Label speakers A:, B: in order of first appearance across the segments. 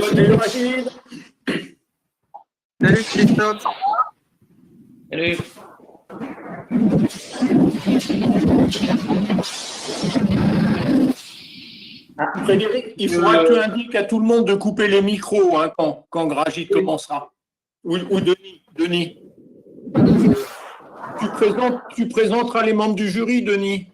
A: Salut Ragheed.
B: Salut Christophe.
C: Salut.
A: Frédéric, il faudra que tu indiques à tout le monde de couper les micros hein, quand Ragheed commencera. Ou Denis. Tu présenteras les membres du jury, Denis.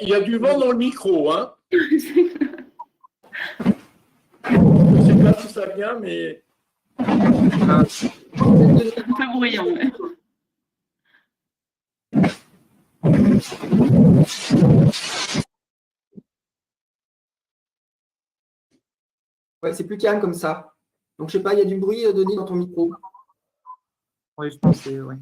A: Il y a du vent dans le micro, hein. Je ne sais pas si ça vient, mais...
D: C'est un peu bruyant.
B: Ouais, c'est plus calme comme ça. Donc, je sais pas, il y a du bruit, Denis, dans ton micro.
E: Oui, je pensais, oui.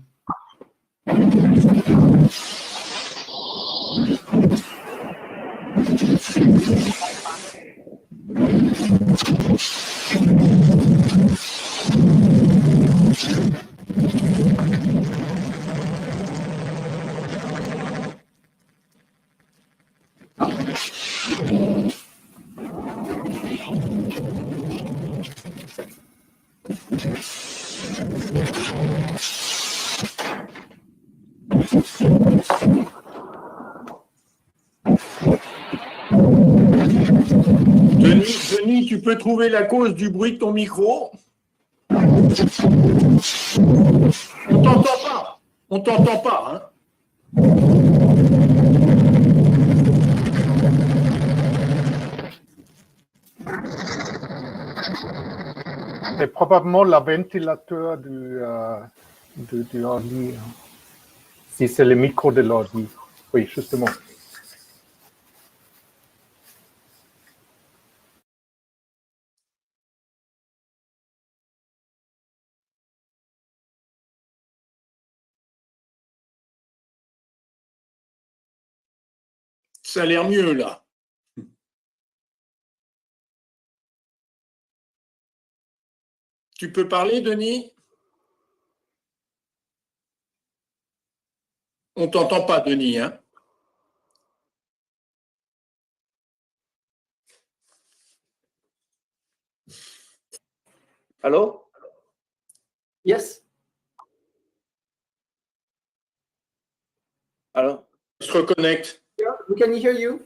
A: Denis, tu peux trouver la cause du bruit de ton micro? On t'entend pas. On t'entend pas, hein.
F: C'est probablement le ventilateur du ordi. Si c'est le micro de l'ordi. Oui, justement.
A: Ça a l'air mieux, là. Tu peux parler, Denis? On ne t'entend pas, Denis, hein?
C: Allô?
B: Yes.
C: Allô?
A: Je te reconnecte.
B: Can hear you?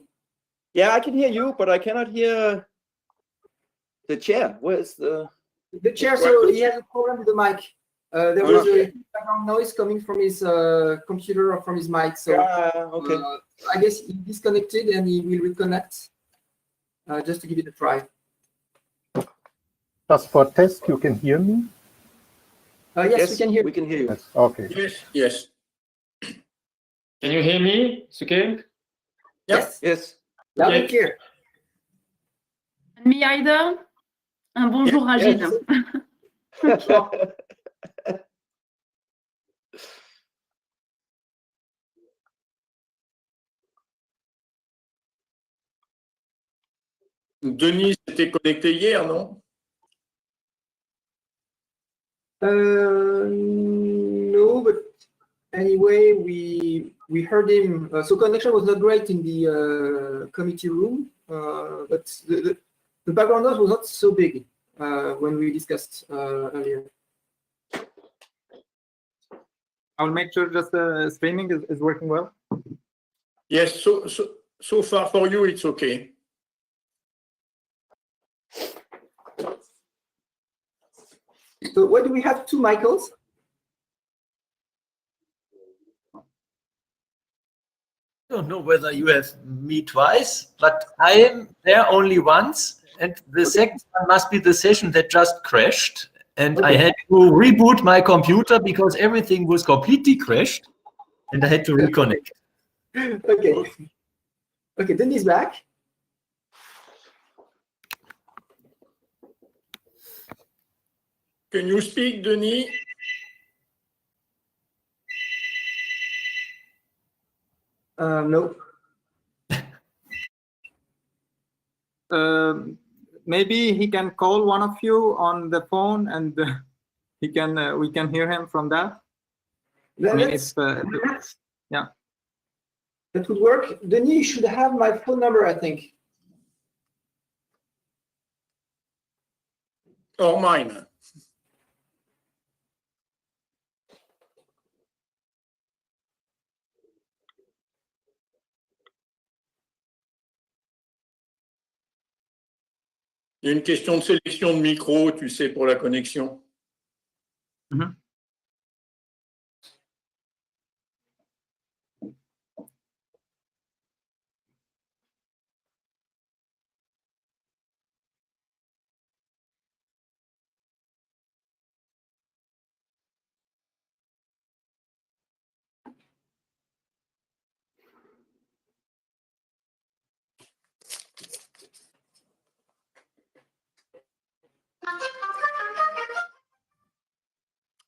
C: Yeah, I can hear you, but I cannot hear the chair. Where's the...
B: The chair, so he has a problem with the mic. There was a background noise coming from his computer or from his mic. So
C: okay.
B: I guess he disconnected and he will reconnect just to give it a try.
F: Just for test, you can hear me?
B: Yes, we can hear.
C: We can hear you.
F: Yes. Okay.
A: Yes.
G: Can you hear me? It's okay?
B: Yes.
C: Yes.
B: Loud and clear.
D: Me either. Un bonjour, Ragheed.
A: Denis s'était connecté hier, non?
B: No, but anyway, we heard him. So connection was not great in the committee room, but the background noise was not so big when we discussed earlier.
E: I'll make sure just the streaming is working well.
A: Yes, so far for you, it's okay.
B: So why do we have two Michaels?
H: I don't know whether you have me twice, but I am there only once, and the second one must be the session that just crashed, and I had to reboot my computer because everything was completely crashed, and I had to reconnect.
B: Okay, Denis is back.
A: Can you speak, Denis?
B: No.
E: Maybe he can call one of you on the phone, and we can hear him from that. I mean, yeah.
B: That would work. Denis, you should have my phone number, I think.
A: Or mine. Il y a une question de sélection de micro, tu sais, pour la connexion.
E: Mhm.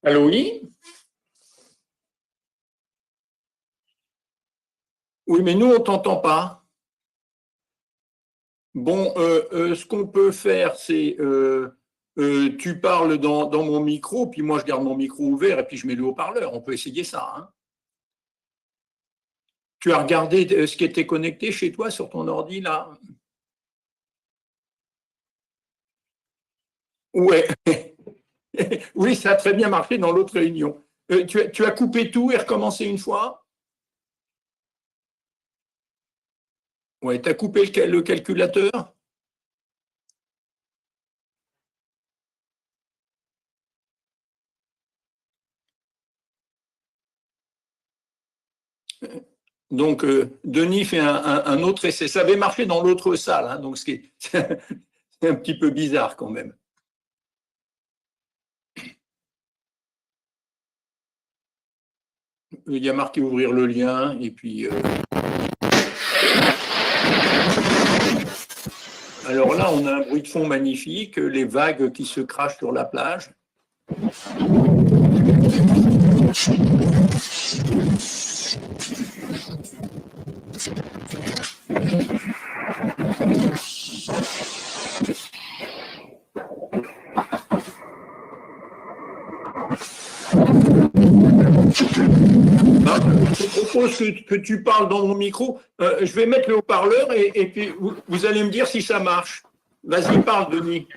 A: Allô, oui? Oui, mais nous, on ne t'entend pas. Bon, ce qu'on peut faire, c'est tu parles dans mon micro, puis moi, je garde mon micro ouvert et puis je mets le haut-parleur. On peut essayer ça. Hein. Tu as regardé ce qui était connecté chez toi sur ton ordi, là? Ouais. Oui, ça a très bien marché dans l'autre réunion. Tu as coupé tout et recommencé une fois? Oui, tu as coupé le calculateur? Donc, Denis fait un autre essai. Ça avait marché dans l'autre salle, hein, donc c'est un petit peu bizarre quand même. Il y a marqué ouvrir le lien et puis. Alors là, on a un bruit de fond magnifique, les vagues qui se crachent sur la plage. Je propose que tu parles dans mon micro. Je vais mettre le haut-parleur et puis vous allez me dire si ça marche. Vas-y, parle, Denis.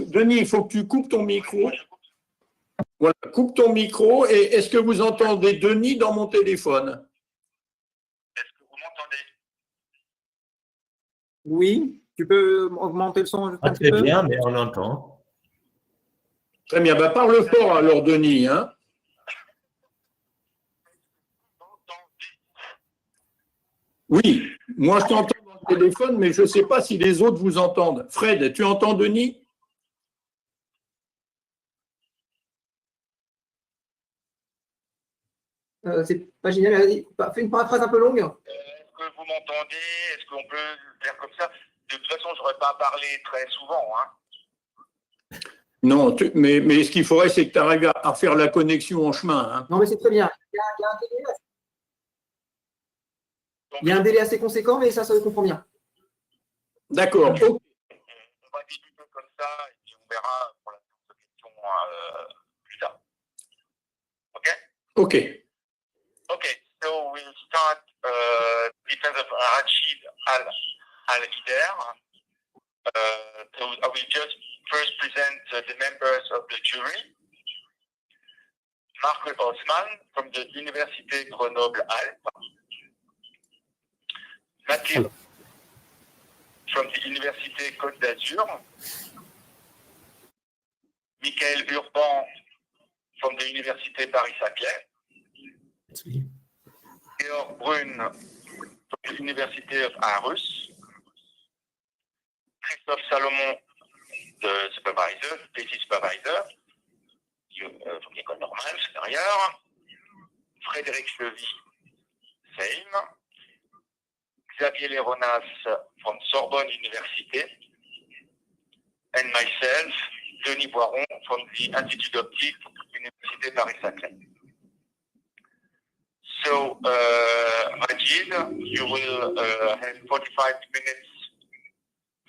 A: Denis, il faut que tu coupes ton micro. Voilà, coupe ton micro. Et est-ce que vous entendez Denis dans mon téléphone?
I: Est-ce que vous m'entendez?
E: Oui, tu peux augmenter le son juste un petit
H: Très
E: peu?
H: bien, mais on entend.
A: Très bien, bah, parle fort alors, Denis. Hein. Oui, moi je t'entends dans le téléphone, mais je ne sais pas si les autres vous entendent. Fred, tu entends Denis?
B: C'est pas génial. Vas-y, fais une phrase un peu longue.
I: Est-ce que vous m'entendez? Est-ce qu'on peut le faire comme ça? De toute façon, je n'aurais pas parlé très souvent. Hein.
A: Non, mais ce qu'il faudrait, c'est que tu arrives à faire la connexion en chemin. Hein.
B: Non, mais c'est très bien. Il y a un délai assez conséquent, mais ça se comprend bien.
A: D'accord.
I: On va débuter comme ça et puis on verra pour la question plus tard. OK?
A: OK.
I: Okay, so we'll start defense of Ragheed Alhyder. So I will just first present the members of the jury. Marc Haussmann from the Université Grenoble-Alpes. Mathieu from the Université Côte d'Azur. Michael Urban from the Université Paris-Saclay. Georg Brun from the University of Aarhus. Christophe Salomon, the supervisor, PhD supervisor, from l'école normale supérieure. Frédéric Chevy, same. Xavier Leronas from Sorbonne University, and myself, Denis Boiron, from the Institut d'Optique, Université Paris-Saclay. So, Ragheed, you will have 45 minutes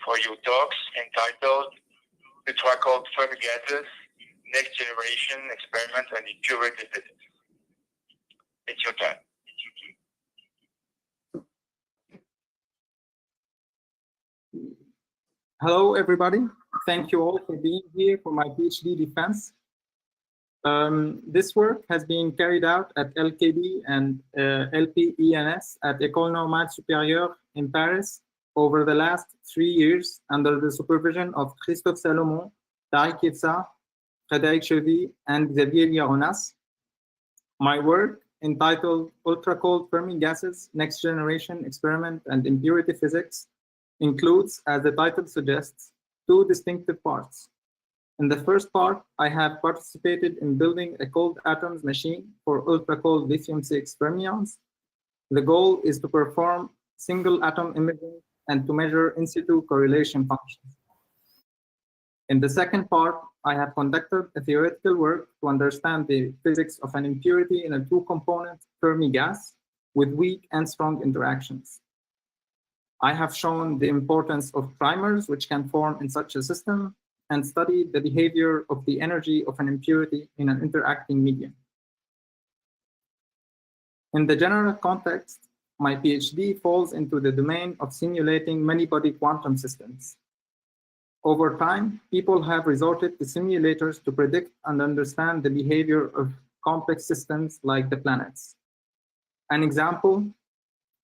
I: for your talks entitled Ultracold Fermi Gases, Next Generation Experiment and Impurity Physics. It's your turn.
E: Hello, everybody. Thank you all for being here for my PhD defense. This work has been carried out at LKB and LPENS at École Normale Supérieure in Paris over the last 3 years under the supervision of Christophe Salomon, Tariq Yetsa, Frédéric Chevy, and Xavier Leronas. My work, entitled Ultracold Fermi Gases, Next Generation Experiment and Impurity Physics, includes, as the title suggests, 2 distinctive parts. In the first part, I have participated in building a cold atoms machine for ultracold lithium-6 fermions. The goal is to perform single atom imaging and to measure in situ correlation functions. In the second part, I have conducted a theoretical work to understand the physics of an impurity in a 2-component Fermi gas with weak and strong interactions. I have shown the importance of primers which can form in such a system and studied the behavior of the energy of an impurity in an interacting medium. In the general context, my PhD falls into the domain of simulating many-body quantum systems. Over time, people have resorted to simulators to predict and understand the behavior of complex systems like the planets. An example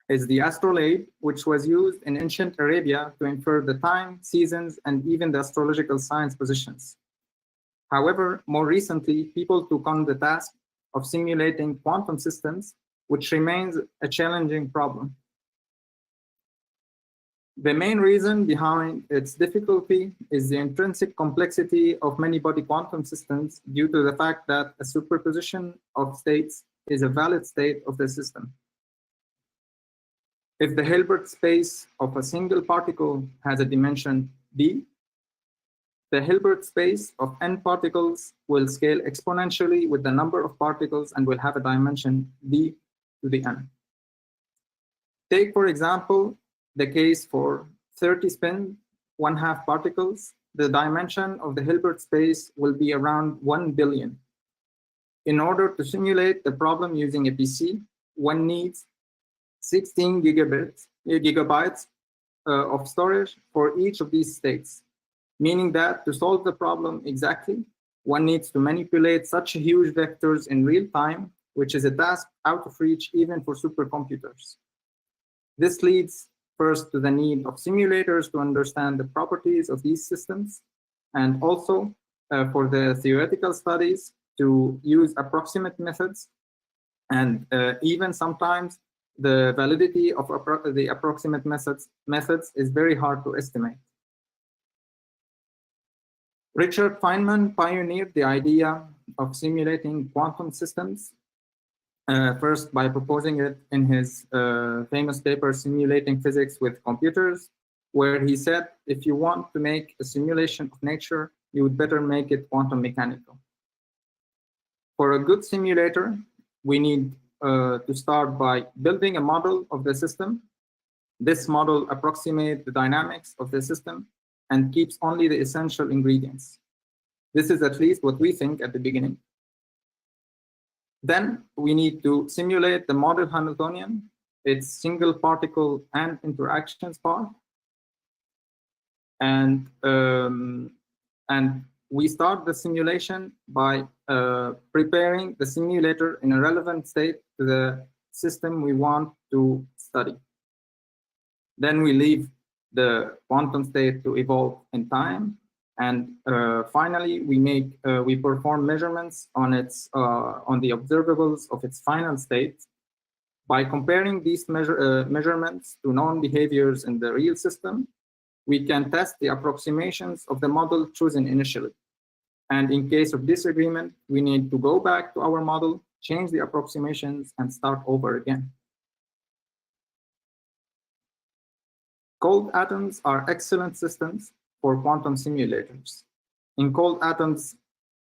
E: is the astrolabe, which was used in ancient Arabia to infer the time, seasons, and even the astrological signs positions. However, more recently, people took on the task of simulating quantum systems, which remains a challenging problem. The main reason behind its difficulty is the intrinsic complexity of many-body quantum systems due to the fact that a superposition of states is a valid state of the system. If the Hilbert space of a single particle has a dimension d, the Hilbert space of n particles will scale exponentially with the number of particles and will have a dimension d to the n. Take, for example, the case for 30 spin 1/2 particles. The dimension of the Hilbert space will be around 1 billion. In order to simulate the problem using a PC, one needs 16 gigabytes of storage for each of these states, meaning that to solve the problem exactly, one needs to manipulate such huge vectors in real time, which is a task out of reach even for supercomputers. This leads first to the need of simulators to understand the properties of these systems, and also for the theoretical studies to use approximate methods, and even sometimes the validity of the approximate methods is very hard to estimate. Richard Feynman pioneered the idea of simulating quantum systems, first by proposing it in his famous paper, Simulating Physics with Computers, where he said, if you want to make a simulation of nature, you would better make it quantum mechanical. For a good simulator, we need to start by building a model of the system. This model approximates the dynamics of the system and keeps only the essential ingredients. This is at least what we think at the beginning. Then we need to simulate the model Hamiltonian, its single particle and interactions part. And we start the simulation by preparing the simulator in a relevant state to the system we want to study. Then we leave the quantum state to evolve in time, and finally we perform measurements on the observables of its final state. By comparing these measurements to known behaviors in the real system, we can test the approximations of the model chosen initially. And in case of disagreement, we need to go back to our model, change the approximations, and start over again. Cold atoms are excellent systems for quantum simulators. In cold atoms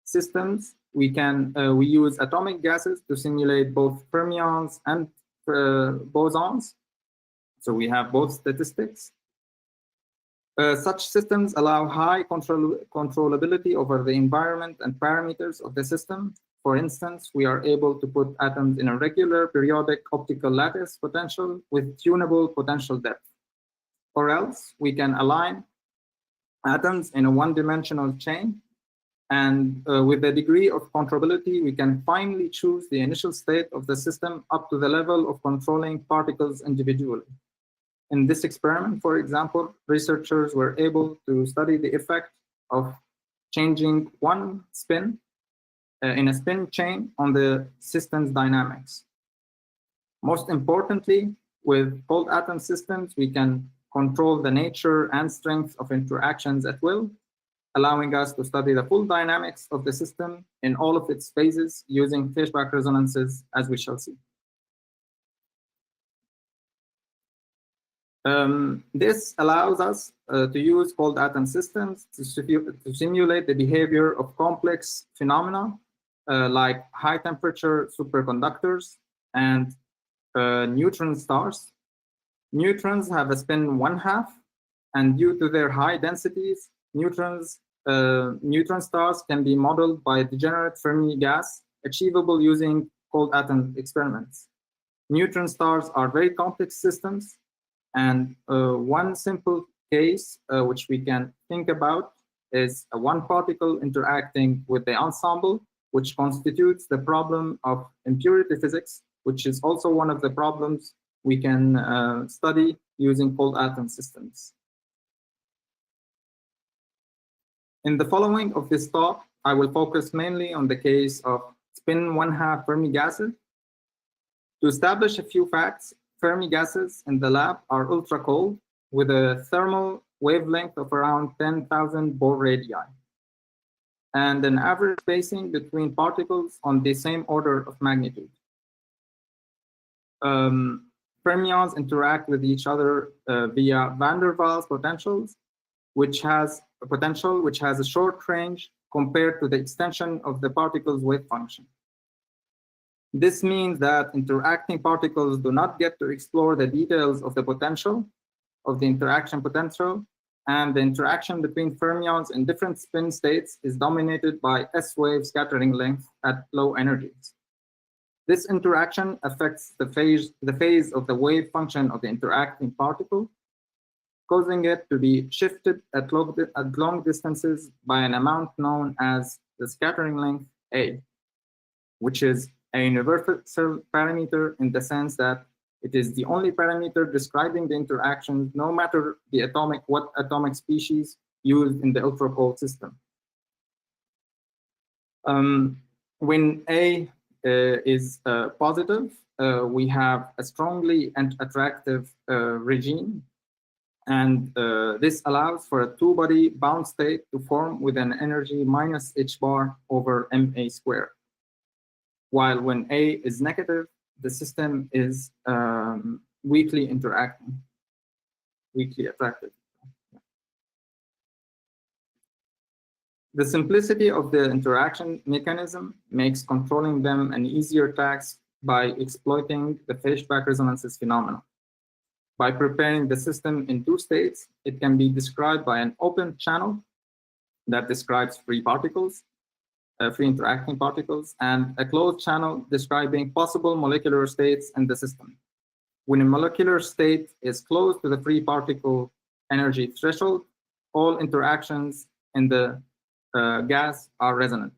E: systems, we use atomic gases to simulate both fermions and bosons. So we have both statistics. Such systems allow high controllability over the environment and parameters of the system. For instance, we are able to put atoms in a regular periodic optical lattice potential with tunable potential depth. Or else we can align atoms in a one-dimensional chain, and with a degree of controllability, we can finally choose the initial state of the system up to the level of controlling particles individually. In this experiment, for example, researchers were able to study the effect of changing one spin in a spin chain on the system's dynamics. Most importantly, with cold atom systems, we can control the nature and strength of interactions at will, allowing us to study the full dynamics of the system in all of its phases using phase-back resonances, as we shall see. This allows us to use cold atom systems to simulate the behavior of complex phenomena like high temperature superconductors and neutron stars. Neutrons have a spin 1/2, and due to their high densities, neutron stars can be modeled by degenerate Fermi gas, achievable using cold atom experiments. Neutron stars are very complex systems, and one simple case which we can think about is one particle interacting with the ensemble, which constitutes the problem of impurity physics, which is also one of the problems we can study using cold atom systems. In the following of this talk, I will focus mainly on the case of spin 1/2 Fermi gases. To establish a few facts, Fermi gases in the lab are ultra cold with a thermal wavelength of around 10,000 Bohr radii and an average spacing between particles on the same order of magnitude. Fermions interact with each other via van der Waals potentials, which has a potential which has a short range compared to the extension of the particle's wave function. This means that interacting particles do not get to explore the details of the potential, of the interaction potential, and the interaction between fermions in different spin states is dominated by S-wave scattering length at low energies. This interaction affects the phase of the wave function of the interacting particle, causing it to be shifted at long distances by an amount known as the scattering length A, which is a universal parameter in the sense that it is the only parameter describing the interactions, no matter what atomic species used in the ultra-cold system. When A is positive, we have a strongly and attractive regime, and this allows for a two-body bound state to form with an energy minus h bar over ma squared. While when A is negative, the system is weakly attractive. The simplicity of the interaction mechanism makes controlling them an easier task by exploiting the phase-back resonances phenomena. By preparing the system in two states, it can be described by an open channel that describes free particles, free interacting particles, and a closed channel describing possible molecular states in the system. When a molecular state is close to the free particle energy threshold, all interactions in the gas are resonant.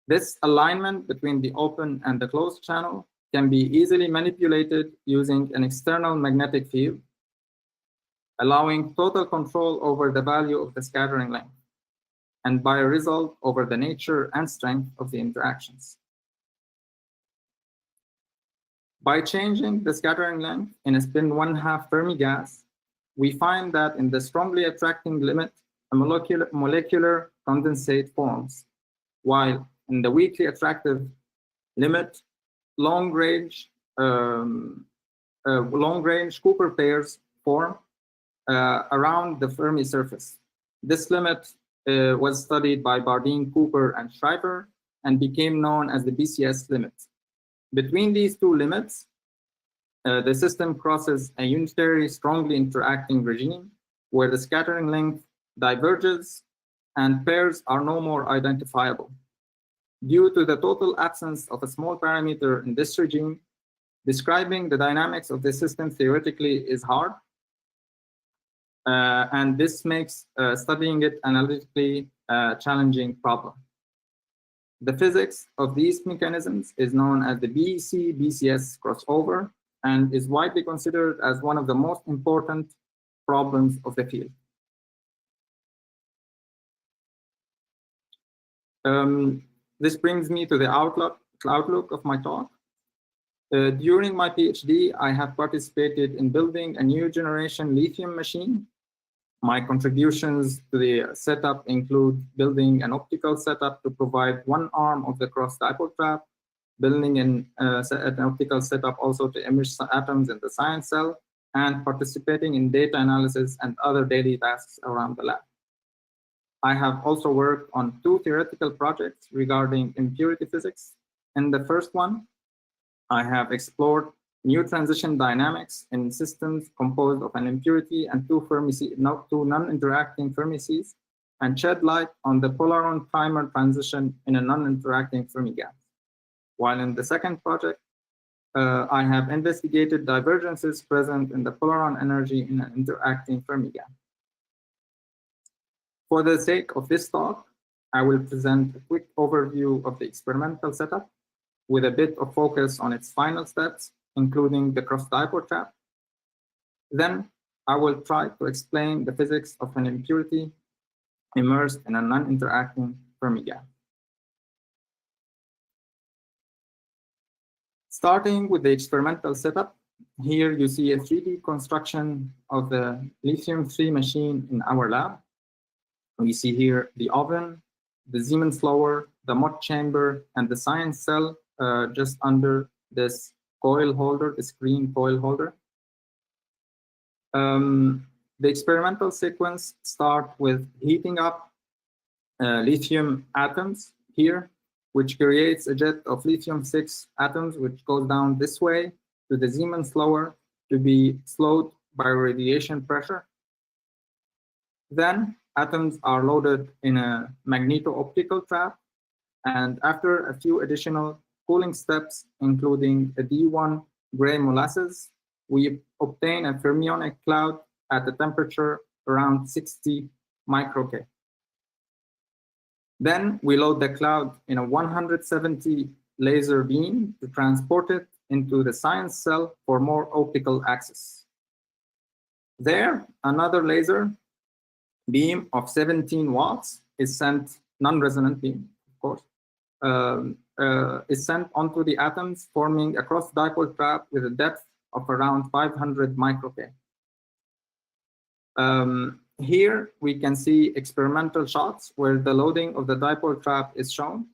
E: This alignment between the open and the closed channel can be easily manipulated using an external magnetic field, allowing total control over the value of the scattering length, and by result over the nature and strength of the interactions. By changing the scattering length in a spin 1/2 Fermi gas, we find that in the strongly attracting limit, a molecular condensate forms, while in the weakly attractive limit, long-range Cooper pairs form around the Fermi surface. This limit was studied by Bardeen, Cooper, and Schreiber, and became known as the BCS limit. Between these two limits, the system crosses a unitary strongly interacting regime where the scattering length diverges and pairs are no more identifiable. Due to the total absence of a small parameter in this regime, describing the dynamics of the system theoretically is hard, and this makes studying it analytically a challenging problem. The physics of these mechanisms is known as the BC-BCS crossover and is widely considered as one of the most important problems of the field. This brings me to the outlook of my talk. During my PhD, I have participated in building a new generation lithium machine. My contributions to the setup include building an optical setup to provide one arm of the cross-dipole trap, building an optical setup also to image atoms in the science cell, and participating in data analysis and other daily tasks around the lab. I have also worked on 2 theoretical projects regarding impurity physics. In the first one, I have explored new transition dynamics in systems composed of an impurity and 2 non-interacting Fermi seas, and shed light on the polaron primer transition in a non-interacting Fermi gas. While in the second project, I have investigated divergences present in the polaron energy in an interacting Fermi gas. For the sake of this talk, I will present a quick overview of the experimental setup with a bit of focus on its final steps, including the cross-dipole trap. Then I will try to explain the physics of an impurity immersed in a non-interacting Fermi gas. Starting with the experimental setup, here you see a 3D construction of the lithium-3 machine in our lab. We see here the oven, the Siemens blower, the Mott chamber, and the science cell just under this coil holder, this green coil holder. The experimental sequence starts with heating up lithium atoms here, which creates a jet of lithium-6 atoms, which goes down this way to the Siemens blower to be slowed by radiation pressure. Then atoms are loaded in a magneto-optical trap, and after a few additional cooling steps, including a D1 gray molasses, we obtain a fermionic cloud at a temperature around 60 microK. Then we load the cloud in a 170 laser beam to transport it into the science cell for more optical access. There, another laser beam of 17 watts is sent, non-resonant beam, of course, is sent onto the atoms, forming a cross-dipole trap with a depth of around 500 microK. Here we can see experimental shots where the loading of the dipole trap is shown.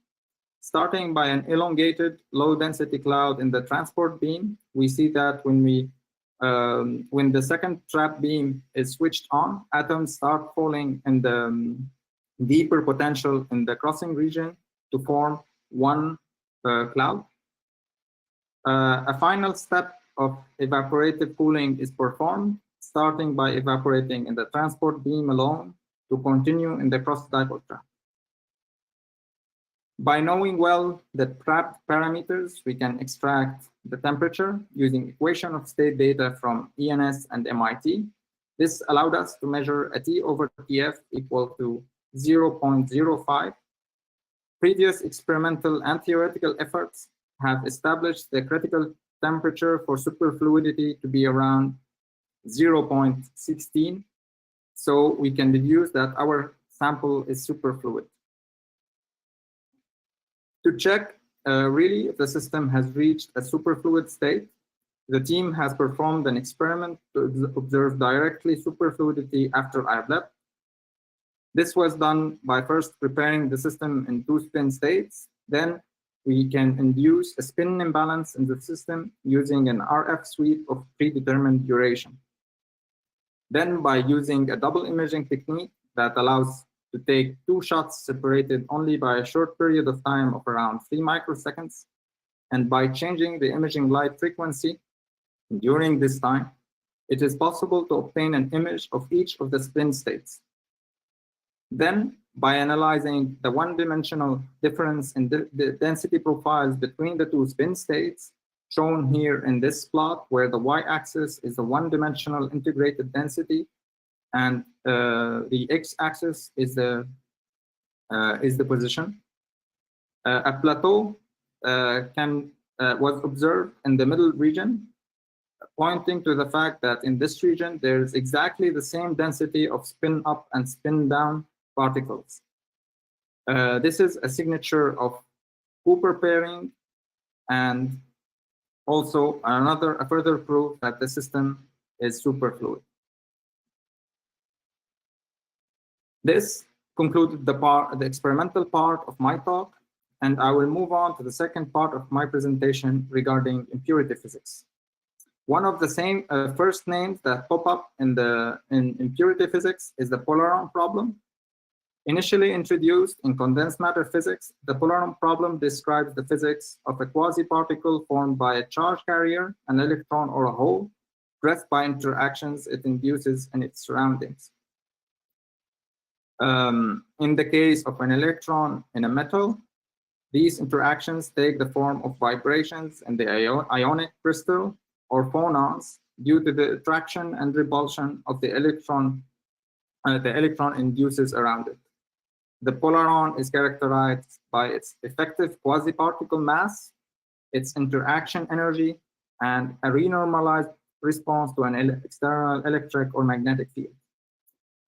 E: Starting by an elongated low-density cloud in the transport beam, we see that when the second trap beam is switched on, atoms start falling in the deeper potential in the crossing region to form one cloud. A final step of evaporative cooling is performed, starting by evaporating in the transport beam alone to continue in the cross-dipole trap. By knowing well the trapped parameters, we can extract the temperature using equation of state data from ENS and MIT. This allowed us to measure a T over TF equal to 0.05. Previous experimental and theoretical efforts have established the critical temperature for superfluidity to be around 0.16. So we can deduce that our sample is superfluid. To check really if the system has reached a superfluid state, the team has performed an experiment to observe directly superfluidity after I've left. This was done by first preparing the system in 2 spin states. Then we can induce a spin imbalance in the system using an RF sweep of predetermined duration. Then by using a double imaging technique that allows to take 2 shots separated only by a short period of time of around 3 microseconds, and by changing the imaging light frequency during this time, it is possible to obtain an image of each of the spin states. Then, by analyzing the one-dimensional difference in the density profiles between the 2 spin states, shown here in this plot, where the y-axis is the one-dimensional integrated density, and the x-axis is the position. A plateau was observed in the middle region, pointing to the fact that in this region there is exactly the same density of spin-up and spin-down particles. This is a signature of Cooper pairing, and also a further proof that the system is superfluid. This concluded the experimental part of my talk, and I will move on to the second part of my presentation regarding impurity physics. One of the same first names that pop up in impurity physics is the polaron problem. Initially introduced in condensed matter physics, the polaron problem describes the physics of a quasi-particle formed by a charge carrier, an electron, or a hole, pressed by interactions it induces in its surroundings. In the case of an electron in a metal, these interactions take the form of vibrations in the ionic crystal, or phonons, due to the attraction and repulsion of the electron induces around it. The polaron is characterized by its effective quasi-particle mass, its interaction energy, and a renormalized response to an external electric or magnetic field.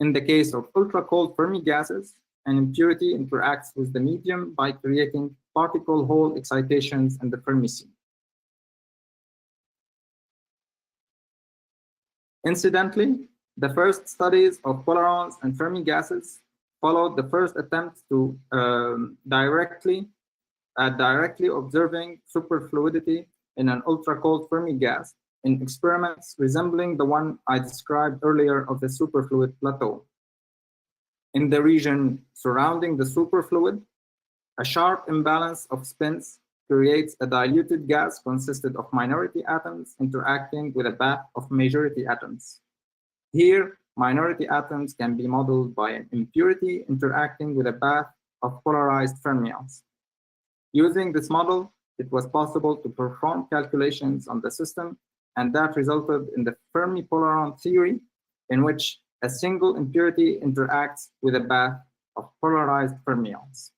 E: In the case of ultracold Fermi gases, an impurity interacts with the medium by creating particle-hole excitations in the Fermi sea. Incidentally, the first studies of polarons and Fermi gases followed the first attempts to directly observing superfluidity in an ultracold Fermi gas in experiments resembling the one I described earlier of the superfluid plateau. In the region surrounding the superfluid, a sharp imbalance of spins creates a diluted gas consisted of minority atoms interacting with a bath of majority atoms. Here, minority atoms can be modeled by an impurity interacting with a bath of polarized fermions. Using this model, it was possible to perform calculations on the system, and that resulted in the Fermi polaron theory, in which a single impurity interacts with a bath of polarized fermions.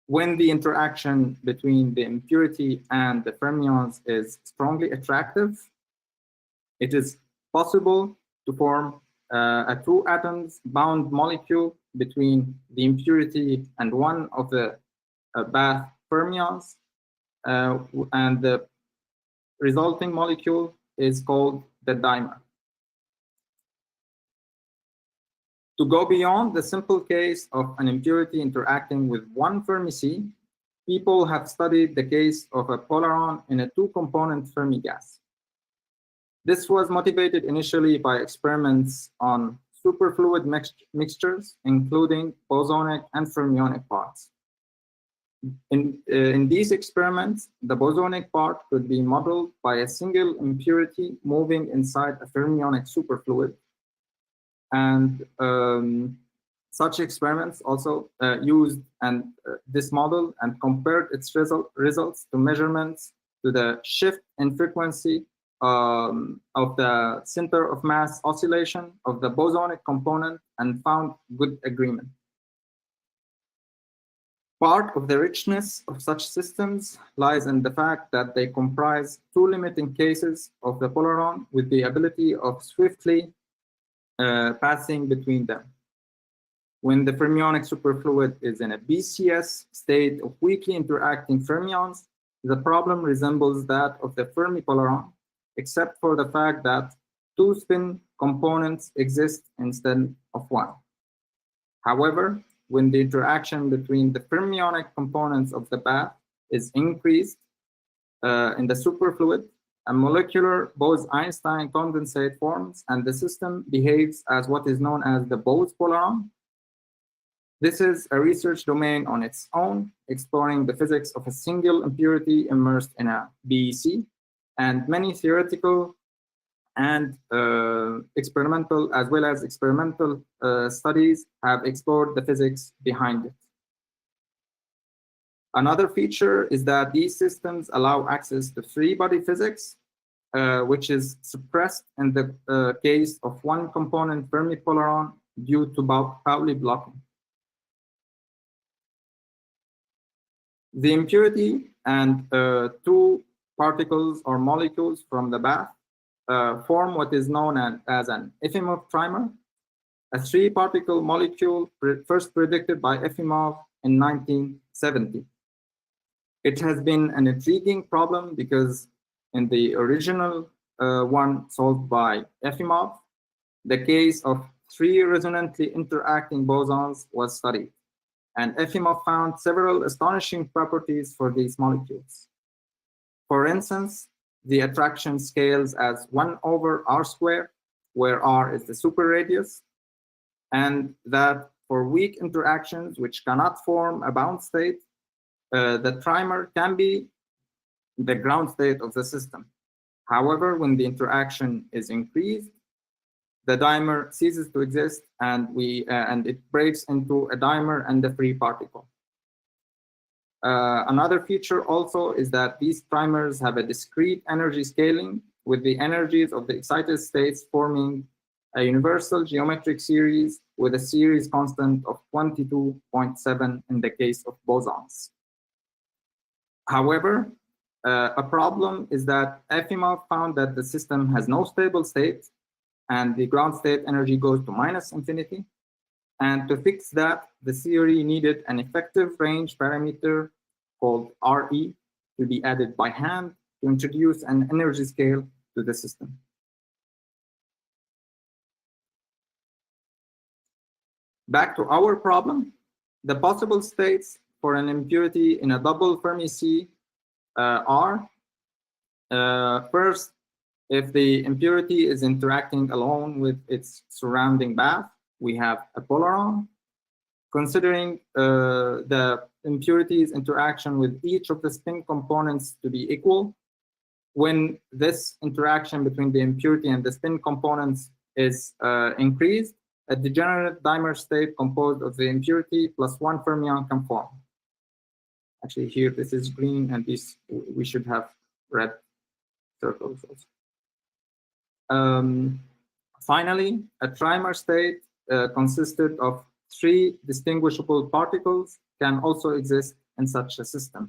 E: When the interaction between the impurity and the fermions is strongly attractive, it is possible to form a 2 atoms bound molecule between the impurity and one of the bath fermions, and the resulting molecule is called the dimer. To go beyond the simple case of an impurity interacting with one Fermi sea, people have studied the case of a polaron in a 2-component Fermi gas. This was motivated initially by experiments on superfluid mixtures, including bosonic and fermionic parts. In these experiments, the bosonic part could be modeled by a single impurity moving inside a fermionic superfluid. And such experiments also used this model and compared its results to measurements to the shift in frequency of the center of mass oscillation of the bosonic component, and found good agreement. Part of the richness of such systems lies in the fact that they comprise 2 limiting cases of the polaron with the ability of swiftly passing between them. When the fermionic superfluid is in a BCS state of weakly interacting fermions, the problem resembles that of the Fermi polaron, except for the fact that 2 spin components exist instead of 1. However, when the interaction between the fermionic components of the bath is increased in the superfluid, a molecular Bose-Einstein condensate forms, and the system behaves as what is known as the Bose polaron. This is a research domain on its own, exploring the physics of a single impurity immersed in a BEC, and many theoretical and experimental, as well as experimental studies have explored the physics behind it. Another feature is that these systems allow access to free-body physics, which is suppressed in the case of one component Fermi polaron due to Pauli blocking. The impurity and two particles or molecules from the bath form what is known as an Efimov trimer, a three-particle molecule first predicted by Efimov in 1970. It has been an intriguing problem because in the original one solved by Efimov, the case of three resonantly interacting bosons was studied, and Efimov found several astonishing properties for these molecules. For instance, the attraction scales as 1/r², where r is the superradius, and that for weak interactions which cannot form a bound state, the trimer can be the ground state of the system. However, when the interaction is increased, the dimer ceases to exist, and it breaks into a dimer and a free particle. Another feature also is that these primers have a discrete energy scaling, with the energies of the excited states forming a universal geometric series with a series constant of 22.7 in the case of bosons. However, a problem is that Efimov found that the system has no stable state, and the ground state energy goes to -infinity. And to fix that, the theory needed an effective range parameter called RE to be added by hand to introduce an energy scale to the system. Back to our problem, the possible states for an impurity in a double Fermi C are, first, if the impurity is interacting alone with its surrounding bath, we have a polaron. Considering the impurity's interaction with each of the spin components to be equal, when this interaction between the impurity and the spin components is increased, a degenerate dimer state composed of the impurity plus one fermion can form. Actually, here this is green, and this we should have red circles also. Finally, a trimer state consisted of three distinguishable particles can also exist in such a system.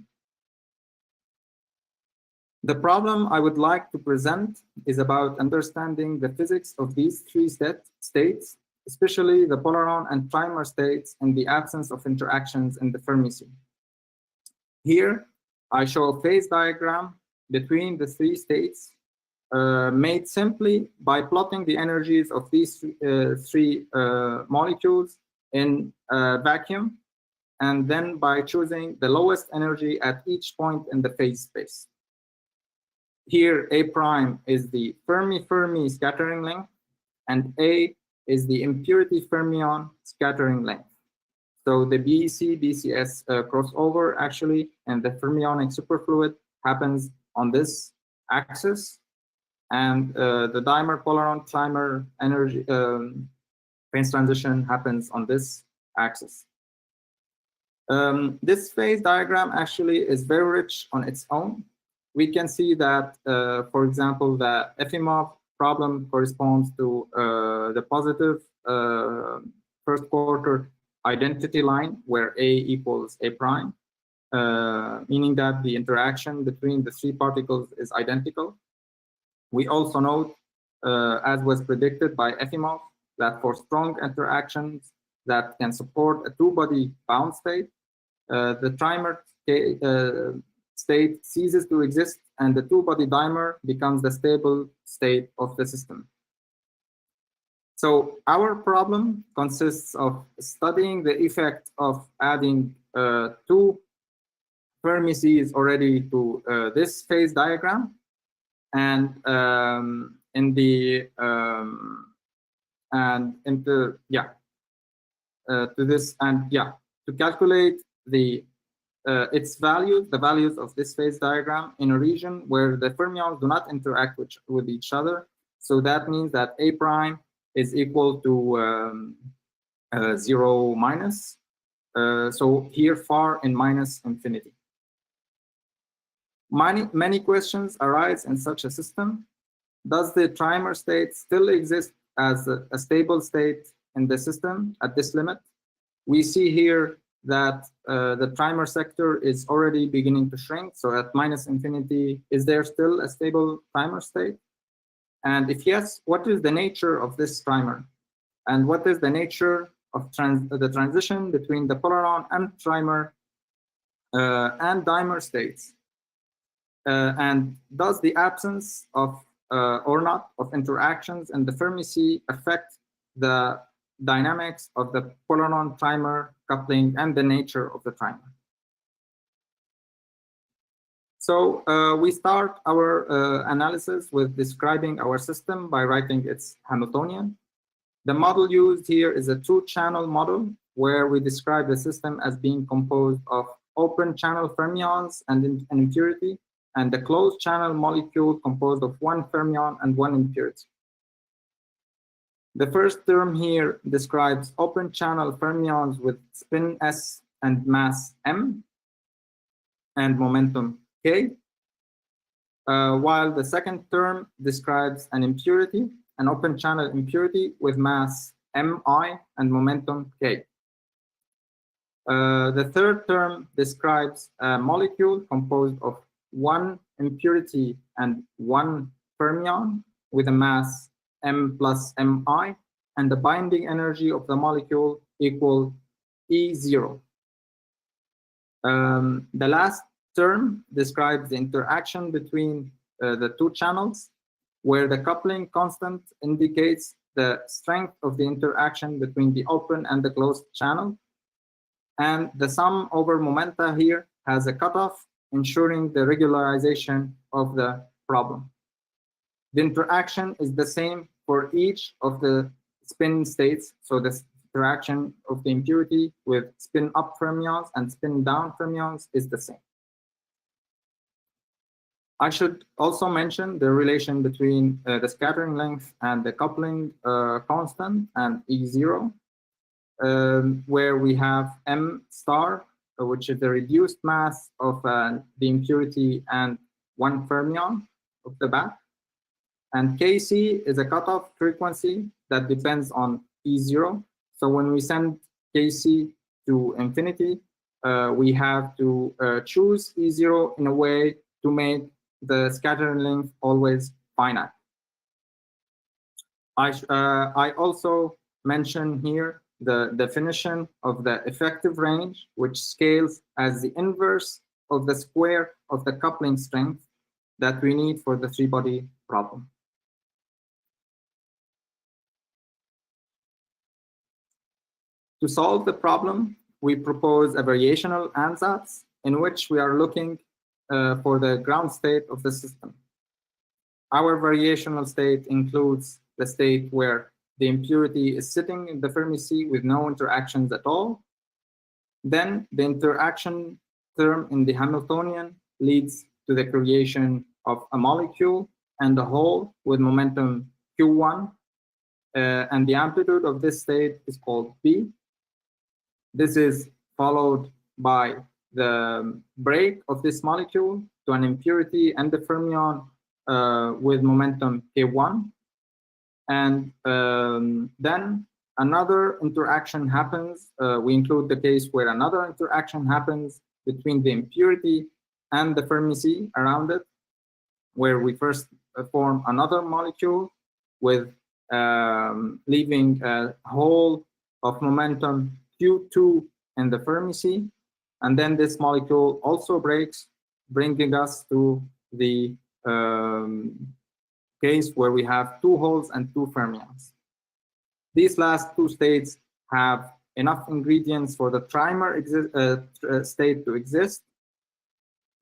E: The problem I would like to present is about understanding the physics of these three states, especially the polaron and trimer states in the absence of interactions in the Fermi sea. Here, I show a phase diagram between the three states made simply by plotting the energies of these three molecules in a vacuum, and then by choosing the lowest energy at each point in the phase space. Here, A prime is the Fermi-Fermi scattering length, and A is the impurity-fermion scattering length. So the BEC-BCS crossover actually and the fermionic superfluid happens on this axis, and the dimer polaron trimer energy phase transition happens on this axis. This phase diagram actually is very rich on its own. We can see that, for example, the Efimov problem corresponds to the positive first quarter identity line where A equals A prime, meaning that the interaction between the three particles is identical. We also note, as was predicted by Efimov, that for strong interactions that can support a two-body bound state, the trimer state ceases to exist, and the two-body dimer becomes the stable state of the system. So our problem consists of studying the effect of adding two Fermi Cs already to this phase diagram, and in the to this, and to calculate the its values, the values of this phase diagram in a region where the fermions do not interact with each other. So that means that A prime is equal to 0 minus. So here far in minus infinity. Many questions arise in such a system. Does the trimer state still exist as a stable state in the system at this limit? We see here that the trimer sector is already beginning to shrink. So at minus infinity, is there still a stable trimer state? And if yes, what is the nature of this trimer? And what is the nature of the transition between the polaron and trimer and dimer states? And does the absence of or not of interactions in the Fermi sea affect the dynamics of the polaron trimer coupling and the nature of the trimer? So we start our analysis with describing our system by writing its Hamiltonian. The model used here is a two-channel model where we describe the system as being composed of open channel fermions and an impurity, and the closed channel molecule composed of one fermion and one impurity. The first term here describes open channel fermions with spin S and mass M and momentum K, while the second term describes an impurity, an open channel impurity with mass Mi and momentum K. The third term describes a molecule composed of one impurity and one fermion with a mass M plus Mi, and the binding energy of the molecule equal E0. The last term describes the interaction between the two channels, where the coupling constant indicates the strength of the interaction between the open and the closed channel. And the sum over momenta here has a cutoff, ensuring the regularization of the problem. The interaction is the same for each of the spin states. So the interaction of the impurity with spin up fermions and spin down fermions is the same. I should also mention the relation between the scattering length and the coupling constant and E0, where we have M star, which is the reduced mass of the impurity and one fermion of the back. And Kc is a cutoff frequency that depends on E0. So when we send Kc to infinity, we have to choose E0 in a way to make the scattering length always finite. I also mention here the definition of the effective range, which scales as the inverse of the square of the coupling strength that we need for the three-body problem. To solve the problem, we propose a variational ansatz in which we are looking for the ground state of the system. Our variational state includes the state where the impurity is sitting in the Fermi sea with no interactions at all. Then the interaction term in the Hamiltonian leads to the creation of a molecule and a hole with momentum Q1, and the amplitude of this state is called P. This is followed by the break of this molecule to an impurity and the fermion with momentum K1. And then another interaction happens. We include the case where another interaction happens between the impurity and the Fermi sea around it, where we first form another molecule with leaving a hole of momentum Q2 in the Fermi sea. And then this molecule also breaks, bringing us to the case where we have two holes and two fermions. These last two states have enough ingredients for the trimer state to exist,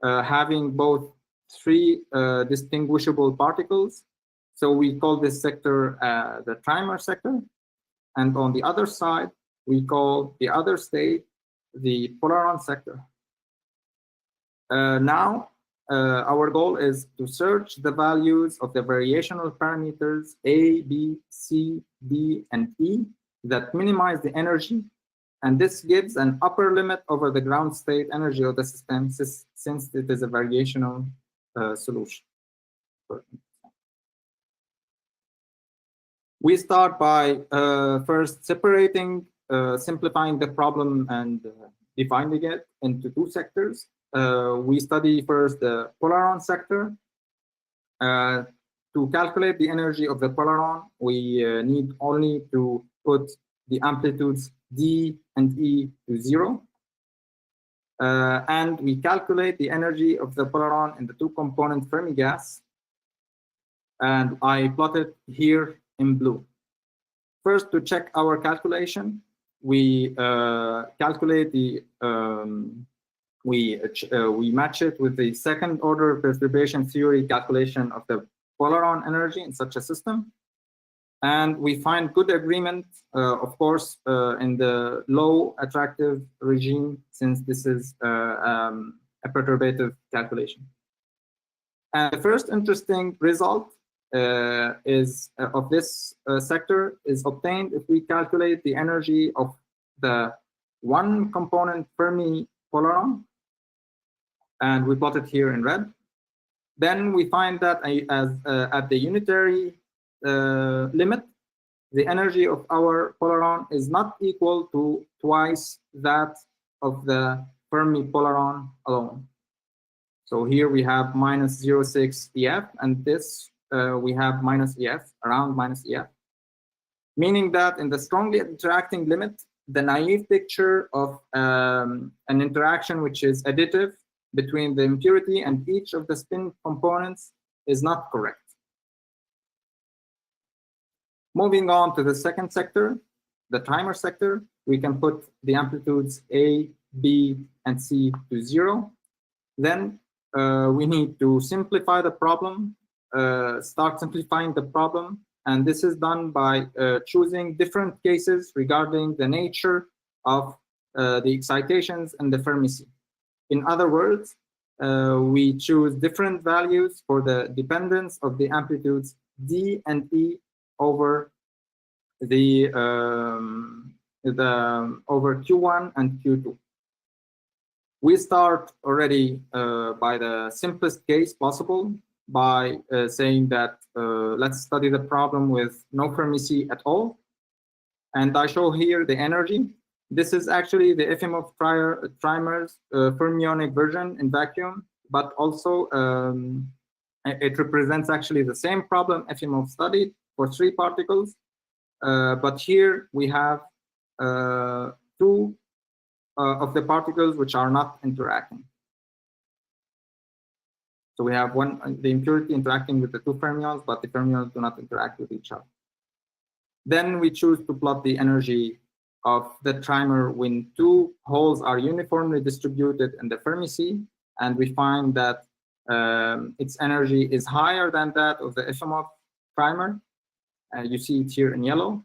E: having both three distinguishable particles. So we call this sector the trimer sector. And on the other side, we call the other state the polaron sector. Now, our goal is to search the values of the variational parameters A, B, C, D, and E that minimize the energy. And this gives an upper limit over the ground state energy of the system since it is a variational solution. We start by first separating, simplifying the problem and dividing it into two sectors. We study first the polaron sector. To calculate the energy of the polaron, we need only to put the amplitudes D and E to 0. And we calculate the energy of the polaron in the two-component Fermi gas. And I plot it here in blue. First, to check our calculation, we calculate the we match it with the second order perturbation theory calculation of the polaron energy in such a system. And we find good agreement, of course, in the low attractive regime, since this is a perturbative calculation. And the first interesting result of this sector is obtained if we calculate the energy of the one component Fermi polaron, and we plot it here in red. Then we find that at the unitary limit, the energy of our polaron is not equal to twice that of the Fermi polaron alone. So here we have minus 0.6 EF, and this we have minus EF, around minus EF, meaning that in the strongly interacting limit, the naive picture of an interaction which is additive between the impurity and each of the spin components is not correct. Moving on to the second sector, the trimer sector, we can put the amplitudes A, B, and C to 0. Then we need to simplify the problem, start simplifying the problem. And this is done by choosing different cases regarding the nature of the excitations and the Fermi sea. In other words, we choose different values for the dependence of the amplitudes D and E over the over Q1 and Q2. We start already by the simplest case possible by saying that let's study the problem with no Fermi sea at all. And I show here the energy. This is actually the Efimov trimer's fermionic version in vacuum, but also it represents actually the same problem Efimov studied for 3 particles. But here we have 2 of the particles which are not interacting. So we have the impurity interacting with the 2 fermions, but the fermions do not interact with each other. Then we choose to plot the energy of the trimer when 2 holes are uniformly distributed in the Fermi sea, and we find that its energy is higher than that of the Efimov trimer. You see it here in yellow.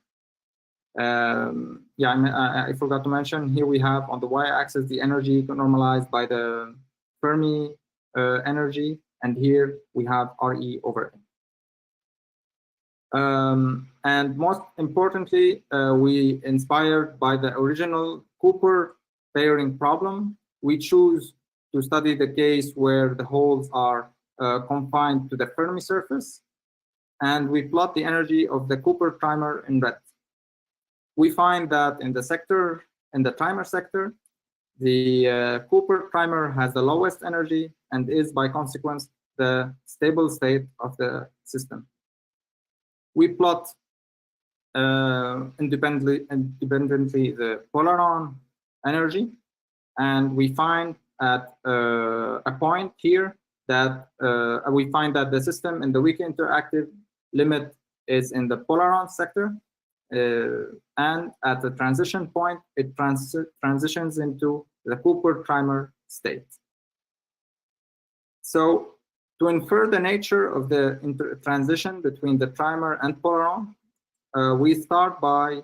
E: Yeah, I forgot to mention, here we have on the y-axis the energy normalized by the Fermi energy, and here we have RE over A. And most importantly, we inspired by the original Cooper pairing problem, we choose to study the case where the holes are confined to the Fermi surface, and we plot the energy of the Cooper trimer in red. We find that in the trimer sector, the Cooper trimer has the lowest energy and is by consequence the stable state of the system. We plot independently the polaron energy, and we find at a point here that we find that the system in the weak interactive limit is in the polaron sector, and at the transition point it transitions into the Cooper trimer state. So To infer the nature of the transition between the trimer and polaron, we start by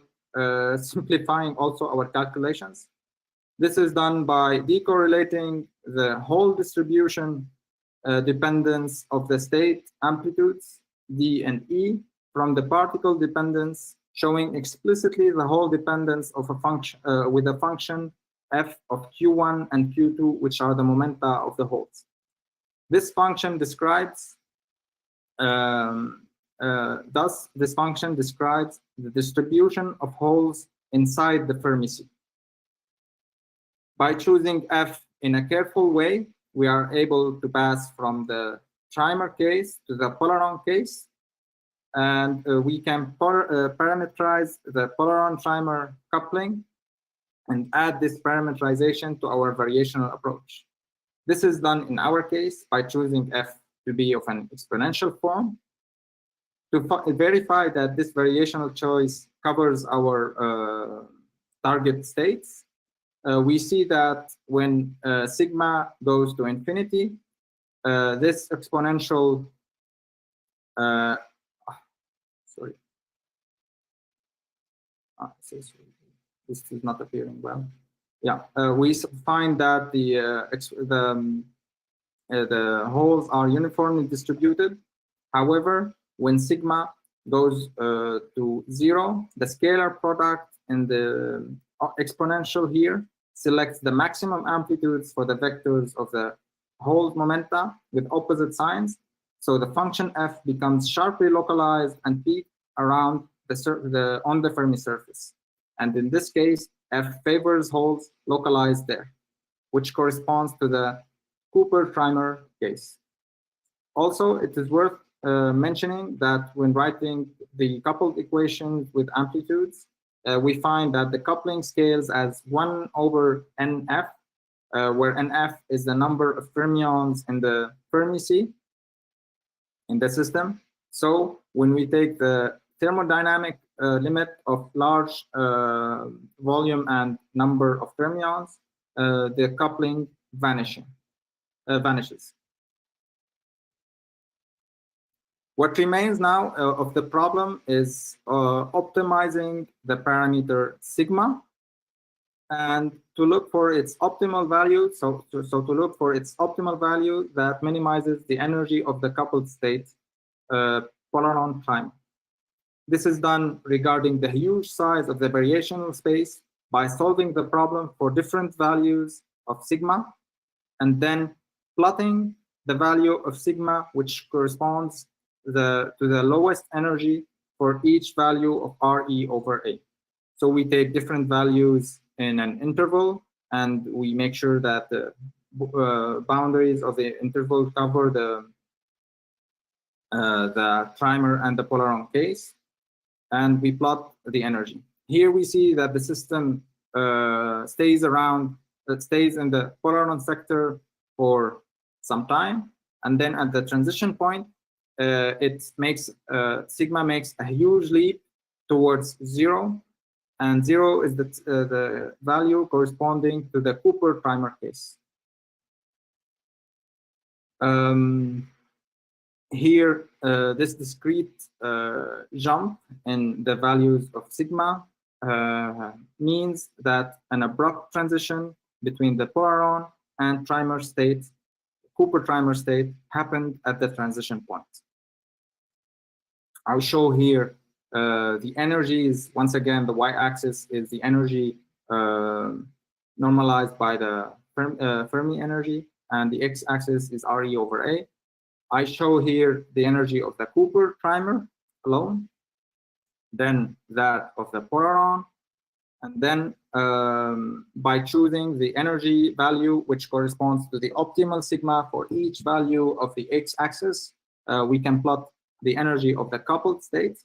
E: simplifying also our calculations. This is done by decorrelating the whole distribution dependence of the state amplitudes, D and E, from the particle dependence, showing explicitly the whole dependence of a function with a function f of q1 and q2, which are the momenta of the holes. This function describes, thus, this function describes the distribution of holes inside the Fermi sea. By choosing f in a careful way, we are able to pass from the trimer case to the polaron case, and we can parameterize the polaron-trimer coupling and add this parameterization to our variational approach. This is done in our case by choosing f to be of an exponential form. To verify that this variational choice covers our target states, we see that when sigma goes to infinity, this exponential, this is not appearing well. Yeah, we find that the holes are uniformly distributed. However, when sigma goes to 0, the scalar product in the exponential here selects the maximum amplitudes for the vectors of the whole momenta with opposite signs. So the function f becomes sharply localized and peaks around on the Fermi surface. And in this case, f favors holes localized there, which corresponds to the Cooper-Trimer case. Also, it is worth mentioning that when writing the coupled equations with amplitudes, we find that the coupling scales as 1 over NF, where NF is the number of fermions in the Fermi sea in the system. So when we take the thermodynamic limit of large volume and number of fermions, the coupling vanishes. What remains now of the problem is optimizing the parameter sigma, and to look for its optimal value. So to look for its optimal value that minimizes the energy of the coupled state polaron trimer. This is done regarding the huge size of the variational space by solving the problem for different values of sigma, and then plotting the value of sigma, which corresponds to the lowest energy for each value of RE over A. So we take different values in an interval, and we make sure that the boundaries of the interval cover the trimer and the polaron case, and we plot the energy. Here we see that the system stays in the polaron sector for some time, and then at the transition point, sigma makes a huge leap towards 0, and 0 is the value corresponding to the Cooper-Trimer case. Here, this discrete jump in the values of sigma means that an abrupt transition between the polaron and trimer state, Cooper-Trimer state, happened at the transition point. I'll show here the energies. Once again, the y-axis is the energy normalized by the Fermi energy, and the x-axis is RE over A. I show here the energy of the Cooper-Trimer alone, then that of the polaron, and then by choosing the energy value which corresponds to the optimal sigma for each value of the x-axis, we can plot the energy of the coupled state.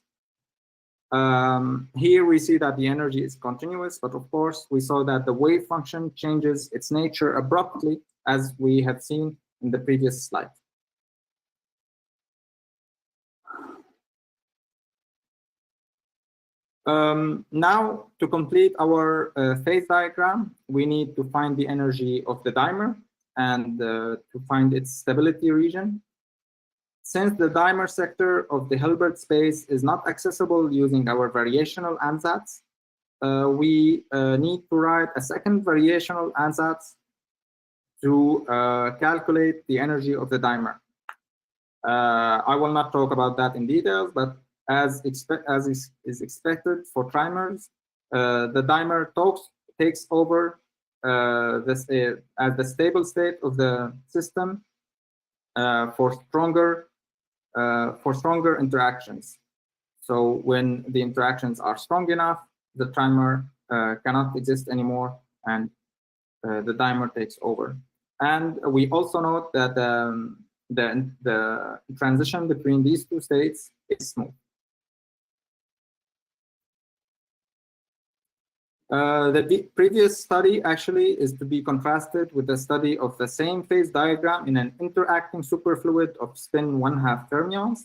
E: Here we see that the energy is continuous, but of course we saw that the wave function changes its nature abruptly, as we have seen in the previous slide. Now, to complete our phase diagram, we need to find the energy of the dimer and to find its stability region. since the dimer sector of the Hilbert space is not accessible using our variational ansatz, we need to write a second variational ansatz to calculate the energy of the dimer. I will not talk about that in details, but as is expected for trimers, the dimer takes over as the stable state of the system for stronger interactions. So when the interactions are strong enough, the trimer cannot exist anymore, and the dimer takes over. And we also note that the transition between these two states is smooth. The previous study actually is to be contrasted with the study of the same phase diagram in an interacting superfluid of spin 1/2 fermions.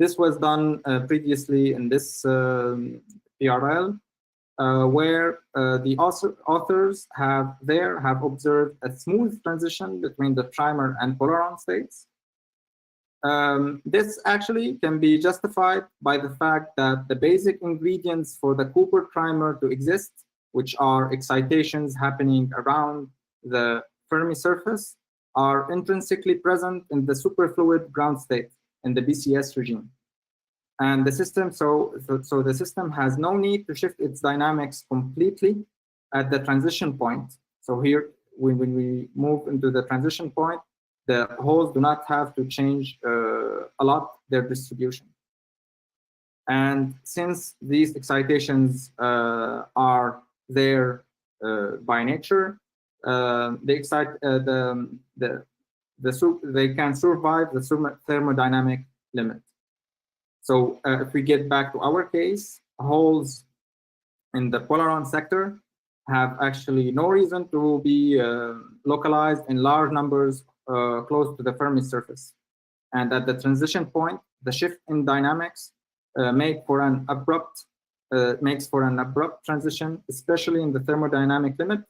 E: This was done previously in this PRL, where the authors have observed a smooth transition between the trimer and polaron states. This actually can be justified by the fact that the basic ingredients for the Cooper trimer to exist, which are excitations happening around the Fermi surface, are intrinsically present in the superfluid ground state in the BCS regime. And the system, so the system has no need to shift its dynamics completely at the transition point. So here, when we move into the transition point, the holes do not have to change a lot their distribution. And since these excitations are there by nature, they can survive the thermodynamic limit. So if we get back to our case, holes in the polaron sector have actually no reason to be localized in large numbers close to the Fermi surface. And at the transition point, the shift in dynamics makes for an abrupt transition, especially in the thermodynamic limit,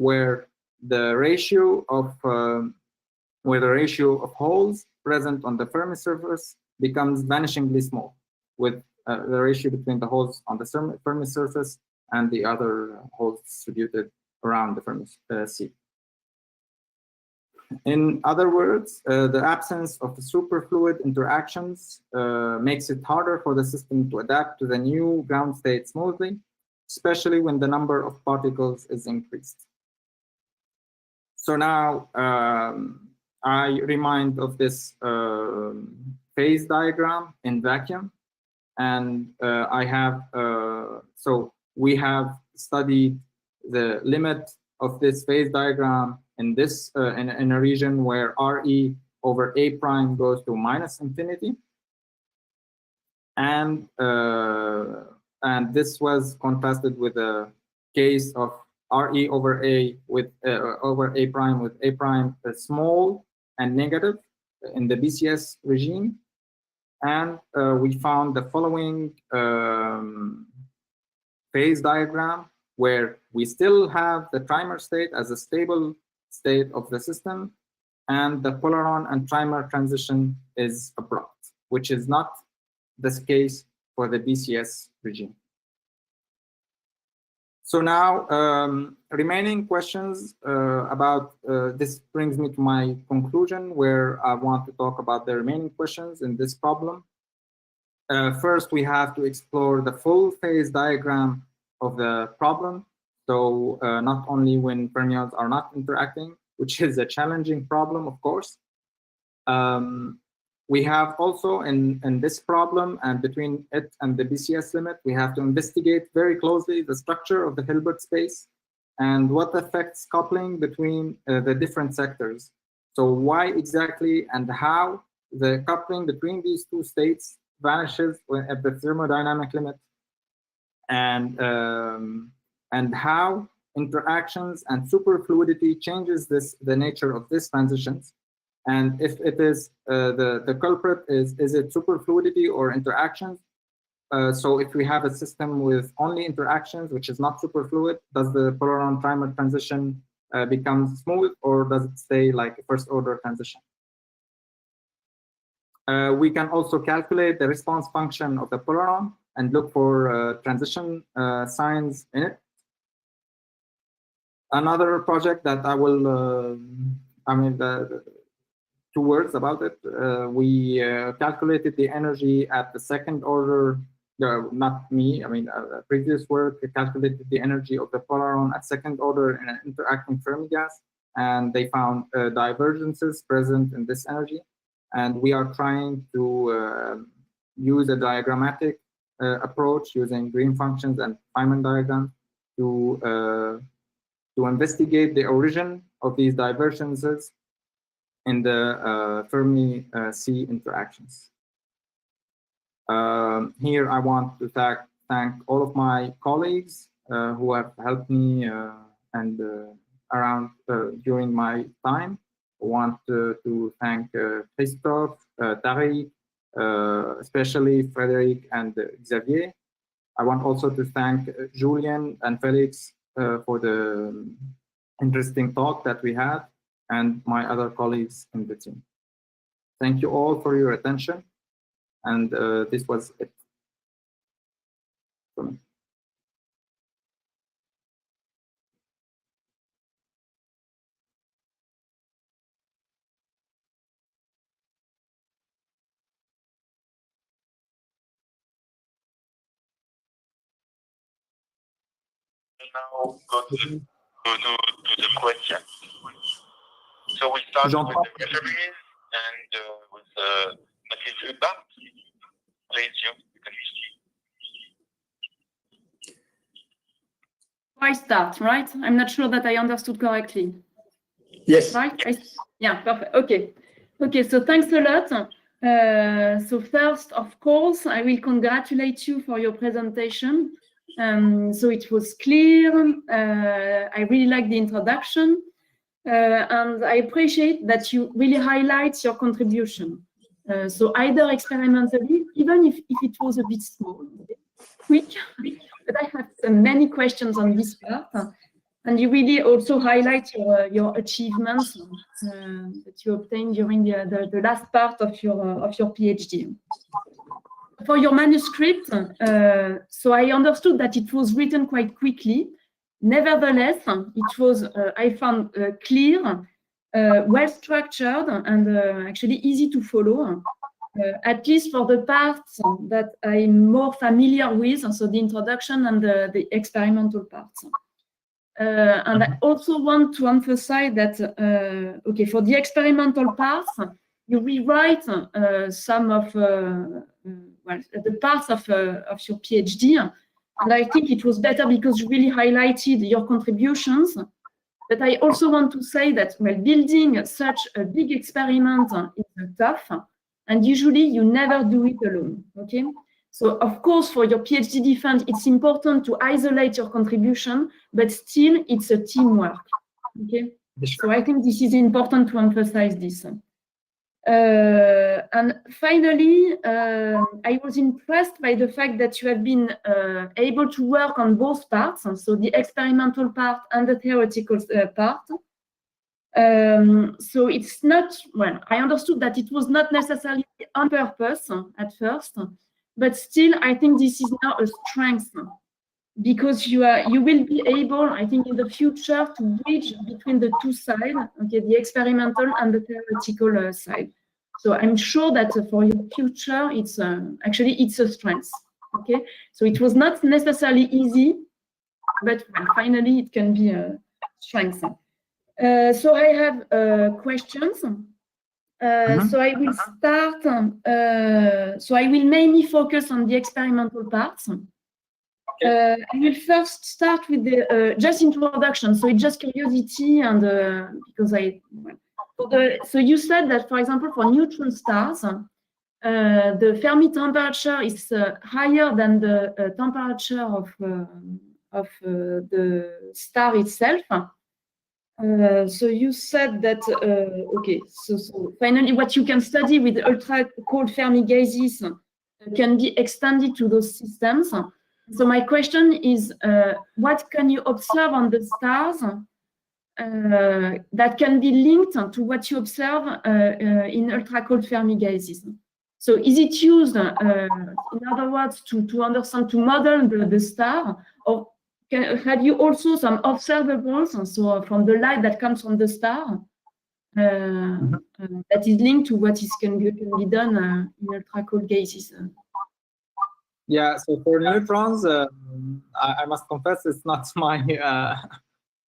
E: where the ratio of holes present on the Fermi surface becomes vanishingly small, with the ratio between the holes on the Fermi surface and the other holes distributed around the Fermi sea. In other words, the absence of superfluid interactions makes it harder for the system to adapt to the new ground state smoothly, especially when the number of particles is increased. So now I remind of this phase diagram in vacuum, and so we have studied the limit of this phase diagram in this in a region where RE over A prime goes to -infinity, and this was contrasted with a case of RE over A with over A prime with A prime small and negative in the BCS regime, and we found the following phase diagram where we still have the trimer state as a stable state of the system, and the polaron and trimer transition is abrupt, which is not the case for the BCS regime. So now, remaining questions about this brings me to my conclusion, where I want to talk about the remaining questions in this problem. First, we have to explore the full phase diagram of the problem. So not only when fermions are not interacting, which is a challenging problem, of course. We have also in this problem, and between it and the BCS limit, we have to investigate very closely the structure of the Hilbert space and what affects coupling between the different sectors. So why exactly and how the coupling between these two states vanishes at the thermodynamic limit, and how interactions and superfluidity changes the nature of these transitions, and if it is the culprit is it superfluidity or interactions. So if we have a system with only interactions, which is not superfluid, does the polaron trimer transition become smooth, or does it stay like a first order transition? We can also calculate the response function of the polaron and look for transition signs in it. Another project that I will, two words about it. We calculated the energy at the second order, not me, previous work calculated the energy of the polaron at second order in an interacting Fermi gas, and they found divergences present in this energy. And we are trying to use a diagrammatic approach using green functions and Feynman diagrams to investigate the origin of these divergences in the Fermi C interactions. Here I want to thank all of my colleagues who have helped me during my time. I want to thank Christophe, Tariq, especially Frédéric and Xavier. I want also to thank Julien and Felix for the interesting talk that we had, and my other colleagues in the team. Thank you all for your attention, and this was it for me.
I: Now go to the question. So we start with the referees and with Mathilde Hubach. Please, you can see.
D: I start, right? I'm not sure that I understood correctly.
A: Yes.
D: Right? Yeah, perfect. Okay. Okay, so thanks a lot. So first, of course, I will congratulate you for your presentation. So it was clear. I really like the introduction. And I appreciate that you really highlight your contribution. So either experimentally, even if it was a bit small, quick, but I have many questions on this part. And you really also highlight your achievements that you obtained during the last part of your PhD. For your manuscript, so I understood that it was written quite quickly. Nevertheless, it was, I found, clear, well-structured, and actually easy to follow, at least for the parts that I'm more familiar with, so the introduction and the experimental parts. And I also want to emphasize that, okay, for the experimental parts, you rewrite some of the parts of your PhD. And I think it was better because you really highlighted your contributions. But I also want to say that, well, building such a big experiment is tough. And usually you never do it alone, okay? So, of course, for your PhD defense, it's important to isolate your contribution, but still it's a teamwork, okay? So I think this is important to emphasize this. And finally, I was impressed by the fact that you have been able to work on both parts, so the experimental part and the theoretical part. So it's not, well, I understood that it was not necessarily on purpose at first, but still, I think this is now a strength because you will be able, I think, in the future to bridge between the two sides, okay, the experimental and the theoretical side. So I'm sure that for your future, it's actually it's a strength. Okay, so it was not necessarily easy, but finally it can be a strength. So I have questions. So I will start. So I will mainly focus on the experimental parts. I will first start with the just introduction. So it's just curiosity, and because so you said that, for example, for neutron stars, the Fermi temperature is higher than the temperature of the star itself. So you said that, okay, so finally what you can study with ultra-cold Fermi gases can be extended to those systems. So my question is, what can you observe on the stars that can be linked to what you observe in ultra-cold Fermi gases? So is it used, in other words, to understand, to model the star, or had you also some observables, and so from the light that comes from the star, that is linked to what can be done in ultra-cold gases?
E: Yeah, so for neutrons, I must confess it's not my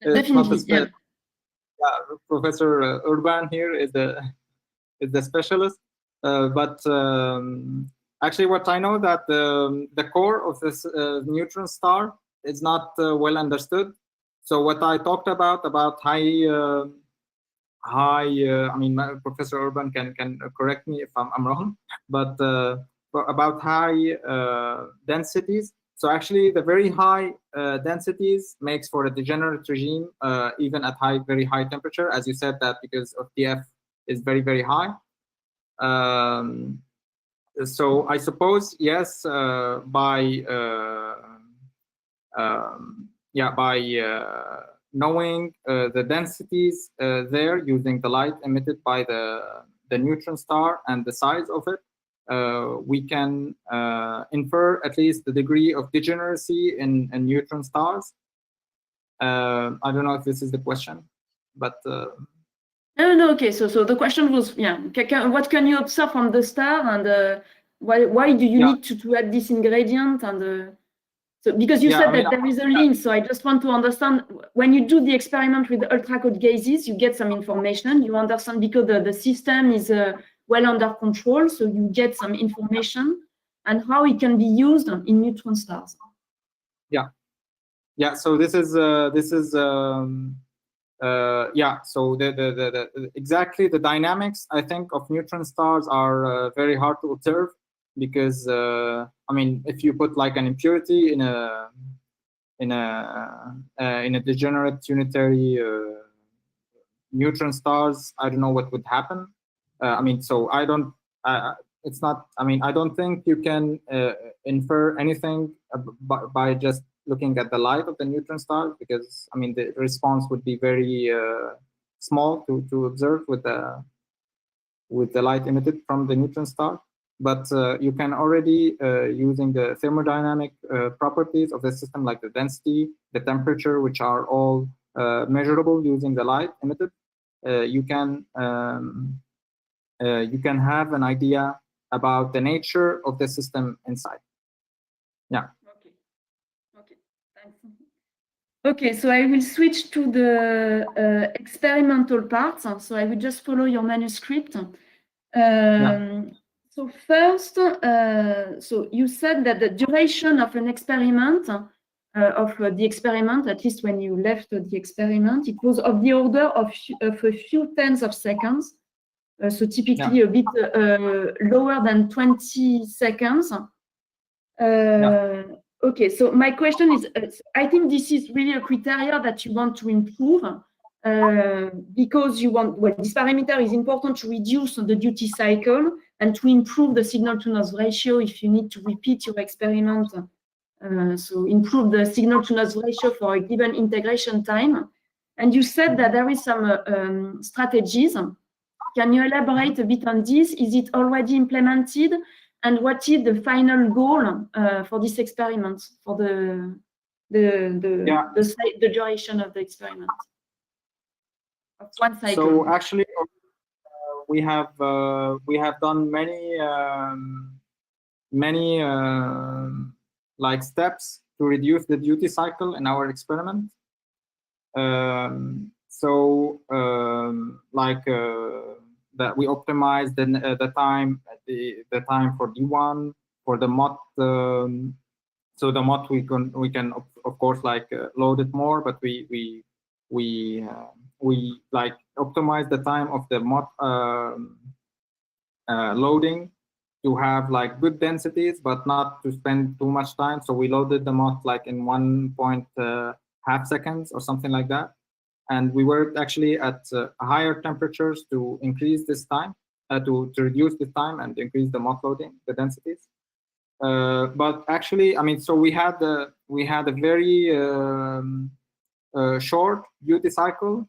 D: Definitely, yeah.
E: Professor Urban here is the specialist, but actually, what I know that the core of this neutron star is not well understood. So what I talked about high, I mean, Professor Urban can correct me if I'm wrong, but about high densities. So actually, the very high densities makes for a degenerate regime, even at very high temperature, as you said, that because of TF is very, very high. So I suppose, yes, by knowing the densities there, using the light emitted by the neutron star and the size of it, we can infer at least the degree of degeneracy in neutron stars. I don't know if this is the question, but
D: No, okay. So the question was, yeah, what can you observe from the star, and why do you need to add this ingredient? And so because you said that there is a link, so I just want to understand, when you do the experiment with the ultra-cold gases, you get some information. You understand because the system is well under control, so you get some information, and how it can be used in neutron stars.
E: Yeah. So this is so exactly the dynamics, I think, of neutron stars are very hard to observe, because I mean, if you put like an impurity in a degenerate unitary neutron stars, I don't know what would happen. I mean, so I don't. It's not. I mean, I don't think you can infer anything by just looking at the light of the neutron star, because I mean the response would be very small to observe with the light emitted from the neutron star. But you can already, using the thermodynamic properties of the system, like the density, the temperature, which are all measurable using the light emitted, you can have an idea about the nature of the system inside. Yeah.
D: Okay, thanks. Okay, so I will switch to the experimental part. So I will just follow your manuscript. So first, so you said that the duration of an experiment, the experiment, at least when you left the experiment, it was of the order of a few tens of seconds. So typically a bit lower than 20 seconds. Okay, so my question is, I think this is really a criteria that you want to improve, because you want, well, this parameter is important to reduce the duty cycle and to improve the signal-to-noise ratio if you need to repeat your experiment. So improve the signal-to-noise ratio for a given integration time. And you said that there is some strategies. Can you elaborate a bit on this? Is it already implemented? And what is the final goal for this experiment, for the duration of the experiment? Of one cycle.
E: So actually, we have done many like steps to reduce the duty cycle in our experiment. That we optimize the time for D1 for the MOT. So the MOT we can of course like load it more, but we like optimize the time of the MOT loading to have like good densities, but not to spend too much time. So we loaded the MOT like in 1.5 seconds or something like that. And we worked actually at higher temperatures to increase this time, to reduce the time and increase the MOT loading, the densities. But actually, I mean, so we had a very short duty cycle.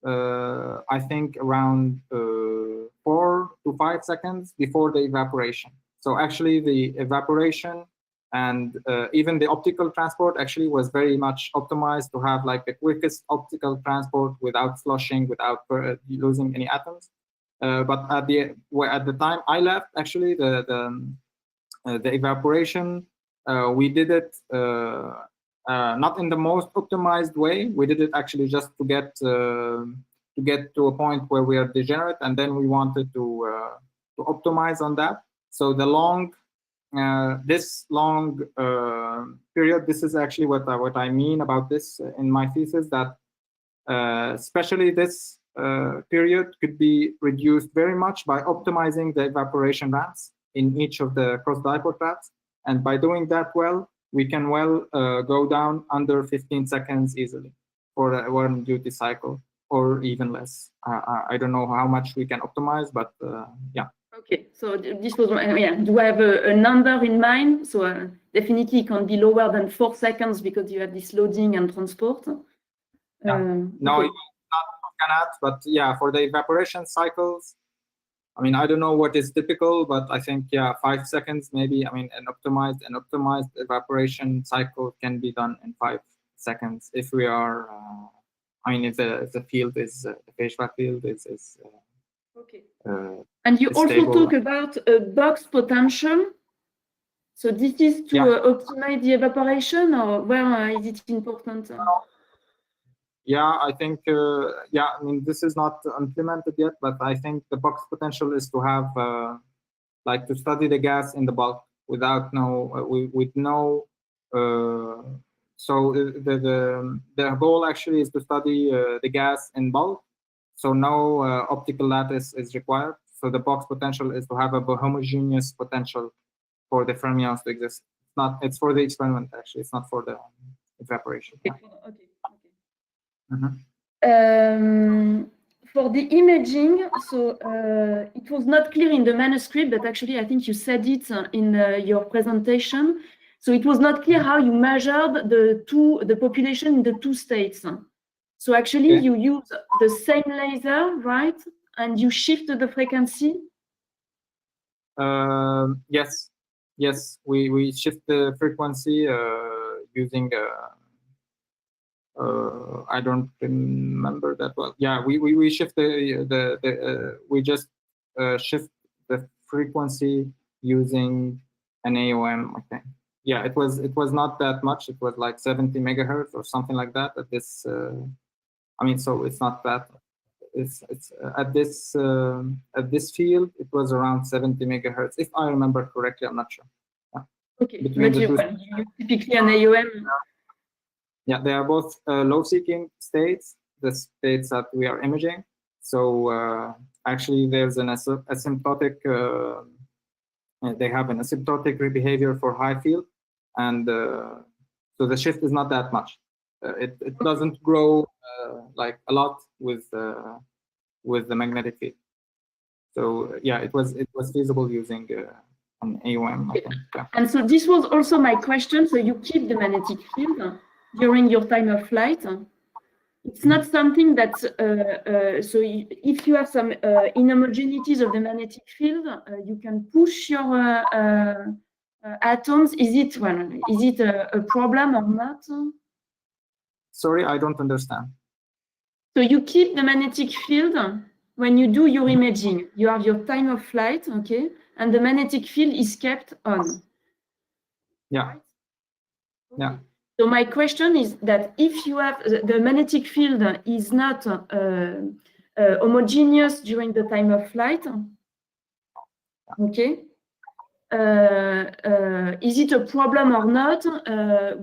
E: I think around 4 to 5 seconds before the evaporation. So actually the evaporation and even the optical transport actually was very much optimized to have like the quickest optical transport without flushing, without losing any atoms. But at the time I left, actually the evaporation, we did it not in the most optimized way. We did it actually just to get to a point where we are degenerate, and then we wanted to optimize on that. So the this long period, this is actually what I mean about this in my thesis, that especially this period could be reduced very much by optimizing the evaporation rates in each of the cross-dipole traps. And by doing that well, we can go down under 15 seconds easily for a one duty cycle, or even less. I don't know how much we can optimize, but yeah.
D: Okay, so this was, yeah, do I have a number in mind? So definitely it can be lower than 4 seconds because you have this loading and transport.
E: Yeah. No,
D: okay.
E: not cannot, but yeah, for the evaporation cycles, I mean, I don't know what is typical, but I think, yeah, 5 seconds maybe. I mean, an optimized evaporation cycle can be done in 5 seconds if we are, I mean, if the field is, the phase field is
D: okay. And you also
E: stable.
D: talk about a box potential. So this is to optimize the evaporation, or where is it important?
E: Yeah, I think, yeah, I mean, this is not implemented yet, but I think the box potential is to have, like, to study the gas in the bulk without with no, so the goal actually is to study the gas in bulk, so no optical lattice is required. So the box potential is to have a homogeneous potential for the fermions to exist. It's for the experiment actually, it's not for the evaporation. Yeah.
D: Okay.
E: Mm-hmm.
D: For the imaging, so it was not clear in the manuscript, but actually I think you said it in your presentation. So it was not clear how you measured the population in the two states. So actually you use the same laser, right? And you shift the frequency?
E: Yes, we shift the frequency using I don't remember that well. Yeah, we shift we just shift the frequency using an AOM, I think. Yeah, it was not that much. It was like 70 megahertz or something like that. At this, I mean, so it's not that. It's at this field. It was around 70 megahertz, if I remember correctly. I'm not sure. Yeah.
D: Okay, but you typically an AOM.
E: Yeah, they are both low-seeking states, the states that we are imaging. So actually, there's an asymptotic. They have an asymptotic behavior for high field, and so the shift is not that much. It doesn't grow like a lot with the magnetic field. So yeah, it was feasible using an AOM, I think. Yeah.
D: And so this was also my question. So you keep the magnetic field during your time of flight. It's not something that, so if you have some inhomogeneities of the magnetic field, you can push your atoms. Is it a problem or not?
E: Sorry, I don't understand.
D: So you keep the magnetic field when you do your imaging. You have your time of flight, okay? And the magnetic field is kept on.
E: Yeah.
D: Right? Okay.
E: Yeah.
D: So my question is that if you have the magnetic field is not homogeneous during the time of flight, okay, is it a problem or not?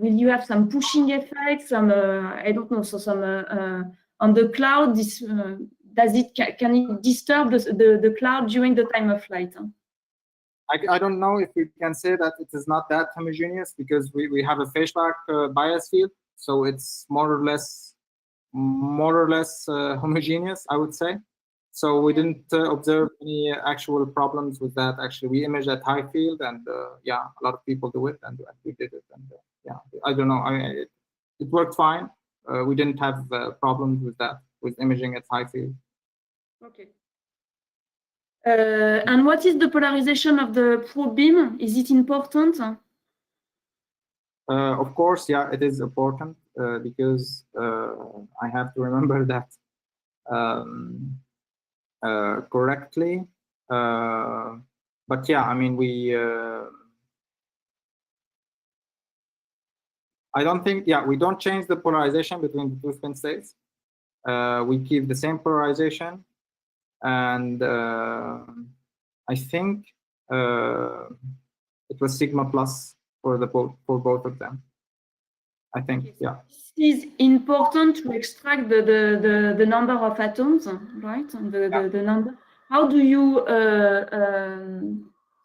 D: Will you have some pushing effect, some I don't know, so some on the cloud? This can it disturb the cloud during the time of flight?
E: I don't know if we can say that it is not that homogeneous, because we have a phase-back bias field, so it's more or less homogeneous, I would say. So we didn't observe any actual problems with that. Actually, we imaged at high field, and yeah, a lot of people do it, and we did it, and yeah, I don't know. It worked fine. We didn't have problems with that, with imaging at high field.
D: Okay. And what is the polarization of the probe beam? Is it important?
E: Of course, yeah, it is important because I have to remember that correctly. But yeah, I mean, I don't think, yeah, we don't change the polarization between the two spin states. We keep the same polarization, and I think it was sigma plus for both of them. I think, yeah.
D: It is important to extract the number of atoms, right? The number. How do you?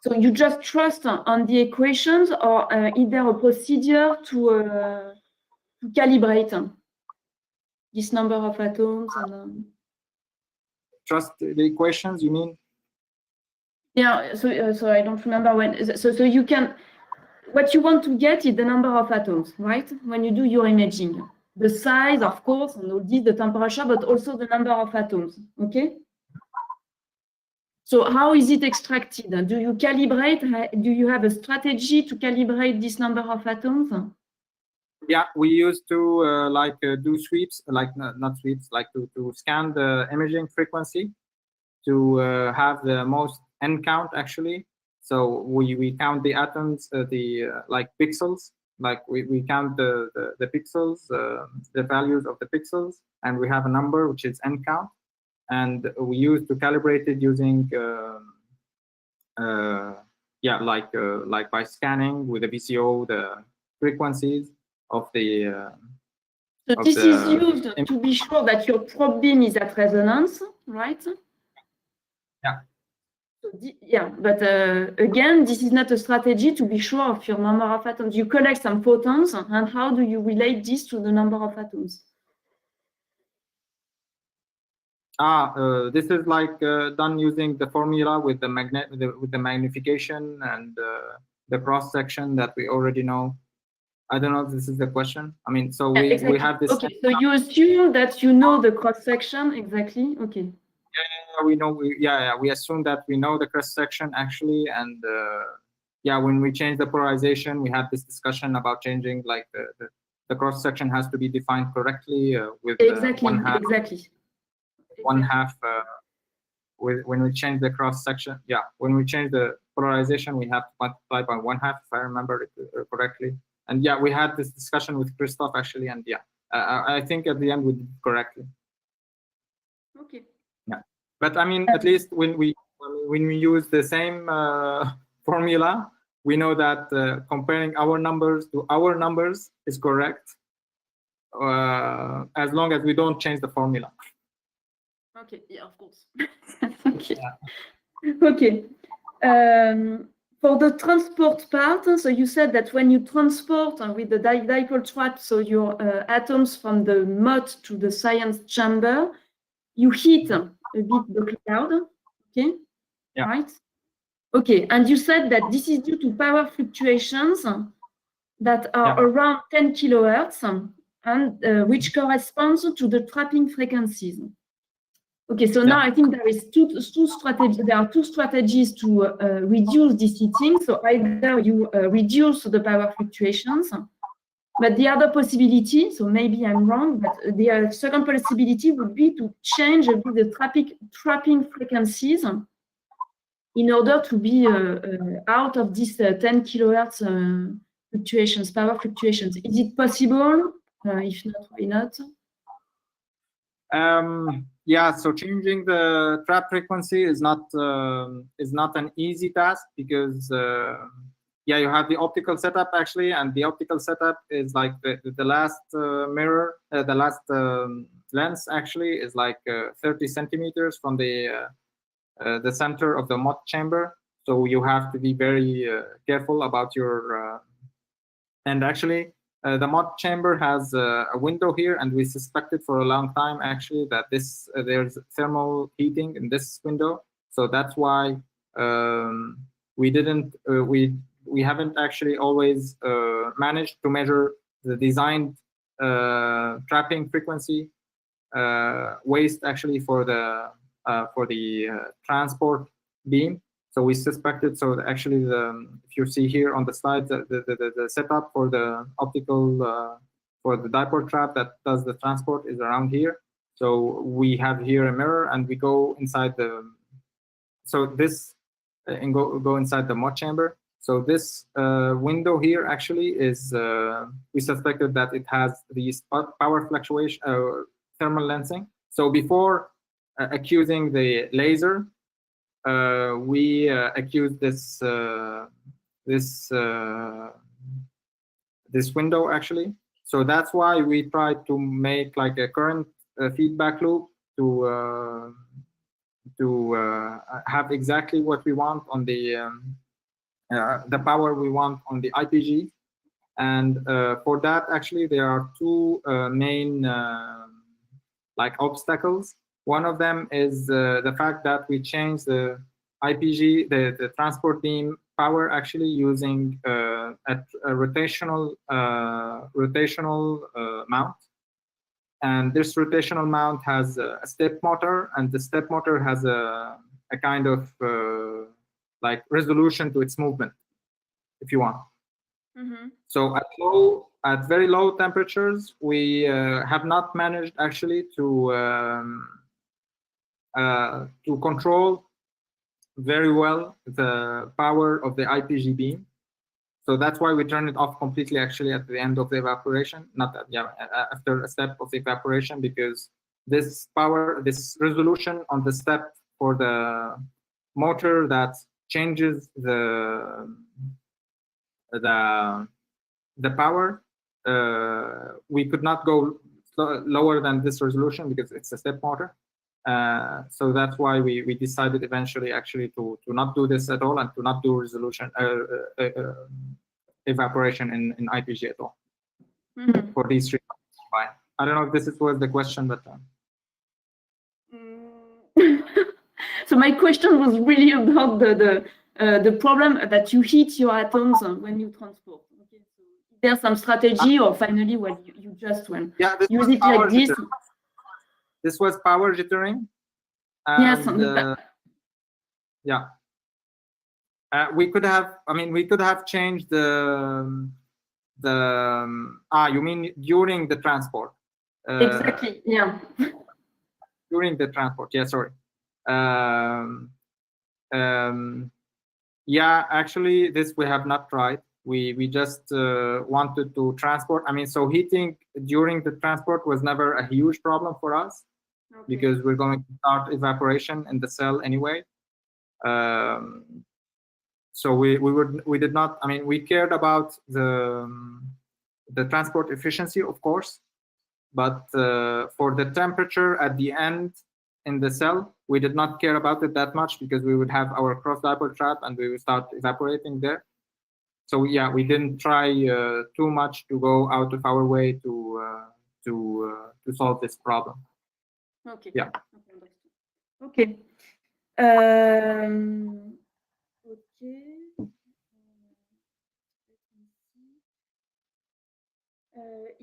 D: So you just trust on the equations, or is there a procedure to calibrate this number of atoms? And,
E: trust the equations, you mean?
D: yeah. So I don't remember when. So you can. What you want to get is the number of atoms, right? When you do your imaging, the size, of course, and all this, the temperature, but also the number of atoms. Okay. So how is it extracted? Do you calibrate? Do you have a strategy to calibrate this number of atoms?
E: Yeah, we used to do sweeps, not sweeps, like to scan the imaging frequency to have the most N count actually. So we count the atoms, like pixels, like we count the pixels, the values of the pixels, and we have a number which is N count, and we used to calibrate it using yeah, like by scanning with the VCO the frequencies of the.
D: So this is used to be sure that your probe beam is at resonance, right?
E: Yeah.
D: Yeah, but again, this is not a strategy to be sure of your number of atoms. You collect some photons, and how do you relate this to the number of atoms?
E: This is like done using the formula with the with the magnification and the cross section that we already know. I don't know if this is the question. I mean, so
D: yeah,
E: we
D: exactly.
E: have this.
D: Okay, so you assume that you know the cross section exactly. Okay.
E: Yeah, we know. We assume that we know the cross section actually, and yeah, when we change the polarization, we had this discussion about changing like the cross section has to be defined correctly with
D: exactly.
E: One half. When we change the cross section, yeah, when we change the polarization, we have to multiply by 1/2, if I remember it correctly. And yeah, we had this discussion with Christoph actually, and yeah, I think at the end we did it correctly.
D: Okay.
E: Yeah, but I mean, at least when we use the same formula, we know that comparing our numbers to our numbers is correct, as long as we don't change the formula.
D: Okay. Yeah, of course. Okay. Yeah. Okay. For the transport part, so you said that when you transport with the dipole trap, so your atoms from the MOT to the science chamber, you heat a bit the cloud, okay?
E: Yeah.
D: Right? Okay, and you said that this is due to power fluctuations that are around 10 kilohertz, and which corresponds to the trapping frequencies. Okay, so now I think there is two strategies. There are two strategies to reduce this heating. So either you reduce the power fluctuations, but the other possibility, so maybe I'm wrong, but the second possibility would be to change a bit the trapping frequencies in order to be out of this 10 kilohertz fluctuations, power fluctuations. Is it possible? If not, why not?
E: Yeah, so changing the trap frequency is not an easy task because yeah, you have the optical setup actually, and the optical setup is like the last mirror, the last lens actually is like 30 centimeters from the center of the MOT chamber. So you have to be very careful about your and actually. The MOT chamber has a window here, and we suspected for a long time actually that there's thermal heating in this window. So that's why we haven't actually always managed to measure the designed trapping frequency waste actually for the transport beam. So we suspected, so actually, if you see here on the slide, the setup for the optical, for the dipole trap that does the transport is around here. So we have here a mirror and we go inside the, so this, and go inside the mud chamber. So this window here actually is, we suspected that it has these power fluctuation, thermal lensing. So before accusing the laser, we accused this this window actually. So that's why we tried to make like a current feedback loop to have exactly what we want on the power we want on the IPG. And for that, actually, there are two main like obstacles. One of them is the fact that we changed the IPG, the transport beam power, actually using a rotational mount. And this rotational mount has a step motor, and the step motor has a kind of like resolution to its movement, if you want.
D: Mm-hmm.
E: So at very low temperatures, we have not managed actually to control very well the power of the IPG beam. So that's why we turn it off completely actually at the end of the evaporation, not that, yeah, after a step of the evaporation, because this power, this resolution on the step for the motor that changes the power, we could not go lower than this resolution because it's a step motor. So that's why we decided eventually actually to not do this at all and to not do resolution evaporation in IPG at all.
D: Mm-hmm.
E: For these three. I don't know if this was the question, but
D: So my question was really about the problem that you heat your atoms when you transport. Okay, so is there some strategy, or finally, well, you just use it like this?
E: Jittering. This was power jittering.
D: Yes.
E: Yeah. We could have. I mean, we could have changed the. You mean during the transport?
D: Exactly. Yeah.
E: During the transport. Yeah. Sorry. Yeah. Actually, this we have not tried. We just wanted to transport. I mean, so heating during the transport was never a huge problem for us. Okay. Because we're going to start evaporation in the cell anyway. So we did not. I mean, we cared about the transport efficiency, of course, but for the temperature at the end in the cell, we did not care about it that much because we would have our cross dipole trap and we would start evaporating there. So yeah, we didn't try too much to go out of our way to solve this problem.
D: Okay.
E: Yeah.
D: Okay.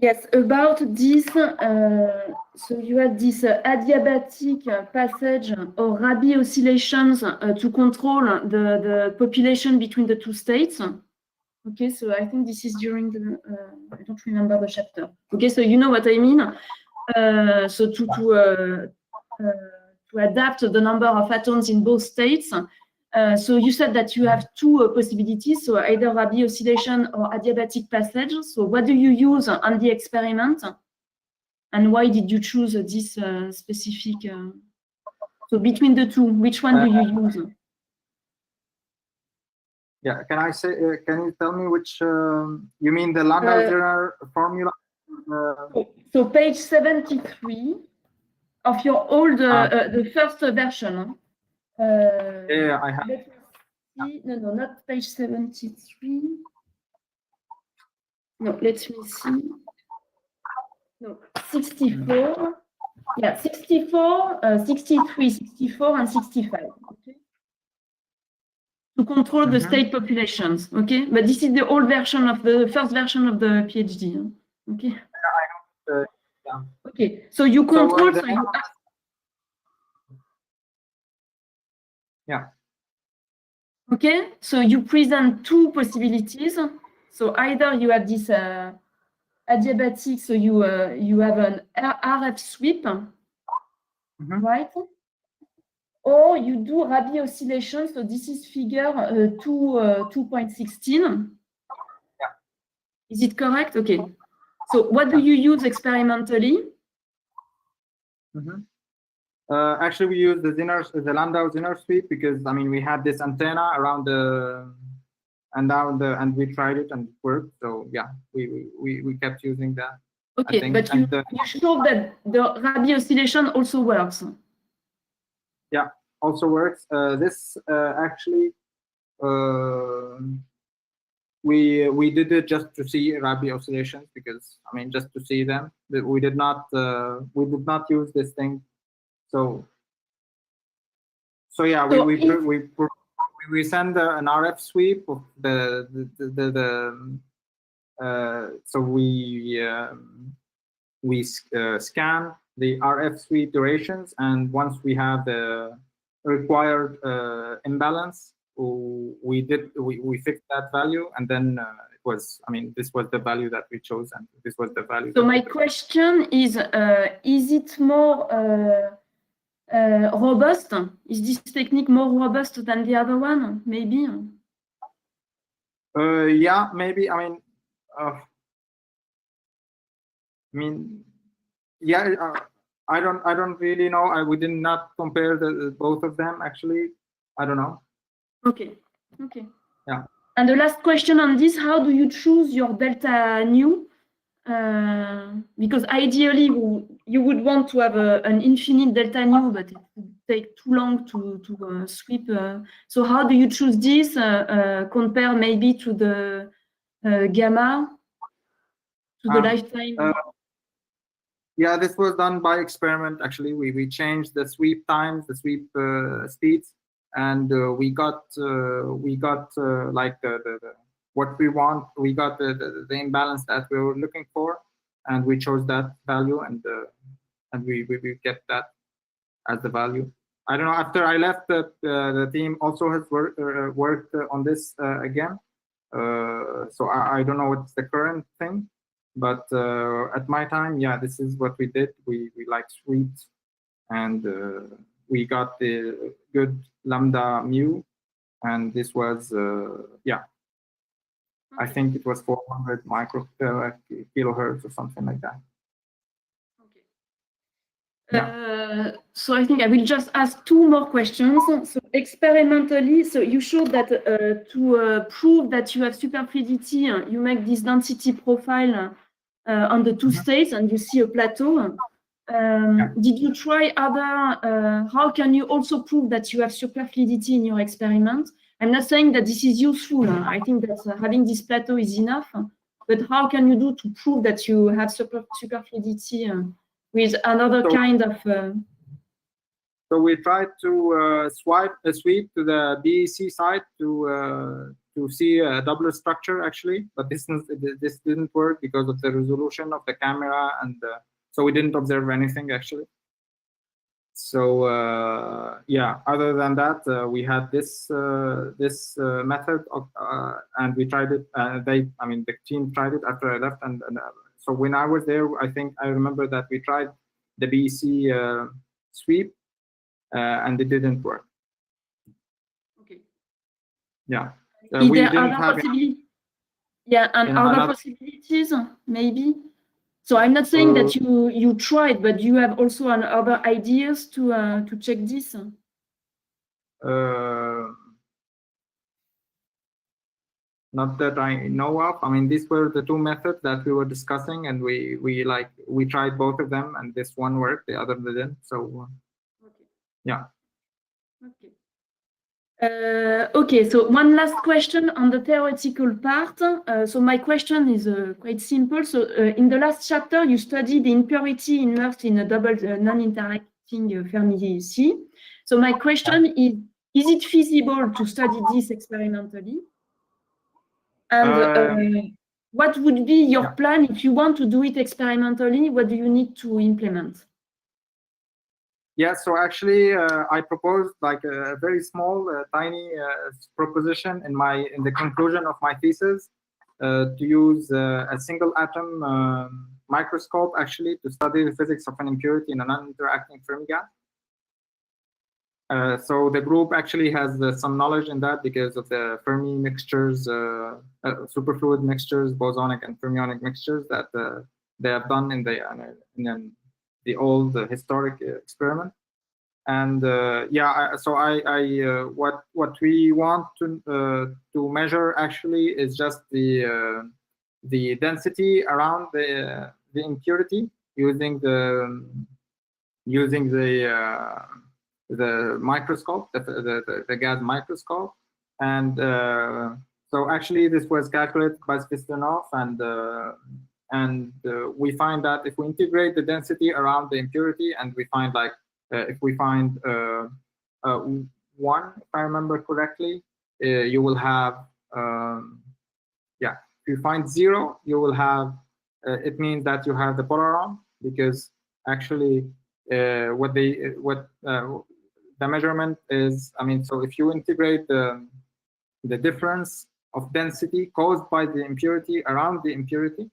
D: Yes, about this, so you had this adiabatic passage or Rabi oscillations to control the population between the two states. Okay, so I think this is during the, I don't remember the chapter. Okay, so you know what I mean. So to adapt the number of atoms in both states. So you said that you have two possibilities, so either Rabi oscillation or adiabatic passage. So what do you use on the experiment? And why did you choose this specific? So between the two, which one do you use?
E: Yeah, can I say? Can you tell me which? You mean the Landau-Zehner formula?
D: So page 73 of your old, the first version.
E: Yeah, I have.
D: No, not page 73. No, let me see. No, 64. Yeah, 64, 63, 64, and 65. Okay. To control the state populations. Okay, but this is the old version of the first version of the PhD. Okay.
E: Yeah.
D: Okay, so you control.
E: Yeah.
D: Okay, so you present two possibilities. So either you have this adiabatic, so you have an RF sweep, right? Or you do Rabi oscillation. So this is figure 2.16.
E: Yeah.
D: Is it correct? Okay. So what do you use experimentally?
E: Actually, we use the lambda Zinner sweep because I mean we had this antenna around and we tried it and it worked. So yeah, we kept using that.
D: Okay, but you showed that the Rabi oscillation also works.
E: Yeah, also works. This actually we did it just to see Rabi oscillations because I mean just to see them. We did not use this thing. So yeah, we send an RF sweep of so we scan the RF sweep durations, and once we have the required imbalance, we fixed that value, and then it was, I mean, this was the value that we chose, and this was the value.
D: So my question is it more robust? Is this technique more robust than the other one? Maybe.
E: Yeah, maybe. I mean, yeah. I don't really know. We did not compare both of them actually. I don't know.
D: Okay. Okay.
E: Yeah.
D: And the last question on this: how do you choose your delta nu? Because ideally you would want to have an infinite delta nu, but it would take too long to sweep. So how do you choose this? Compare maybe to the gamma, to the lifetime.
E: Yeah, this was done by experiment. Actually, we changed the sweep times, the sweep speeds, and we got like the what we want. We got the imbalance that we were looking for, and we chose that value, and we kept that as the value. I don't know. After I left, the team also has worked on this again. So I don't know what's the current thing, but at my time, yeah, this is what we did. We like sweeps, and we got the good lambda mu, and this was yeah. I think it was 400 kilohertz or something like that.
D: Okay. Yeah. So I think I will just ask two more questions. So experimentally, so you showed that to prove that you have superfluidity, you make this density profile on the two states, and you see a plateau. Did you try other? How can you also prove that you have superfluidity in your experiment? I'm not saying that this is useful. I think that having this plateau is enough. But how can you do to prove that you have superfluidity with another kind of?
E: So we tried to sweep to the BEC side to see a doubler structure actually, but this didn't work because of the resolution of the camera, and so we didn't observe anything actually. So yeah, other than that, we had this method of, and we tried it. The team tried it after I left, and so when I was there, I think I remember that we tried the BEC sweep, and it didn't work.
D: Okay.
E: Yeah.
D: We didn't have. Yeah, and other possibilities maybe. So I'm not saying that you tried, but you have also other ideas to check this.
E: Not that I know of. I mean, these were the two methods that we were discussing, and we tried both of them, and this one worked, the other didn't. So
D: okay.
E: Yeah.
D: Okay. Okay, so one last question on the theoretical part. So my question is quite simple. So in the last chapter, you studied the impurity immersed in a double non-interacting Fermi C. So my question is it feasible to study this experimentally? And what would be your plan if you want to do it experimentally? What do you need to implement?
E: Yeah, so actually, I proposed like a very small, tiny proposition in the conclusion of my thesis to use a single atom microscope actually to study the physics of an impurity in a non-interacting Fermi gas. So the group actually has some knowledge in that because of the Fermi mixtures, superfluid mixtures, bosonic and fermionic mixtures that they have done in the old historic experiment. And what we want to measure actually is just the density around the impurity using the microscope, the gas microscope. And so actually this was calculated by Svistanov, and we find that if we integrate the density around the impurity, and we find like if we find 1, if I remember correctly, you will have if you find 0, you will have it means that you have the polaron, because actually the measurement is, I mean, so if you integrate the difference of density caused by the impurity around the impurity,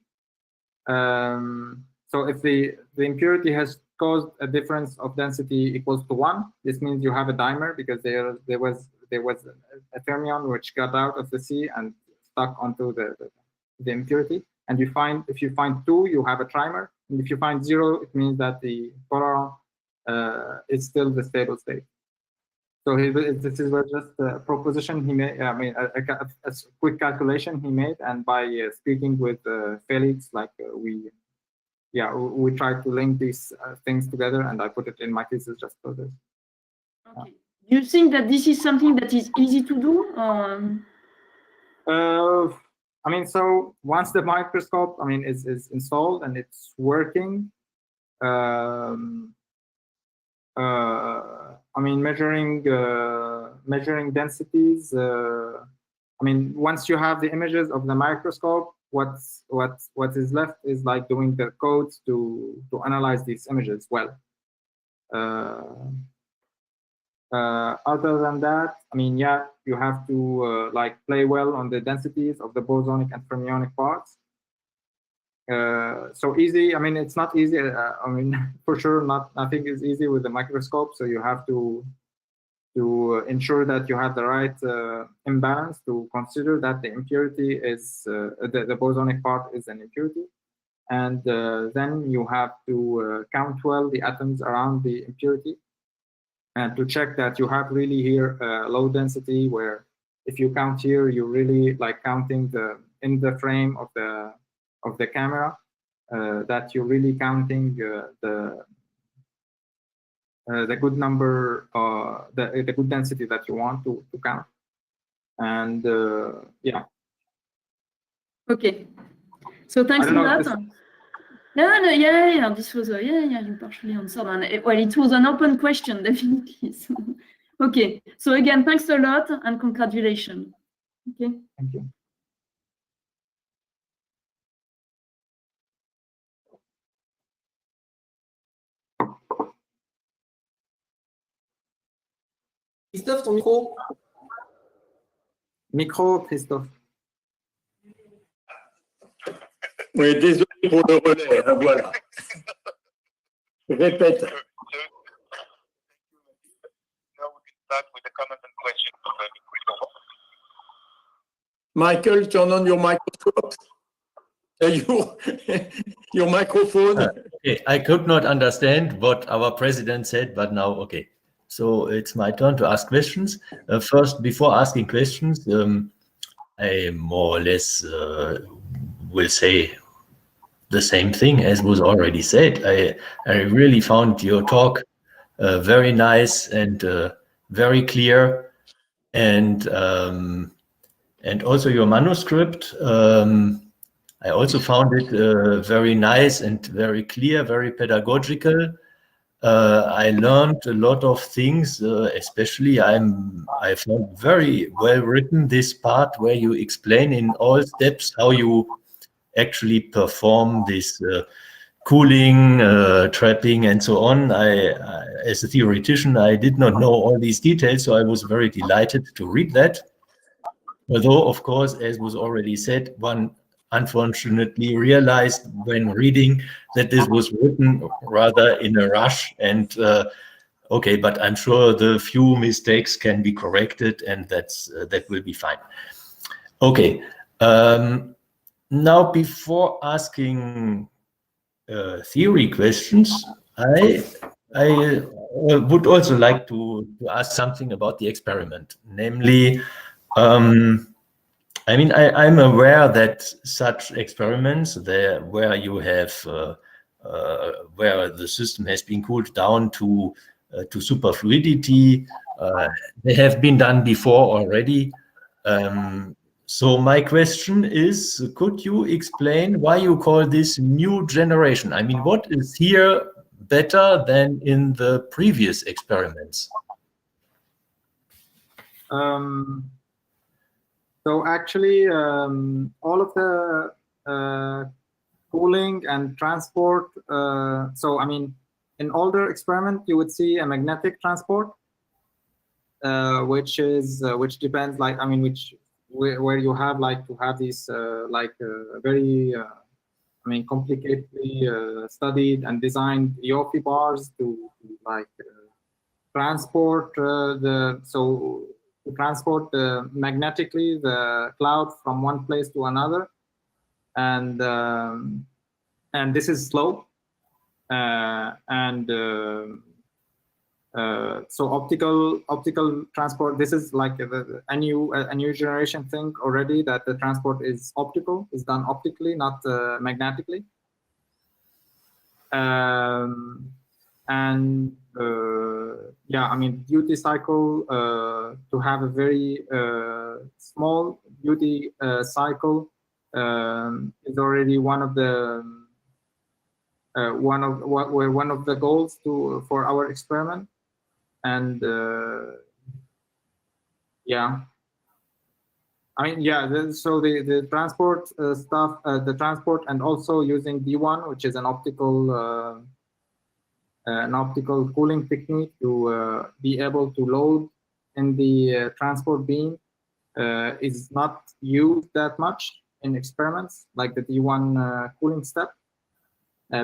E: so if the impurity has caused a difference of density equals to 1, this means you have a dimer, because there was a fermion which got out of the sea and stuck onto the impurity. And if you find 2, you have a trimer, and if you find 0, it means that the polaron is still the stable state. So this is just a proposition he made. I mean, a quick calculation he made, and by speaking with Felix, like we tried to link these things together, and I put it in my thesis just for this.
D: Okay. Do you think that this is something that is easy to do?
E: I mean, so once the microscope, I mean, is installed and it's working, I mean, measuring densities. I mean, once you have the images of the microscope, what is left is like doing the codes to analyze these images well. Other than that, I mean, yeah, you have to like play well on the densities of the bosonic and fermionic parts. So easy, I mean, it's not easy. I mean, for sure, nothing is easy with the microscope. So you have to ensure that you have the right imbalance to consider that the impurity is the bosonic part is an impurity, and then you have to count well the atoms around the impurity, and to check that you have really here low density, where if you count here, you really like counting in the frame of the camera, that you're really counting the good number, the good density that you want to count, and yeah.
D: Okay, so thanks for that. Yeah, this was you partially answered, and well, it was an open question, definitely. So, okay, so again, thanks a lot and congratulations. Okay.
E: Thank you.
B: Christophe, ton micro.
E: Micro, Christophe.
A: Oui, désolé pour le relais, hein, voilà. Répète.
I: Now we can start with the comments and questions.
A: Michael, turn on your microscope. Your microphone.
H: Okay. I could not understand what our president said, but now, okay. So it's my turn to ask questions. First, before asking questions, I more or less will say the same thing as was already said. I really found your talk very nice and very clear, and also your manuscript. I also found it very nice and very clear, very pedagogical. I learned a lot of things, especially I found very well written this part where you explain in all steps how you actually perform this cooling, trapping, and so on. As a theoretician, I did not know all these details, so I was very delighted to read that. Although, of course, as was already said, one unfortunately realized when reading that this was written rather in a rush, and okay, but I'm sure the few mistakes can be corrected, and that will be fine. Okay, now before asking theory questions, I would also like to ask something about the experiment, namely, I mean, I'm aware that such experiments where you have where the system has been cooled down to superfluidity, they have been done before already. So my question is, could you explain why you call this new generation? I mean, what is here better than in the previous experiments?
E: So actually, all of the cooling and transport. So I mean, in older experiment, you would see a magnetic transport, which depends, like, I mean, where you have like to have these very I mean, complicatedly studied and designed EOFI bars to like transport to transport magnetically the cloud from one place to another, and this is slow, so optical transport. This is like a new generation thing already, that the transport is done optically, not magnetically. Yeah, I mean, duty cycle, to have a very small duty cycle is already one of the goals for our experiment. And yeah, I mean, yeah, so the transport stuff, the transport, and also using D1, which is an optical cooling technique to be able to load in the transport beam, is not used that much in experiments like the D1 cooling step,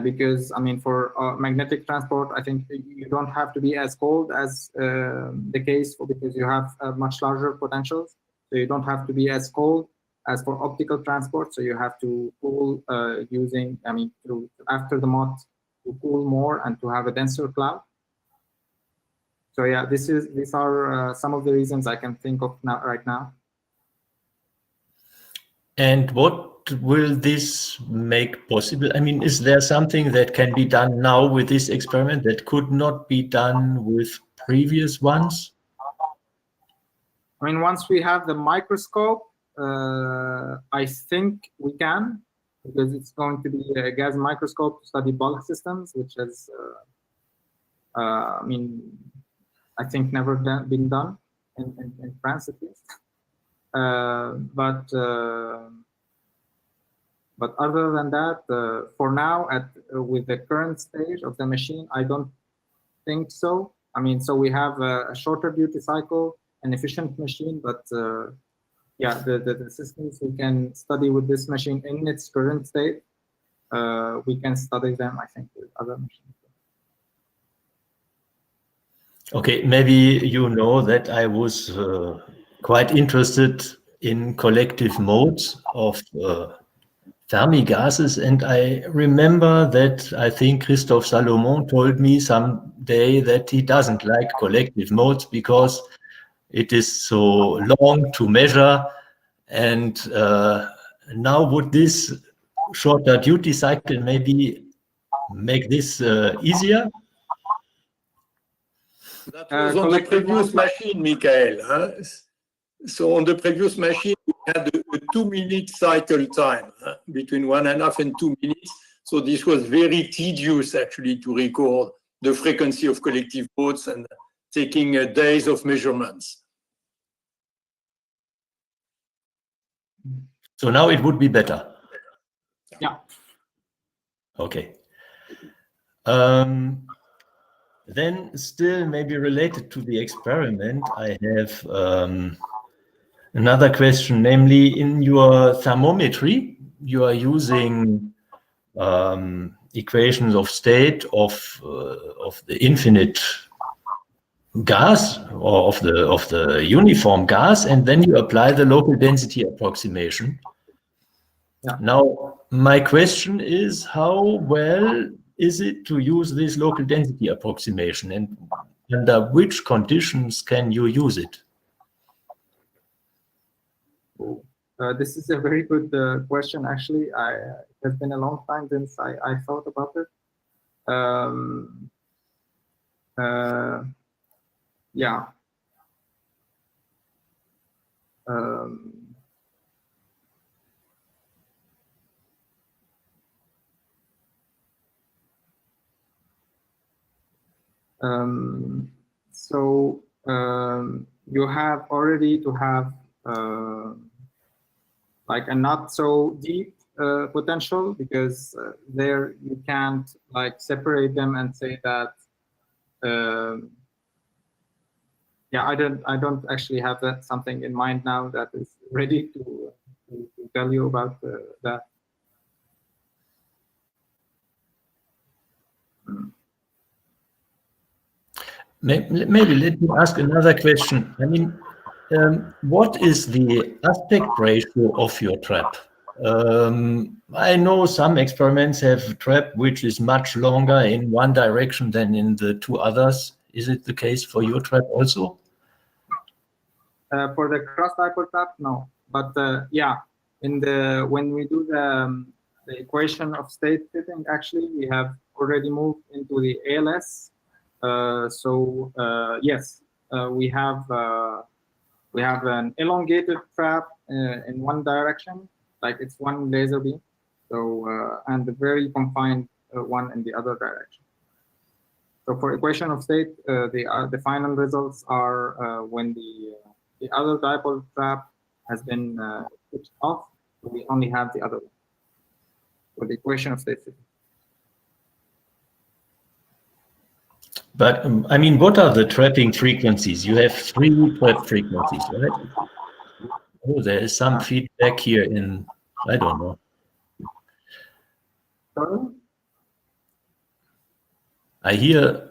E: because I mean, for magnetic transport, I think you don't have to be as cold as the case because you have much larger potentials, so you don't have to be as cold as for optical transport. So you have to cool using, I mean, after the MOT, to cool more and to have a denser cloud. So yeah, these are some of the reasons I can think of right now.
H: And what will this make possible? I mean, is there something that can be done now with this experiment that could not be done with previous ones?
E: I mean, once we have the microscope, I think we can, because it's going to be a gas microscope to study bulk systems, which has, I mean, I think never been done in France, at least. But other than that, for now, with the current stage of the machine, I don't think so. I mean, so we have a shorter duty cycle, an efficient machine, but yeah, the systems we can study with this machine in its current state, we can study them, I think, with other machines.
H: Okay, maybe you know that I was quite interested in collective modes of Fermi gases, and I remember that I think Christophe Salomon told me someday that he doesn't like collective modes because it is so long to measure. And now would this shorter duty cycle maybe make this easier?
A: That was on the previous machine, Michael. Huh? So on the previous machine, we had a 2-minute cycle time, between 1.5 and 2 minutes. So this was very tedious, actually, to record the frequency of collective modes and taking days of measurements.
H: So now it would be better.
E: Yeah.
H: Okay. Then still maybe related to the experiment, I have another question, namely in your thermometry, you are using equations of state of the infinite gas or of the uniform gas, and then you apply the local density approximation.
E: Yeah.
H: Now, my question is, how well is it to use this local density approximation, and under which conditions can you use it?
E: This is a very good question. Actually, it has been a long time since I thought about it. Yeah. You have already to have like a not so deep potential, because there you can't like separate them and say that yeah, I don't actually have that something in mind now that is ready to tell you about that.
H: Maybe let me ask another question. I mean, what is the aspect ratio of your trap? I know some experiments have trap which is much longer in one direction than in the two others. Is it the case for your trap also?
E: For the cross-dipole trap, no. But yeah, when we do the equation of state fitting, actually, we have already moved into the ALS. Yes, we have an elongated trap in one direction, like it's one laser beam. So and a very confined one in the other direction. So for equation of state, the final results are when the other dipole trap has been switched off. So we only have the other one for the equation of state.
H: But I mean, what are the trapping frequencies? You have 3 trap frequencies, right? Oh, there is some feedback here in, I don't know.
E: Sorry?
H: I hear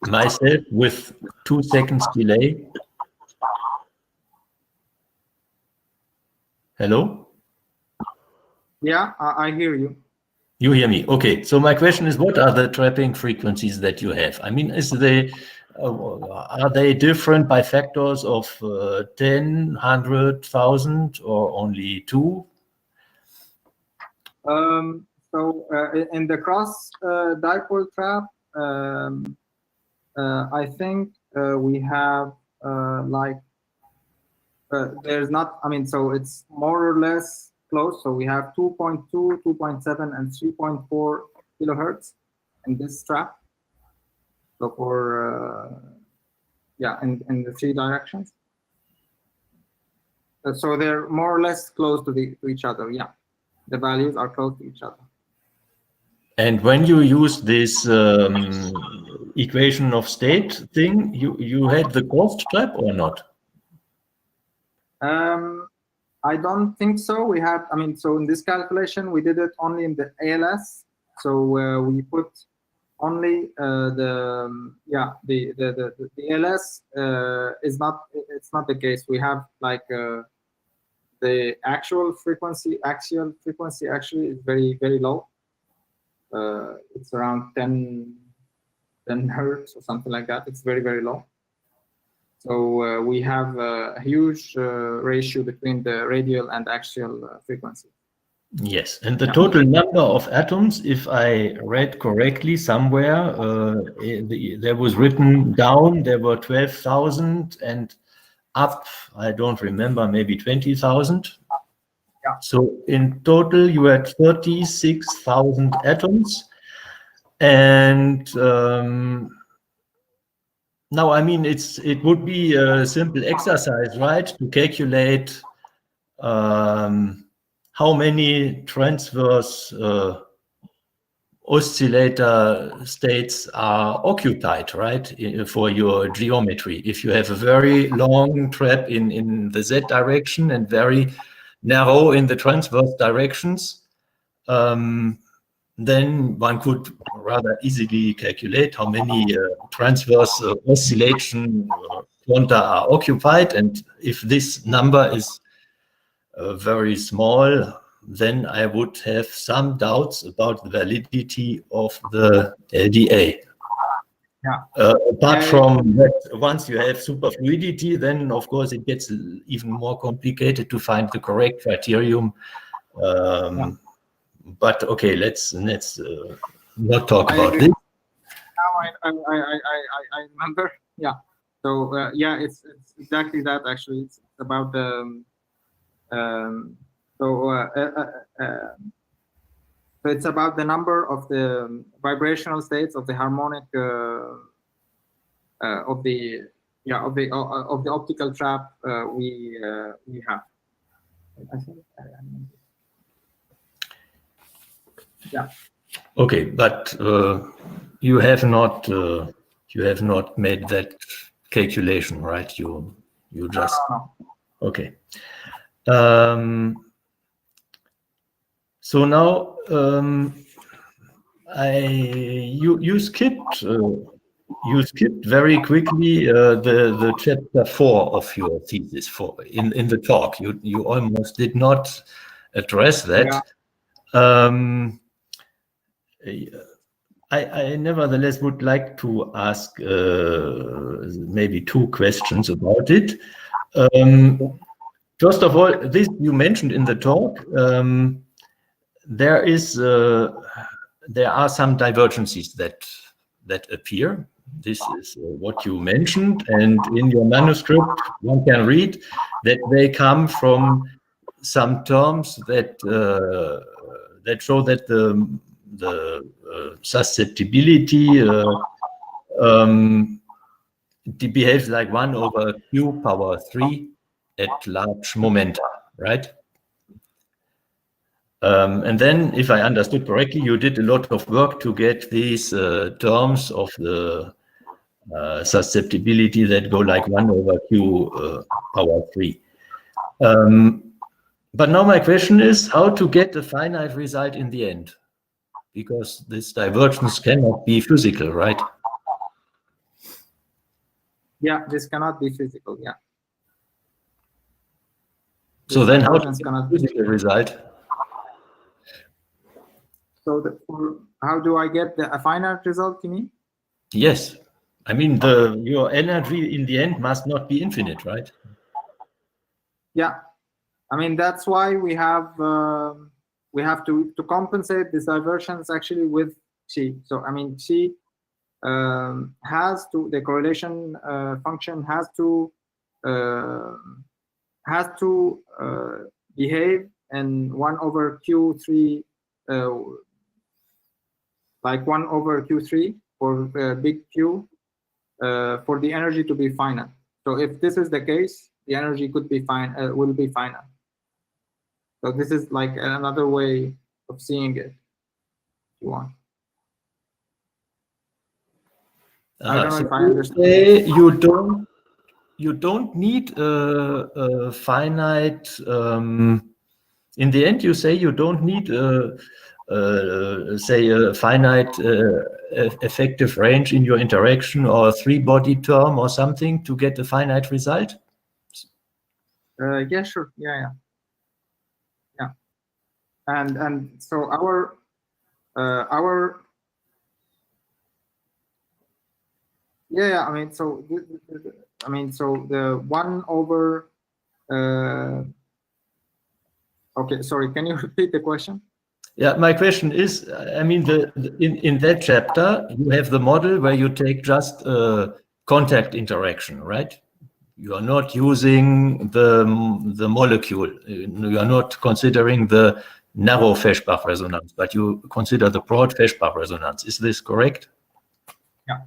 H: myself with 2 seconds delay. Hello?
E: Yeah, I hear you.
H: You hear me? Okay. So my question is, what are the trapping frequencies that you have? I mean, are they different by factors of 10, 100, 1,000, or only 2?
E: In the cross dipole trap, I think we have there's not, I mean, so it's more or less close. So we have 2.2, 2.7, and 3.4 kilohertz in this trap. So for, yeah, in the 3 directions. So they're more or less close to each other. Yeah, the values are close to each other.
H: And when you use this equation of state thing, you had the ghost trap or not?
E: I don't think so. We had, I mean, so in this calculation, we did it only in the ALS. So we put only the ALS is not, it's not the case. We have like the axial frequency actually is very, very low. It's around 10 hertz or something like that. It's very, very low. So we have a huge ratio between the radial and axial frequency.
H: Yes, and the total number of atoms, if I read correctly somewhere, there was written down, there were 12,000 and up, I don't remember, maybe 20,000.
E: Yeah.
H: So in total, you had 36,000 atoms. And now, I mean, it would be a simple exercise, right, to calculate how many transverse oscillator states are occupied, right, for your geometry. If you have a very long trap in the Z direction and very narrow in the transverse directions, then one could rather easily calculate how many transverse oscillation quanta are occupied. And if this number is very small, then I would have some doubts about the validity of the LDA.
E: Yeah.
H: Apart from that, once you have superfluidity, then of course it gets even more complicated to find the correct criterion. But okay, let's not talk about this.
E: Now I remember. Yeah. So yeah, it's exactly that. Actually, it's about the. So it's about the number of the vibrational states of the harmonic of the optical trap we have. Yeah.
H: Okay, but you have not made that calculation, right? You just okay. So now you skipped very quickly the chapter 4 of your thesis in the talk. You almost did not address that.
E: Yeah.
H: I nevertheless would like to ask maybe 2 questions about it. First of all, this you mentioned in the talk. There are some divergences that appear. This is what you mentioned, and in your manuscript, one can read that they come from some terms that show that the susceptibility behaves like 1 over q power 3 at large momenta, right? And then, if I understood correctly, you did a lot of work to get these terms of the susceptibility that go like 1 over q power 3. But now my question is how to get a finite result in the end, because this divergence cannot be physical, right?
E: Yeah, this cannot be physical. Yeah.
H: So then, how to get a physical result?
E: So how do I get a finite result, you mean?
H: Yes. I mean, your energy in the end must not be infinite, right?
E: Yeah. I mean, that's why we have to compensate this divergence actually with C. So, I mean, C the correlation function has to behave in 1 over Q3, like 1 over Q3 for big Q, for the energy to be finite. So if this is the case, the energy could be will be finite. So this is like another way of seeing it, if you want. I don't know if I understand.
H: You don't need a finite. In the end, you say you don't need say a finite effective range in your interaction or a 3-body term or something to get a finite result.
E: Yeah, sure. Yeah. And so our yeah. I mean, so the 1 over. Okay, sorry. Can you repeat the question?
H: Yeah, my question is, I mean, in that chapter, you have the model where you take just contact interaction, right? You are not using the molecule. You are not considering the narrow Feshbach resonance, but you consider the broad Feshbach resonance. Is this correct?
E: Yeah.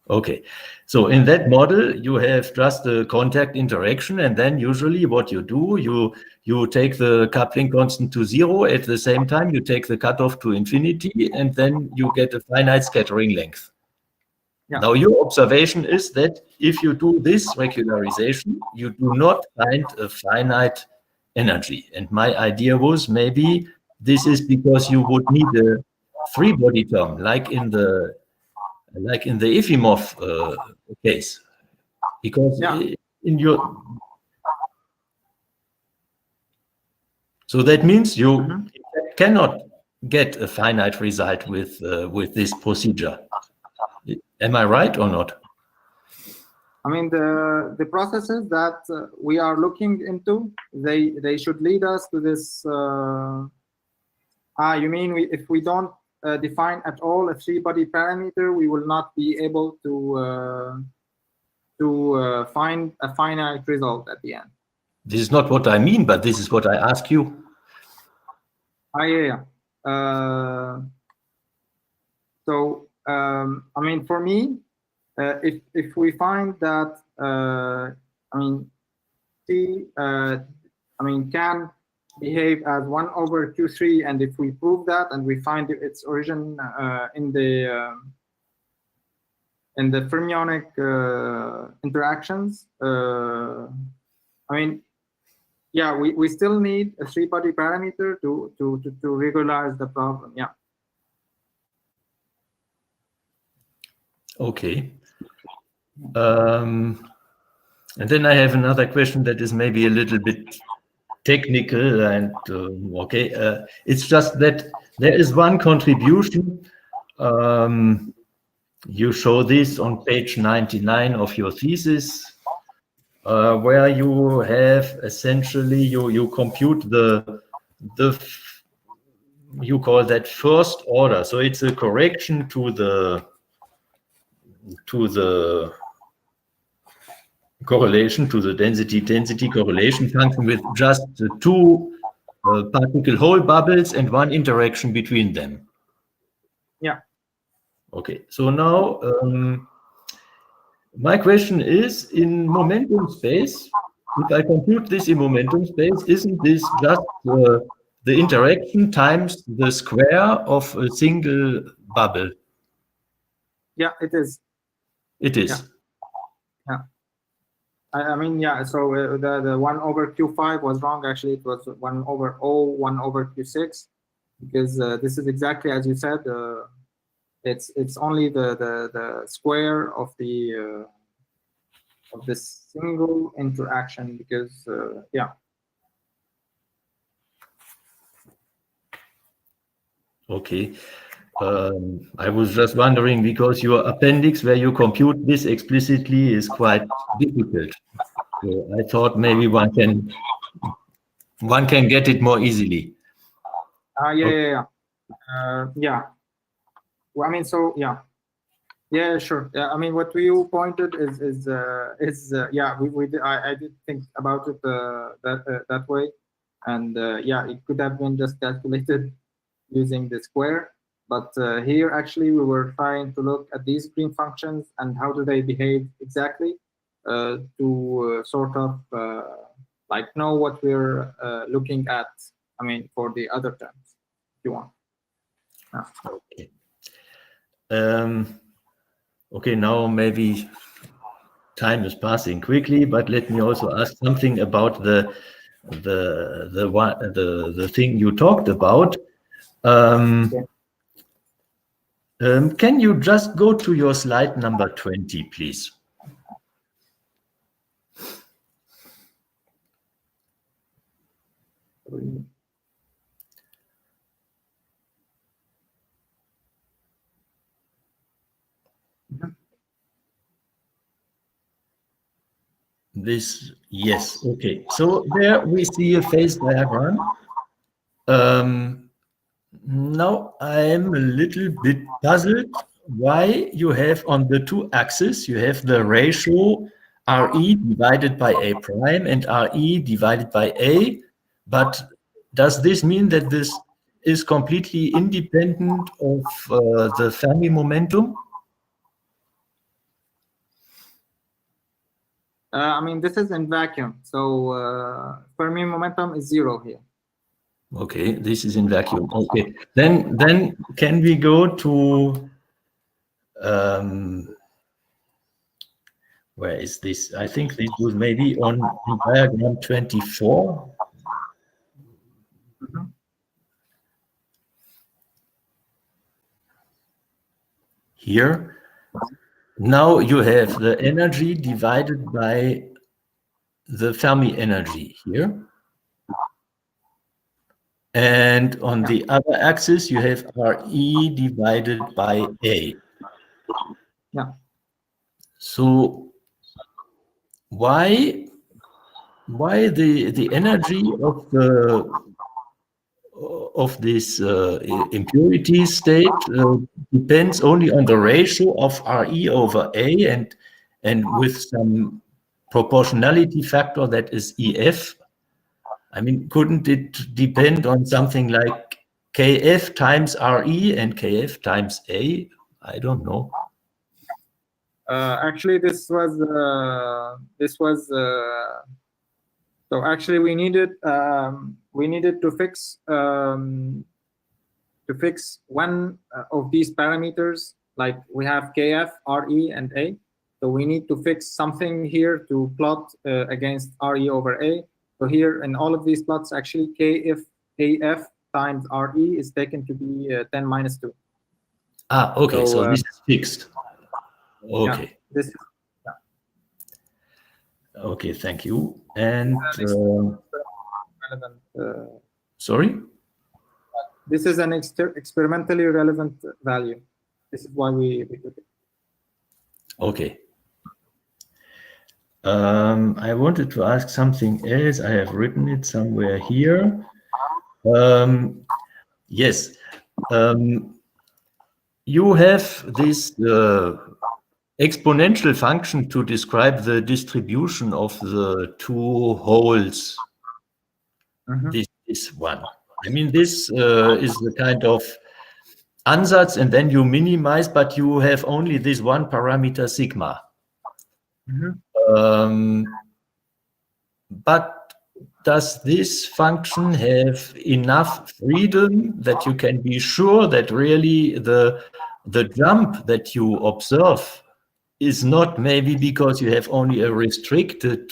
H: Okay, so in that model, you have just a contact interaction, and then usually what you do, you take the coupling constant to 0. At the same time, you take the cutoff to infinity, and then you get a finite scattering length.
E: Yeah.
H: Now, your observation is that if you do this regularization, you do not find a finite energy. And my idea was maybe this is because you would need a three-body term, like in the Efimov case, because in your, so that means you cannot get a finite result with this procedure. Am I right or not?
E: I mean, the processes that we are looking into, they should lead us to this. You mean if we don't define at all a three-body parameter, we will not be able to find a finite result at the end.
H: This is not what I mean, but this is what I ask you.
E: So, I mean, for me, if we find that, I mean, T, I mean, can behave as 1 over Q3, and if we prove that and we find its origin in the fermionic interactions, I mean, yeah, we still need a three-body parameter to regularize the problem. Yeah.
H: Okay. And then I have another question that is maybe a little bit technical, and it's just that there is one contribution. You show this on page 99 of your thesis, where you have essentially you compute the you call that first order. So it's a correction to the correlation, to the density correlation function with just two particle hole bubbles and one interaction between them.
E: Yeah.
H: Okay, so now my question is, in momentum space, if I compute this in momentum space, isn't this just the interaction times the square of a single bubble?
E: Yeah, it is.
H: It is.
E: Yeah. I mean, yeah, so the 1 over Q5 was wrong. Actually, it was 1 over O, 1 over Q6, because this is exactly as you said. It's only the square of the single interaction, because yeah.
H: Okay. I was just wondering, because your appendix where you compute this explicitly is quite difficult. So I thought maybe one can get it more easily.
E: Yeah. Well, I mean, so yeah, sure. Yeah, I mean, what you pointed is yeah, I did think about it that way, and yeah, it could have been just calculated using the square. But here, actually, we were trying to look at these green functions and how do they behave exactly to sort of like know what we're looking at. I mean, for the other terms, if you want.
H: Okay. Okay, now maybe time is passing quickly, but let me also ask something about the thing you talked about. Can you just go to your slide number 20, please? This, yes, okay. So there we see a phase diagram. Now I am a little bit puzzled why you have on the two axes, you have the ratio RE divided by A prime and RE divided by A, but does this mean that this is completely independent of the Fermi momentum?
E: I mean, this is in vacuum, so Fermi momentum is 0 here.
H: Okay, this is in vacuum. Okay, then can we go to where is this? I think this was maybe on diagram 24.
E: Mm-hmm.
H: Here, now you have the energy divided by the Fermi energy here. And on the other axis, you have RE divided by A.
E: Yeah.
H: So why the energy of this impurity state depends only on the ratio of RE over A and with some proportionality factor that is EF? I mean, couldn't it depend on something like KF times RE and KF times A? I don't know.
E: Actually, this was so actually we needed to fix one of these parameters. Like we have KF, RE, and A. So we need to fix something here to plot against RE over A. So here in all of these plots, actually KF times RE is taken to be 10 minus 2.
H: Ah, okay. So this is fixed. Okay.
E: Yeah, this is, yeah.
H: Okay, thank you. And
E: relevant,
H: sorry?
E: This is an experimentally relevant value. This is why we did it.
H: Okay. I wanted to ask something else. I have written it somewhere here. Yes. You have this exponential function to describe the distribution of the two holes.
E: Mm-hmm.
H: This one. I mean, this is the kind of ansatz, and then you minimize, but you have only this one parameter sigma.
E: Mm-hmm.
H: But does this function have enough freedom that you can be sure that really the jump that you observe is not maybe because you have only a restricted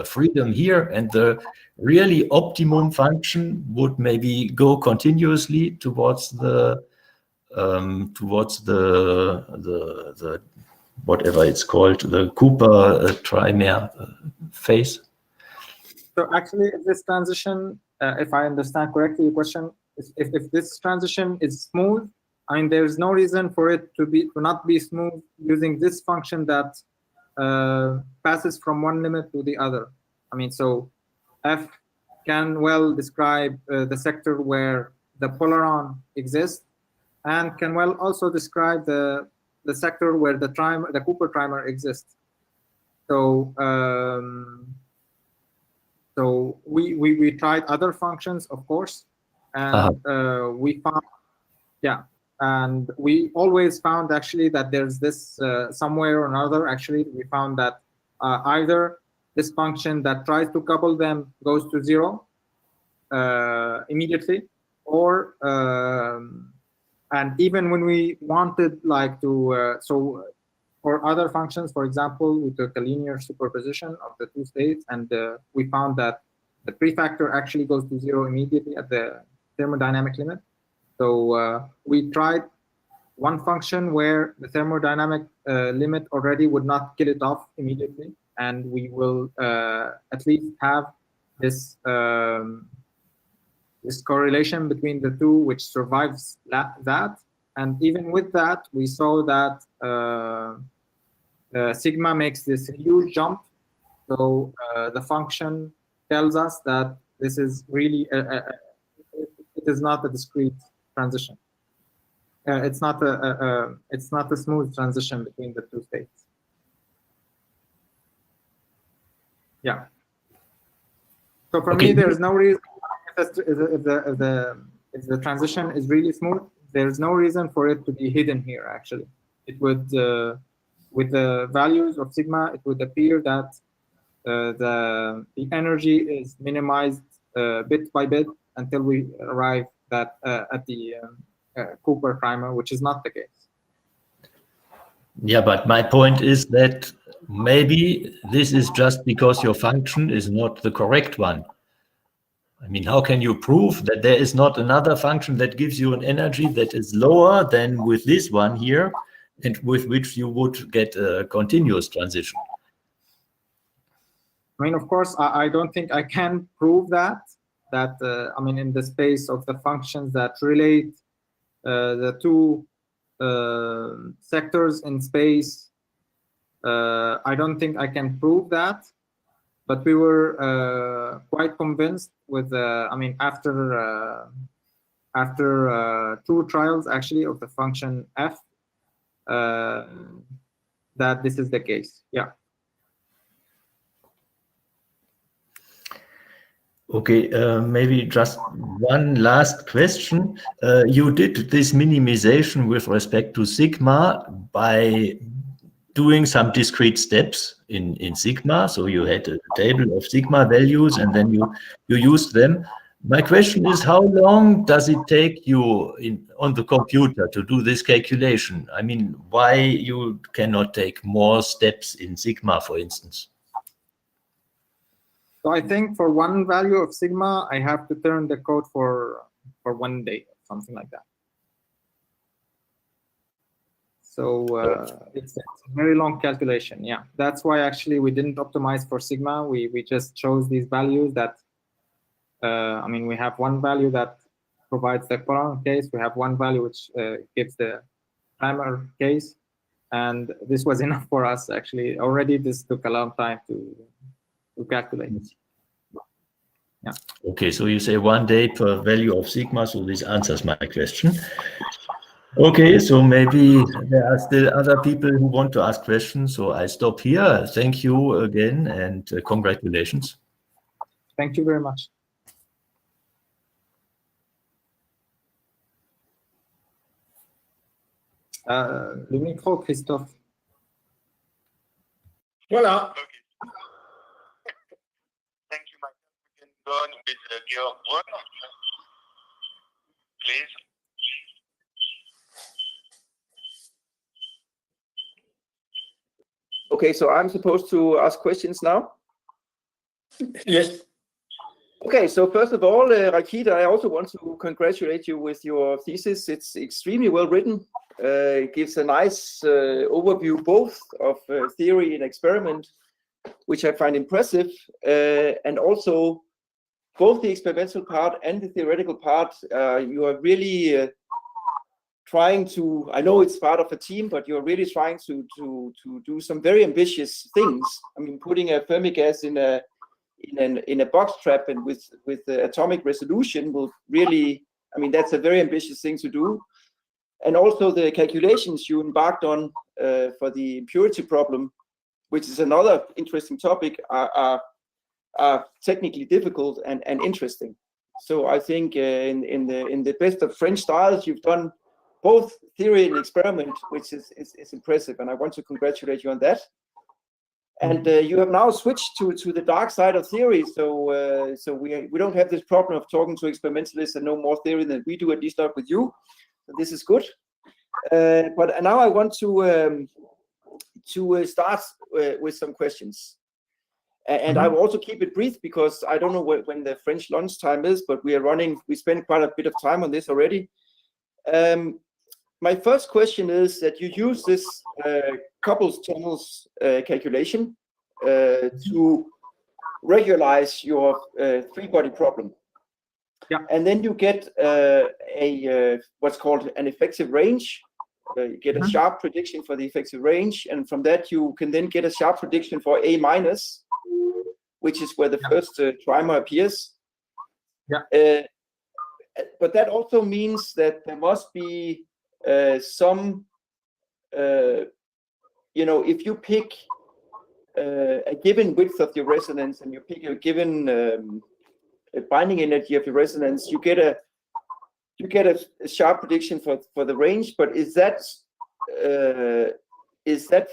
H: freedom here, and the really optimum function would maybe go continuously towards the whatever it's called, the Cooper trimer phase?
E: So actually, this transition, if I understand correctly, the question is if this transition is smooth, I mean, there's no reason for it to not be smooth using this function that passes from one limit to the other. I mean, so F can well describe the sector where the polaron exists, and can well also describe the sector where the Cooper trimer exists. So so we tried other functions, of course, and we found, yeah, and we always found actually that there's this somewhere or another. Actually, we found that either this function that tries to couple them goes to 0 immediately, or and even when we wanted like to so for other functions, for example, we took a linear superposition of the two states, and we found that the prefactor actually goes to 0 immediately at the thermodynamic limit. So we tried one function where the thermodynamic limit already would not kill it off immediately, and we will at least have this this correlation between the two, which survives that. And even with that, we saw that sigma makes this huge jump. So the function tells us that this is really it is not a discrete transition. It's not a smooth transition between the two states. Yeah. So for me, there's no reason if the transition is really smooth. There's no reason for it to be hidden here. Actually, it would with the values of sigma, it would appear that the energy is minimized bit by bit until we arrive at the Cooper primer, which is not the case.
H: Yeah, but my point is that maybe this is just because your function is not the correct one. I mean, how can you prove that there is not another function that gives you an energy that is lower than with this one here, and with which you would get a continuous transition?
E: I mean, of course, I don't think I can prove that. I mean, in the space of the functions that relate the two sectors in space, I don't think I can prove that. But we were quite convinced with, I mean, after two trials actually of the function f, that this is the case. Yeah.
H: Okay, maybe just one last question. You did this minimization with respect to sigma by doing some discrete steps in sigma. So you had a table of sigma values and then you used them. My question is, how long does it take you on the computer to do this calculation? I mean, why you cannot take more steps in sigma, for instance?
E: So I think for one value of sigma, I have to turn the code for 1 day, something like that. So it's a very long calculation. Yeah, that's why actually we didn't optimize for sigma. We just chose these values that, I mean, we have one value that provides the polaron case. We have one value which gives the primer case. And this was enough for us, actually. Already this took a long time to calculate. Yeah.
H: Okay, so you say 1 day per value of sigma, so this answers my question. Okay, so maybe there are still other people who want to ask questions, so I stop here. Thank you again, and congratulations.
E: Thank you very much. Le micro, Christophe.
A: Voilà.
I: Thank you, Michael. We can go on with Georg Brunn, please.
C: Okay, so I'm supposed to ask questions now?
A: Yes.
C: Okay, so first of all, Ragheed, I also want to congratulate you with your thesis. It's extremely well written. It gives a nice overview both of theory and experiment, which I find impressive, and also both the experimental part and the theoretical part. You are really trying to, I know it's part of a team, but you're really trying to do some very ambitious things. I mean, putting a Fermi gas in a box trap and with atomic resolution will really, I mean, that's a very ambitious thing to do. And also the calculations you embarked on for the impurity problem, which is another interesting topic, are technically difficult and interesting. So I think in the best of French styles, you've done both theory and experiment, which is impressive, and I want to congratulate you on that. And you have now switched to the dark side of theory, so we don't have this problem of talking to experimentalists and know more theory than we do, at least not with you. So this is good. But now I want to start with some questions. And I will also keep it brief because I don't know when the French lunch time is, but we spent quite a bit of time on this already. My first question is that you use this couples channels calculation to regularize your three-body problem.
E: Yeah.
C: And then you get what's called an effective range. You get a sharp prediction for the effective range, and from that you can then get a sharp prediction for A minus, which is where the first trimer appears.
E: Yeah.
C: But that also means that there must be some, if you pick a given width of your resonance and you pick a given binding energy of your resonance, you get a sharp prediction for the range. But is that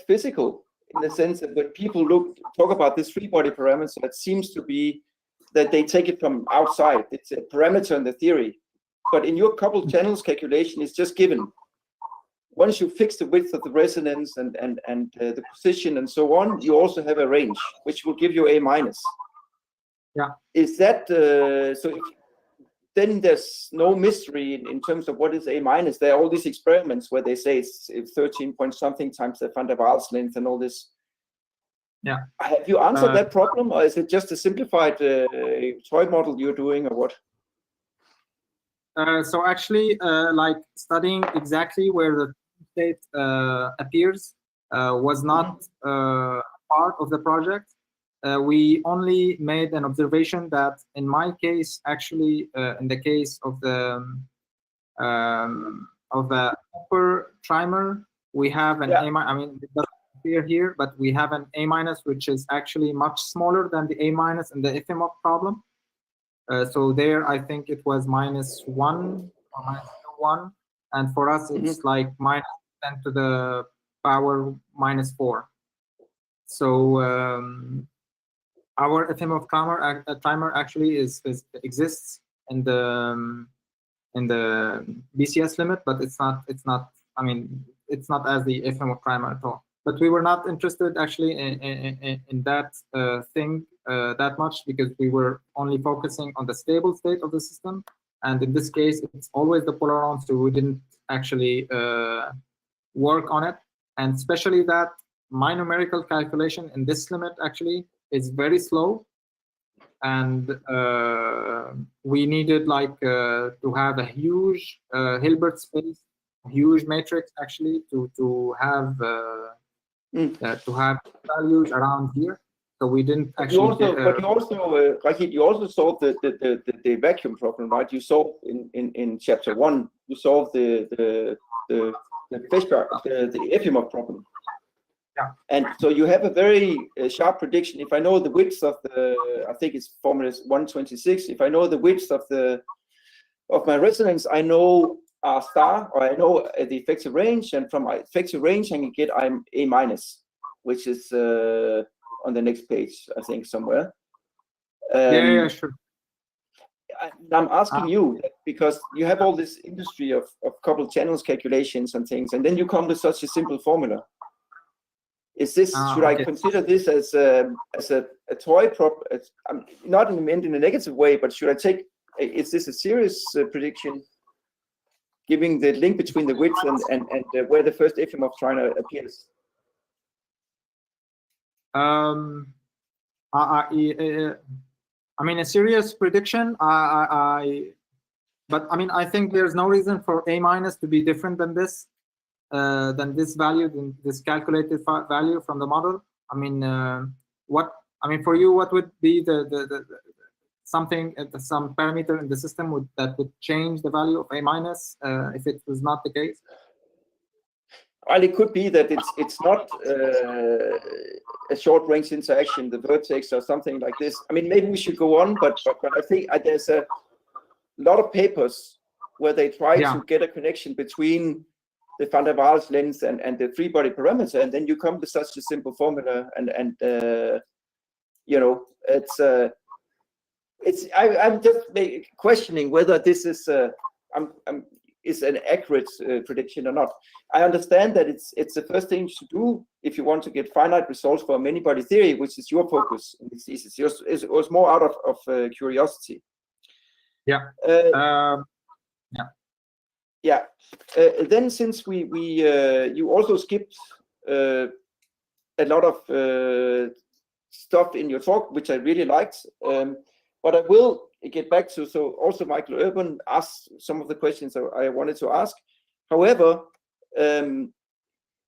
C: physical? in the sense that when people talk about this free-body parameter, it seems to be that they take it from outside. It's a parameter in the theory. But in your coupled channels calculation, it's just given. Once you fix the width of the resonance and the position and so on, you also have a range, which will give you A minus.
E: Yeah.
C: Is that so? Then there's no mystery in terms of what is A minus. There are all these experiments where they say it's 13 point something times the van der Waals length and all this.
E: Yeah.
C: Have you answered that problem, or is it just a simplified toy model you're doing, or what?
E: So actually, like studying exactly where the state appears was not part of the project. We only made an observation that in my case, actually, in the case of the upper trimer, we have an A minus. I mean, it doesn't appear here, but we have an A minus, which is actually much smaller than the A minus in the FMOP problem. So there, I think it was -1 or -1, and for us, it's like -10 to the power -4. So our FMOP timer actually exists in the BCS limit, but it's not. I mean, it's not as the FMOP timer at all. But we were not interested actually in that thing that much, because we were only focusing on the stable state of the system. And in this case, it's always the polaron, so we didn't actually work on it. And especially that my numerical calculation in this limit actually is very slow. And we needed like to have a huge Hilbert space, huge matrix actually to have values around here. So we didn't actually.
C: But you also, Ragheed, you also solved the vacuum problem, right? You solved in chapter 1. You solved the FMOP problem.
E: Yeah.
C: And so you have a very sharp prediction. If I know the width of the, I think it's formula is 126. If I know the width of my resonance, I know R star, or I know the effective range, and from my effective range, I can get I'm A minus, which is on the next page, I think somewhere.
E: Yeah, sure.
C: I'm asking you because you have all this industry of coupled channels calculations and things, and then you come to such a simple formula. Is this, should I consider this as a toy prop? Not in a negative way, but should I take, is this a serious prediction, giving the link between the width and where the first FMOP triner appears?
E: I mean, a serious prediction. But I mean, I think there's no reason for A minus to be different than this value, than this calculated value from the model. I mean, for you, what would be some parameter in the system that would change the value of A minus if it was not the case?
C: Well, it could be that it's not a short range interaction, the vertex or something like this. I mean, maybe we should go on, but I think there's a lot of papers where they try to get a connection between the van der Waals length and the free body parameter, and then you come to such a simple formula, and you know, I'm just questioning whether this is is an accurate prediction or not. I understand that it's the first thing to do if you want to get finite results for many body theory, which is your focus in this thesis. It was more out of curiosity.
E: Yeah.
C: Then since you also skipped a lot of stuff in your talk, which I really liked, but I will get back to, so also Michael Urban asked some of the questions I wanted to ask. However, in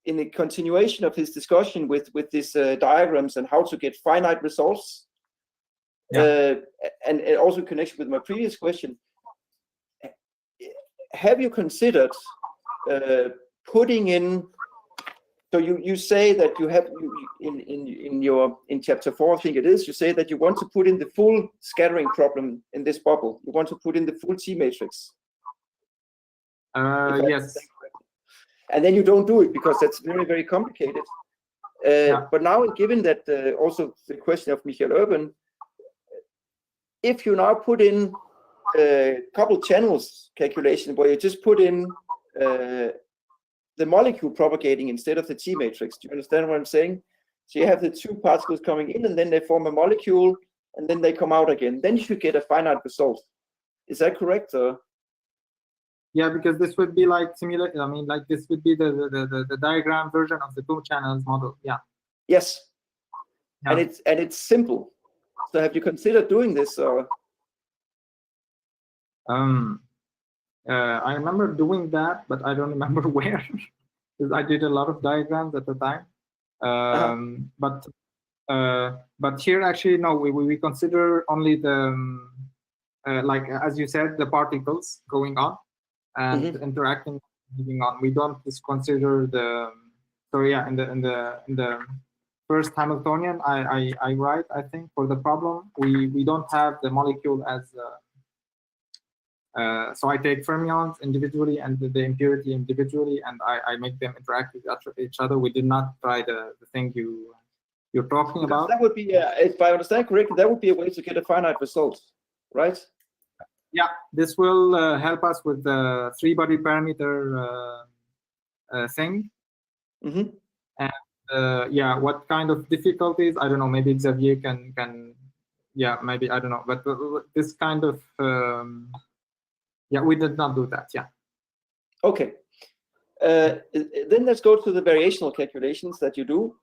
C: a continuation of his discussion with these diagrams and how to get finite results, and also in connection with my previous question, have you considered putting in, so you say that you have in chapter 4, I think it is, you say that you want to put in the full scattering problem in this bubble. You want to put in the full T matrix.
E: Yes.
C: And then you don't do it because that's very, very complicated. But now, given that also the question of Michael Urban, if you now put in a couple channels calculation where you just put in the molecule propagating instead of the T matrix, do you understand what I'm saying? So you have the two particles coming in, and then they form a molecule, and then they come out again. Then you should get a finite result. Is that correct? Or?
E: Yeah, because this would be like similar. I mean, like this would be the diagram version of the two channels model. Yeah.
C: Yes.
E: Yeah.
C: And it's simple. So have you considered doing this? Or?
E: I remember doing that, but I don't remember where, because I did a lot of diagrams at the time. But here actually no, we consider only the like as you said, the particles going on and interacting, moving on. We don't consider the. So yeah, in the first Hamiltonian, I write, I think, for the problem we don't have the molecule as. So I take fermions individually and the impurity individually, and I make them interact with each other. We did not try the thing you're talking about.
C: That would be, if I understand correctly, that would be a way to get a finite result, right?
E: Yeah, this will help us with the three-body parameter thing. And yeah, what kind of difficulties? I don't know. Maybe Xavier can. Yeah, maybe I don't know. But this kind of. Yeah, we did not do that. Yeah.
C: Okay. Then let's go to the variational calculations that you do.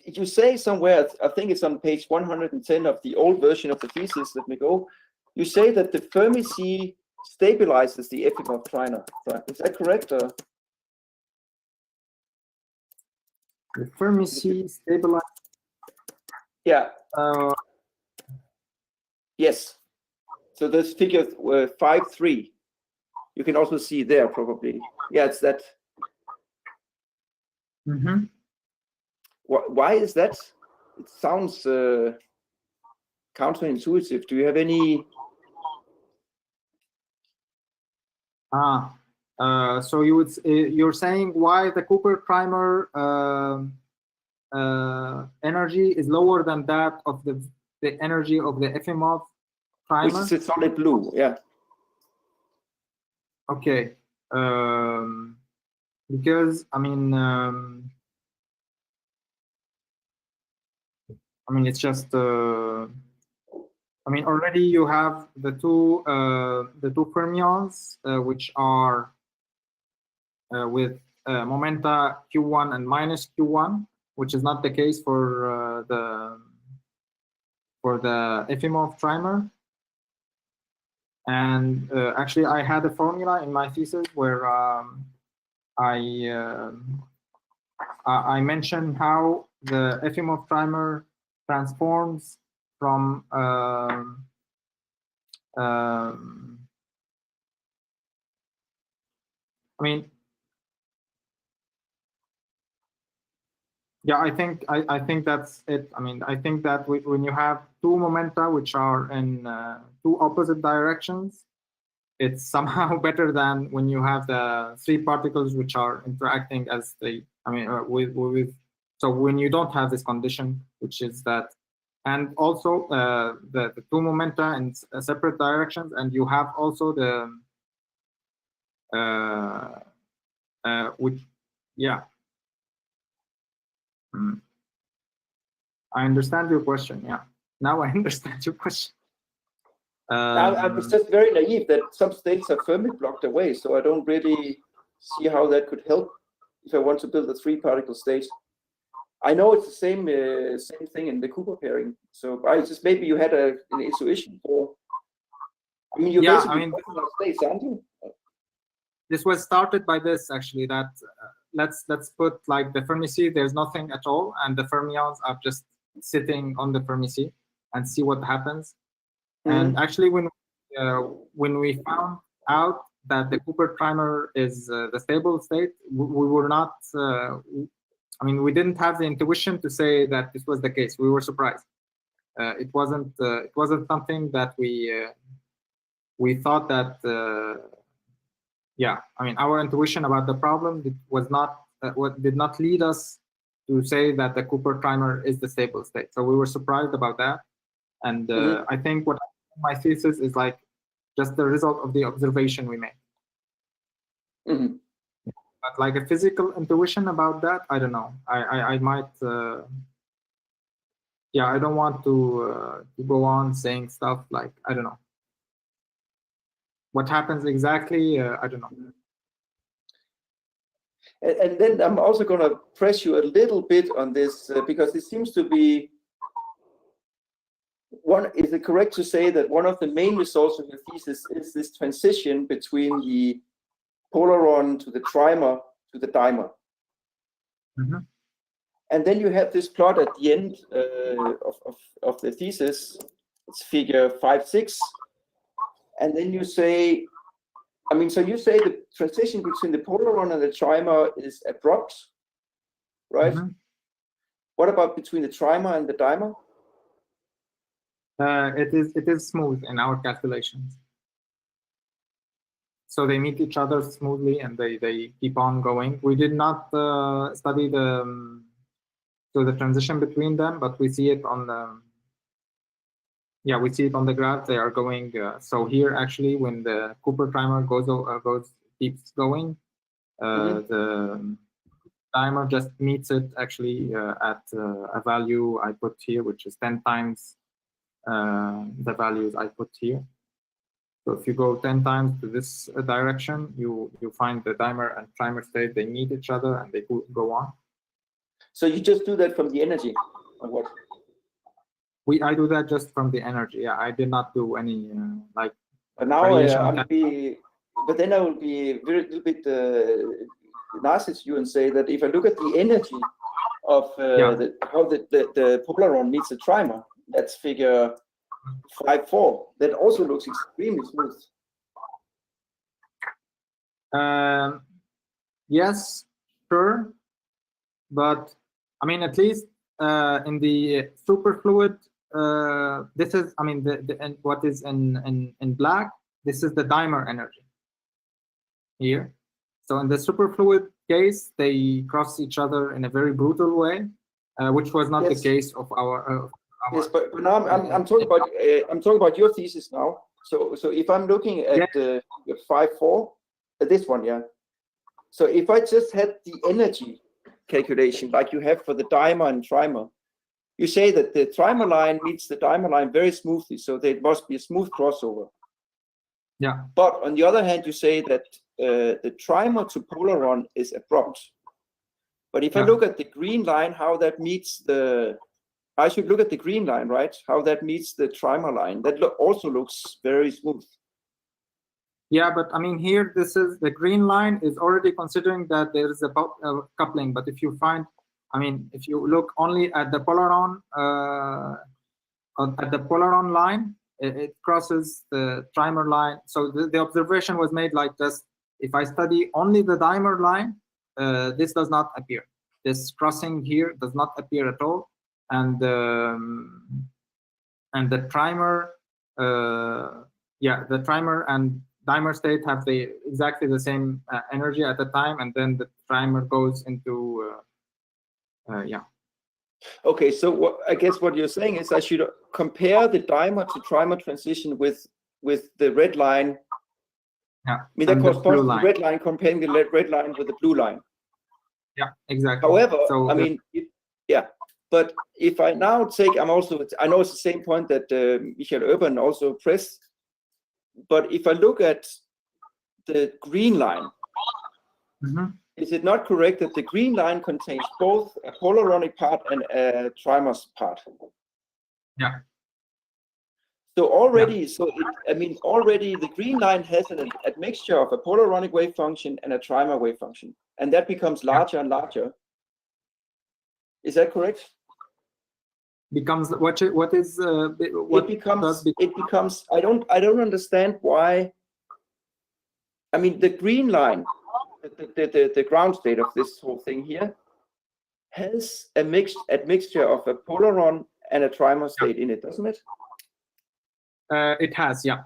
C: You say somewhere, I think it's on page 110 of the old version of the thesis. Let me go. You say that the Fermi C stabilizes the Efimov triner. Is that correct? Or?
E: The Fermi C stabilizes.
C: Yeah. Yes. So this figure 5.3, you can also see there probably. Yeah, it's that. Why is that? It sounds counterintuitive. Do you have any?
E: So you're saying why the Cooper primer energy is lower than that of the energy of the Efimov primer?
C: Which is a solid blue, yeah.
E: Okay. Because I mean it's just I mean already you have the two fermions which are with momenta q1 and minus q1, which is not the case for the Efimov trimer. And actually, I had a formula in my thesis where I mentioned how the Efimov trimer transforms from I mean, yeah, I think that's it. I mean, I think that when you have two momenta which are in two opposite directions, it's somehow better than when you have the three particles which are interacting as they. I mean, with. So when you don't have this condition, which is that, and also the two momenta in separate directions, and you have also the which, yeah. I understand your question. Yeah, now I understand your question.
C: I was just very naive that some states are Fermi blocked away, so I don't really see how that could help if I want to build a three-particle state. I know it's the same thing in the Cooper pairing. So I just maybe you had an intuition for. I mean, you're basically talking about states, aren't you?
E: This was started by this actually. That let's put like the Fermi C. There's nothing at all, and the fermions are just sitting on the Fermi C, and see what happens. And actually, when we found out that the Cooper primer is the stable state, we were not. I mean, we didn't have the intuition to say that this was the case. We were surprised. It wasn't something that we thought that. Yeah, I mean, our intuition about the problem was not did not lead us to say that the Cooper trimer is the stable state. So we were surprised about that. And I think what my thesis is like just the result of the observation we made. But like a physical intuition about that, I don't know. I might, yeah, I don't want to go on saying stuff like, I don't know. What happens exactly, I don't know.
C: And then I'm also going to press you a little bit on this because it seems to be is it correct to say that one of the main results of your thesis is this transition between the polaron to the trimer to the dimer? And then you have this plot at the end of the thesis. It's figure 5.6. And then you say, I mean, so you say the transition between the polaron and the trimer is abrupt, right? What about between the trimer and the dimer?
E: It is smooth in our calculations. So they meet each other smoothly and they keep on going. We did not study the transition between them, but we see it on the we see it on the graph. They are going. So here actually, when the Cooper trimer keeps going, the dimer just meets it actually at a value I put here, which is 10 times the values I put here. So if you go 10 times to this direction, you find the dimer and trimer state, they meet each other and they go on.
C: So you just do that from the energy, or what?
E: I do that just from the energy. Yeah, I did not do any like.
C: But now but then I will be a little bit nice to you and say that if I look at the energy of how the polaron meets the trimer, that's figure 5.4. That also looks extremely smooth.
E: Yes, sure, but I mean at least in the superfluid. This is, I mean, and what is in black, this is the dimer energy here. So in the superfluid case, they cross each other in a very brutal way, which was not the case of our.
C: Yes, but now I'm talking about your thesis now. So if I'm looking at 5.4, this one, yeah. So if I just had the energy calculation like you have for the dimer and trimer, you say that the trimer line meets the dimer line very smoothly, so there must be a smooth crossover.
E: Yeah.
C: But on the other hand, you say that the trimer to polaron is abrupt. But if I look at the green line, how that meets I should look at the green line, right? How that meets the trimer line. That also looks very smooth.
E: Yeah, but I mean here, this is the green line is already considering that there is a coupling. But if you find, I mean, if you look only at the polaron, line, it crosses the trimer line. So the observation was made like this: if I study only the dimer line, this does not appear. This crossing here does not appear at all, and the trimer, the trimer and dimer state have exactly the same energy at the time, and then the trimer goes into
C: Okay, so I guess what you're saying is I should compare the dimer to trimer transition with the red line.
E: Yeah,
C: I mean that corresponds to the red line, comparing the red line with the blue line.
E: Yeah, exactly.
C: However, so I mean, but if I now take, I know it's the same point that Michael Urban also pressed, but if I look at the green line, is it not correct that the green line contains both a polaronic part and a trimer's part?
E: Yeah.
C: So already, already the green line has a mixture of a polaronic wave function and a trimer wave function, and that becomes larger and larger. Is that correct?
E: Becomes what is
C: it becomes I don't understand why. I mean, the green line, the ground state of this whole thing here, has a mixture of a polaron and a trimer state in it, doesn't it?
E: It has, yeah.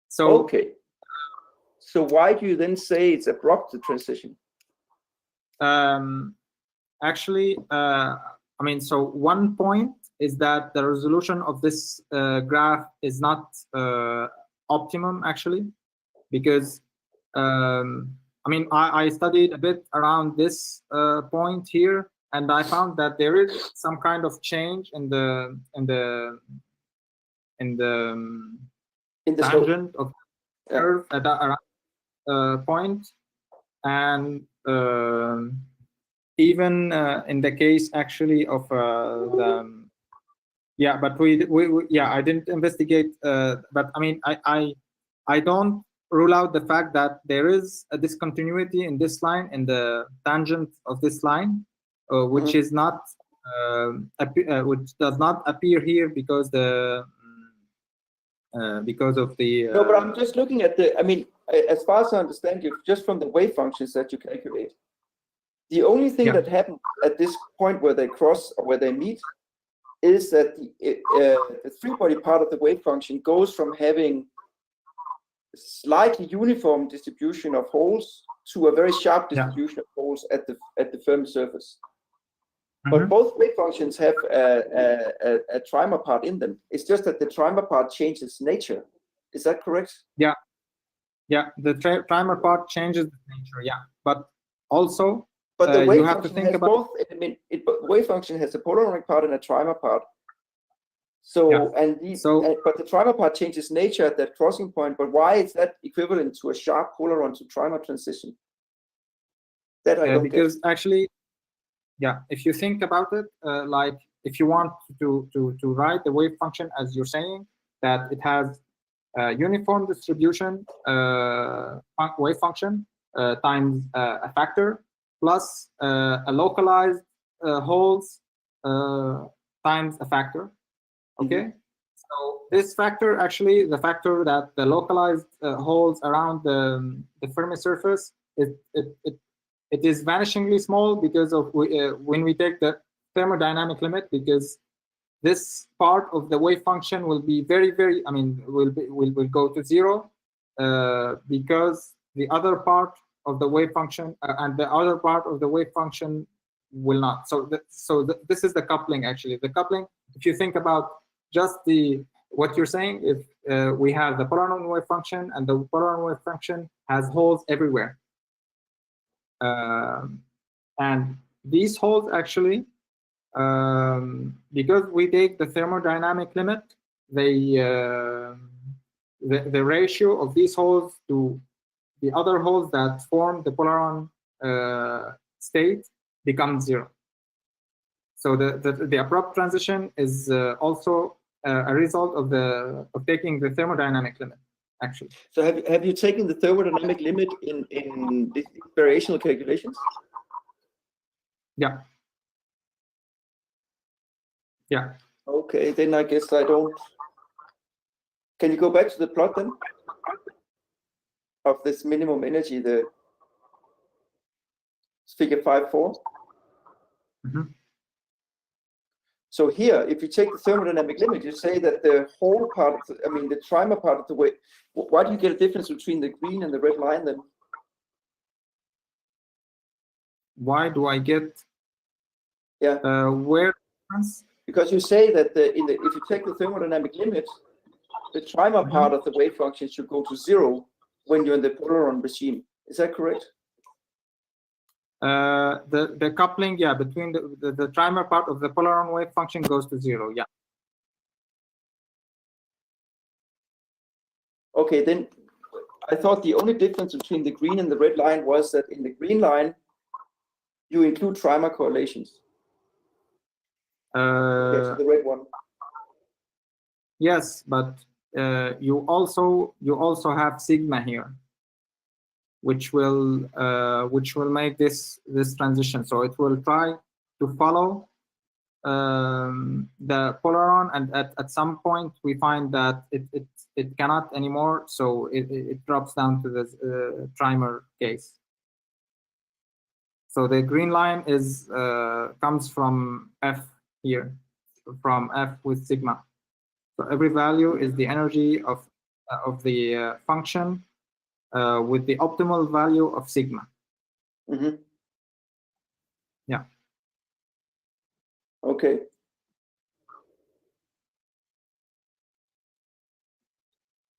E: So
C: okay. So why do you then say it's abrupt, the transition?
E: Actually, I mean, so one point is that the resolution of this graph is not optimum, actually, because I mean, I studied a bit around this point here, and I found that there is some kind of change in the tangent of the curve at around point, and even in the case actually of the but we I didn't investigate, but I mean I don't rule out the fact that there is a discontinuity in this line, in the tangent of this line, which is not which does not appear here because the because of the
C: no, but I'm just looking at the, I mean, as far as I understand you, just from the wave functions that you calculate, the only thing that happens at this point where they cross or where they meet is that the free-body part of the wave function goes from having slightly uniform distribution of holes to a very sharp distribution of holes at the Fermi surface. But both wave functions have a trimer part in them. It's just that the trimer part changes nature. Is that correct?
E: Yeah, the trimer part changes the nature. Yeah, but also,
C: but the wave
E: you have to
C: function
E: think
C: has
E: about
C: both. I mean, wave function has a polaronic part and a trimer part. So but the trimer part changes nature at that crossing point. But why is that equivalent to a sharp polaron to trimer transition? That I don't
E: because get. Actually. Yeah, if you think about it, like if you want to write the wave function as you're saying, that it has a uniform distribution wave function times a factor plus a localized holes times a factor. Okay, so this factor, actually, the factor that the localized holes around the Fermi surface, it is vanishingly small because of when we take the thermodynamic limit, because this part of the wave function will be very, I mean, will go to zero because the other part of the wave function and the other part of the wave function will not. So this is the coupling, actually. The coupling, if you think about just what you're saying, if we have the polaron wave function, and the polaron wave function has holes everywhere. And these holes actually, because we take the thermodynamic limit, the ratio of these holes to the other holes that form the polaron state becomes zero. So the abrupt transition is also a result of taking the thermodynamic limit. Actually.
C: So have you taken the thermodynamic limit in these variational calculations?
E: Yeah.
C: Okay, then I guess I don't. Can you go back to the plot then of this minimum energy, the figure 5.4? So here, if you take the thermodynamic limit, you say that the whole part, I mean, the trimer part of the wave, why do you get a difference between the green and the red line then?
E: Why do I get? Where?
C: Because you say that if you take the thermodynamic limit, the trimer part of the wave function should go to zero when you're in the polaron regime. Is that correct?
E: The coupling, between the trimer part of the polaron wave function goes to zero. Yeah.
C: Okay, then I thought the only difference between the green and the red line was that in the green line you include trimer correlations. Okay, so the red one.
E: Yes, but you also have sigma here, which will make this transition. So it will try to follow the polaron, and at some point we find that it cannot anymore, so it drops down to the trimer case. So the green line is comes from F here, from F with sigma. So every value is the energy of the function with the optimal value of sigma. Yeah.
C: Okay.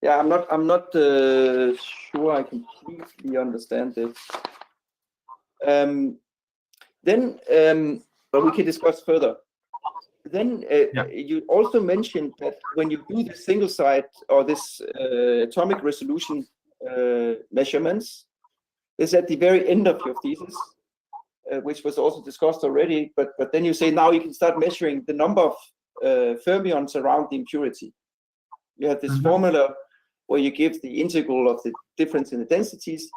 C: Yeah, I'm not sure I completely understand this. But we can discuss further. Then you also mentioned that when you do the single site or this atomic resolution measurements, is at the very end of your thesis, which was also discussed already. But then you say now you can start measuring the number of fermions around the impurity. You have this formula where you give the integral of the difference in the densities,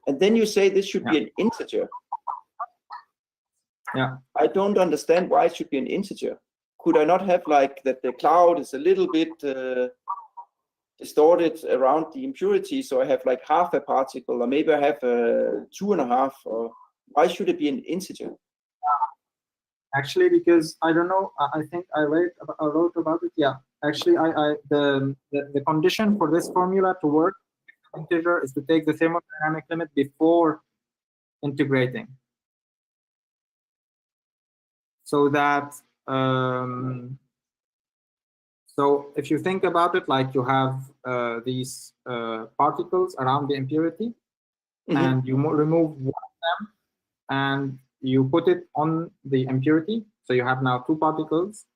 C: and then you say this should be an integer.
E: Yeah.
C: I don't understand why it should be an integer. Could I not have like that the cloud is a little bit distorted around the impurity, so I have like half a particle, or maybe I have 2.5, or why should it be an integer?
E: Actually, because I don't know, I think I wrote about it. Yeah, actually, the condition for this formula to work integer is to take the thermodynamic limit before integrating, so that so if you think about it, like you have these particles around the impurity, and you remove one of them, and you put it on the impurity, so you have now 2 particles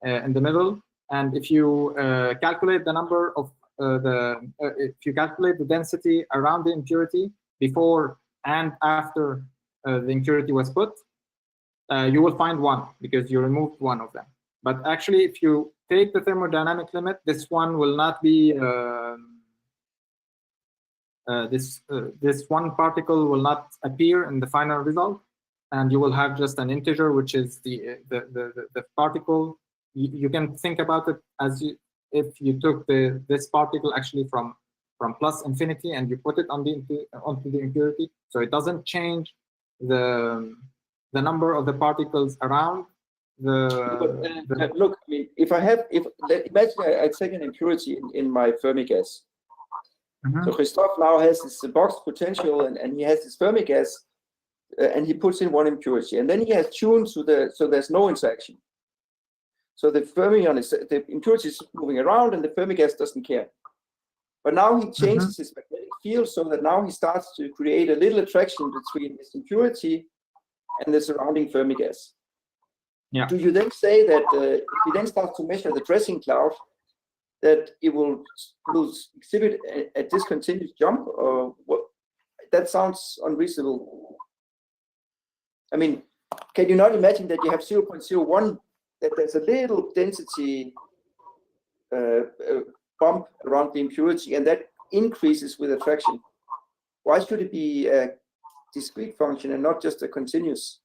E: in the middle. And if you calculate the number of if you calculate the density around the impurity before and after the impurity was put, you will find 1 because you removed one of them. But actually, if you take the thermodynamic limit, this one will not be this one particle will not appear in the final result, and you will have just an integer, which is the particle. You can think about it as if you took this particle actually from plus infinity and you put it on onto the impurity, so it doesn't change the number of the particles around the.
C: Look, I mean, imagine I take an impurity in my Fermi gas. So Christophe now has this box potential, and he has this Fermi gas, and he puts in 1 impurity, and then he has tuned to so there's no interaction. So the fermion the impurity is moving around, and the Fermi gas doesn't care. But now he changes his magnetic field so that now he starts to create a little attraction between this impurity and the surrounding Fermi gas.
E: Yeah.
C: Do you then say that if he then starts to measure the dressing cloud, that it will exhibit a discontinuous jump, or what? That sounds unreasonable. I mean, can you not imagine that you have 0.01, that there's a little density bump around the impurity, and that increases with attraction? Why should it be a discrete function and not just a continuous?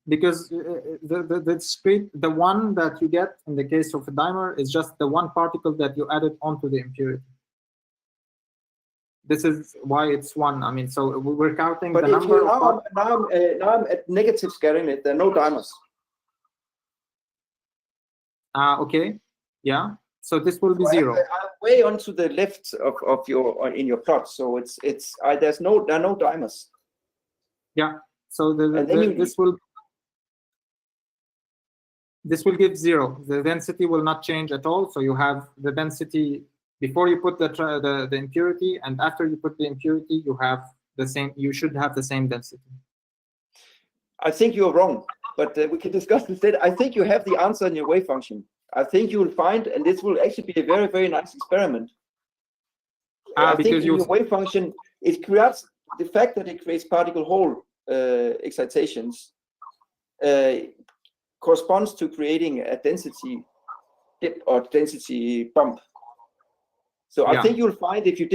E: Because the discrete, the one that you get in the case of a dimer is just the 1 particle that you added onto the impurity. This is why it's 1. I mean, so we're counting the number of.
C: Now I'm at negative scattering rate. There are no dimers.
E: Okay. Yeah. So this will be 0.
C: I'm way onto the left of your in your plot. So there are no dimers.
E: Yeah. So this will give 0. The density will not change at all. So you have the density before you put the impurity, and after you put the impurity, you have the same. You should have the same density.
C: I think you're wrong, but we can discuss instead. I think you have the answer in your wave function. I think you will find, and this will actually be a very, very nice experiment. I think in your wave function, it creates the fact that it creates particle hole excitations corresponds to creating a density dip or density bump. So I think you'll find if you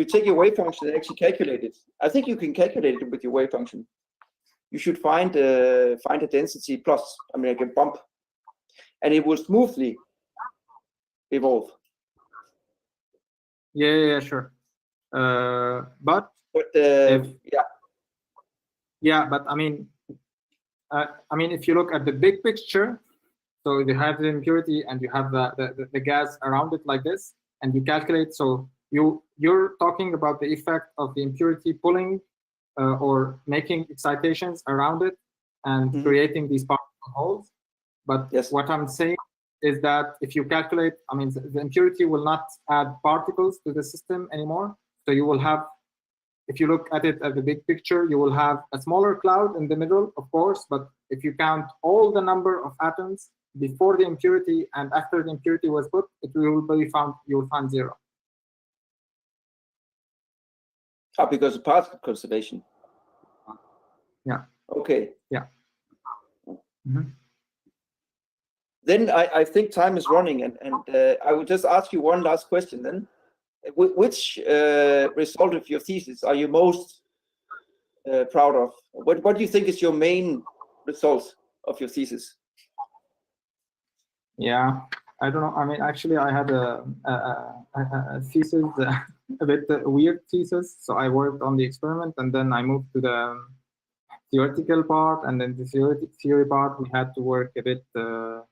C: take your wave function and actually calculate it, I think you can calculate it with your wave function. You should find a density plus, I mean, like a bump, and it will smoothly evolve.
E: Yeah, sure. But I mean, if you look at the big picture, so you have the impurity and you have the gas around it like this, and you calculate. So you're talking about the effect of the impurity pulling or making excitations around it and creating these particle holes. But what I'm saying is that if you calculate, I mean, the impurity will not add particles to the system anymore. So you will have, if you look at it as the big picture, you will have a smaller cloud in the middle, of course, but if you count all the number of atoms before the impurity and after the impurity was put, it will be found, you will find 0.
C: Because of particle conservation.
E: Yeah.
C: Okay.
E: Yeah.
C: Then I think time is running, and I will just ask you one last question then. Which result of your thesis are you most proud of? What do you think is your main result of your thesis?
E: Yeah, I don't know. I mean, actually, I had a thesis, a bit weird thesis. So I worked on the experiment, and then I moved to the theoretical part, and then the theory part, we had to work a bit to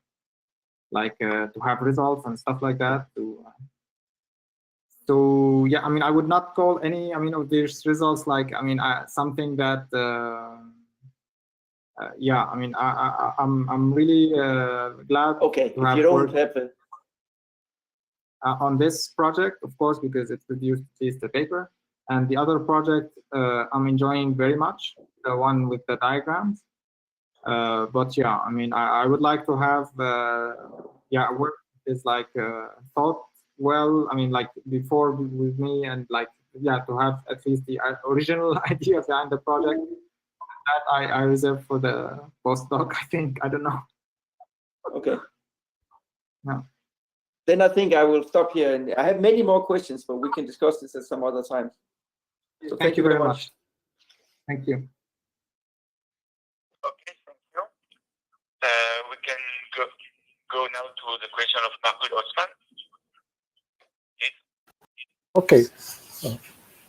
E: have results and stuff like that. So yeah, I mean, I would not call any, I mean, of these results like, I mean, something that, yeah, I mean, I'm really glad.
C: Okay,
E: to have
C: if you don't
E: worked
C: have a...
E: on this project, of course, because it produced at least the paper. And the other project I'm enjoying very much, the one with the diagrams. But yeah, I mean, I would like to have, yeah, work is like thought well, I mean, like before with me, and like, yeah, to have at least the original idea behind the project. That I reserve for the postdoc, I think. I don't know.
C: Okay.
E: Yeah.
C: Then I think I will stop here. And I have many more questions, but we can discuss this at some other time. So
E: thank you very much. Thank you.
I: Okay, thank you. We can go now to the question of Marcus Osman.
F: Okay.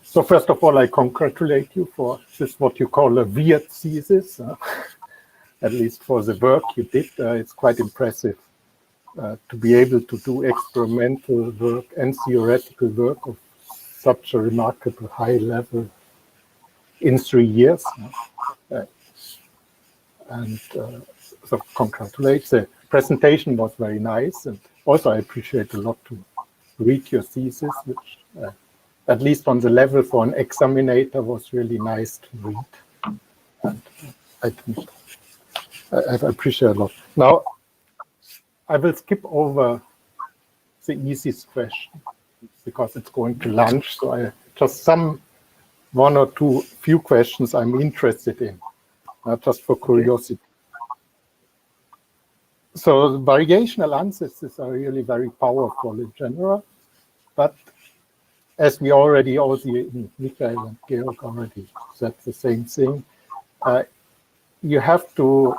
F: So first of all, I congratulate you for this, what you call a weird thesis, at least for the work you did. It's quite impressive to be able to do experimental work and theoretical work of such a remarkable high level in 3 years. So congratulate. The presentation was very nice, and also I appreciate a lot to read your thesis, which at least on the level for an examinator was really nice to read. And I appreciate a lot. Now, I will skip over the easiest question because it's going to lunch. So I just one or two few questions I'm interested in, just for curiosity. So variational ansatz are really very powerful in general, but as we already also, Michael and Georg already said the same thing, you have to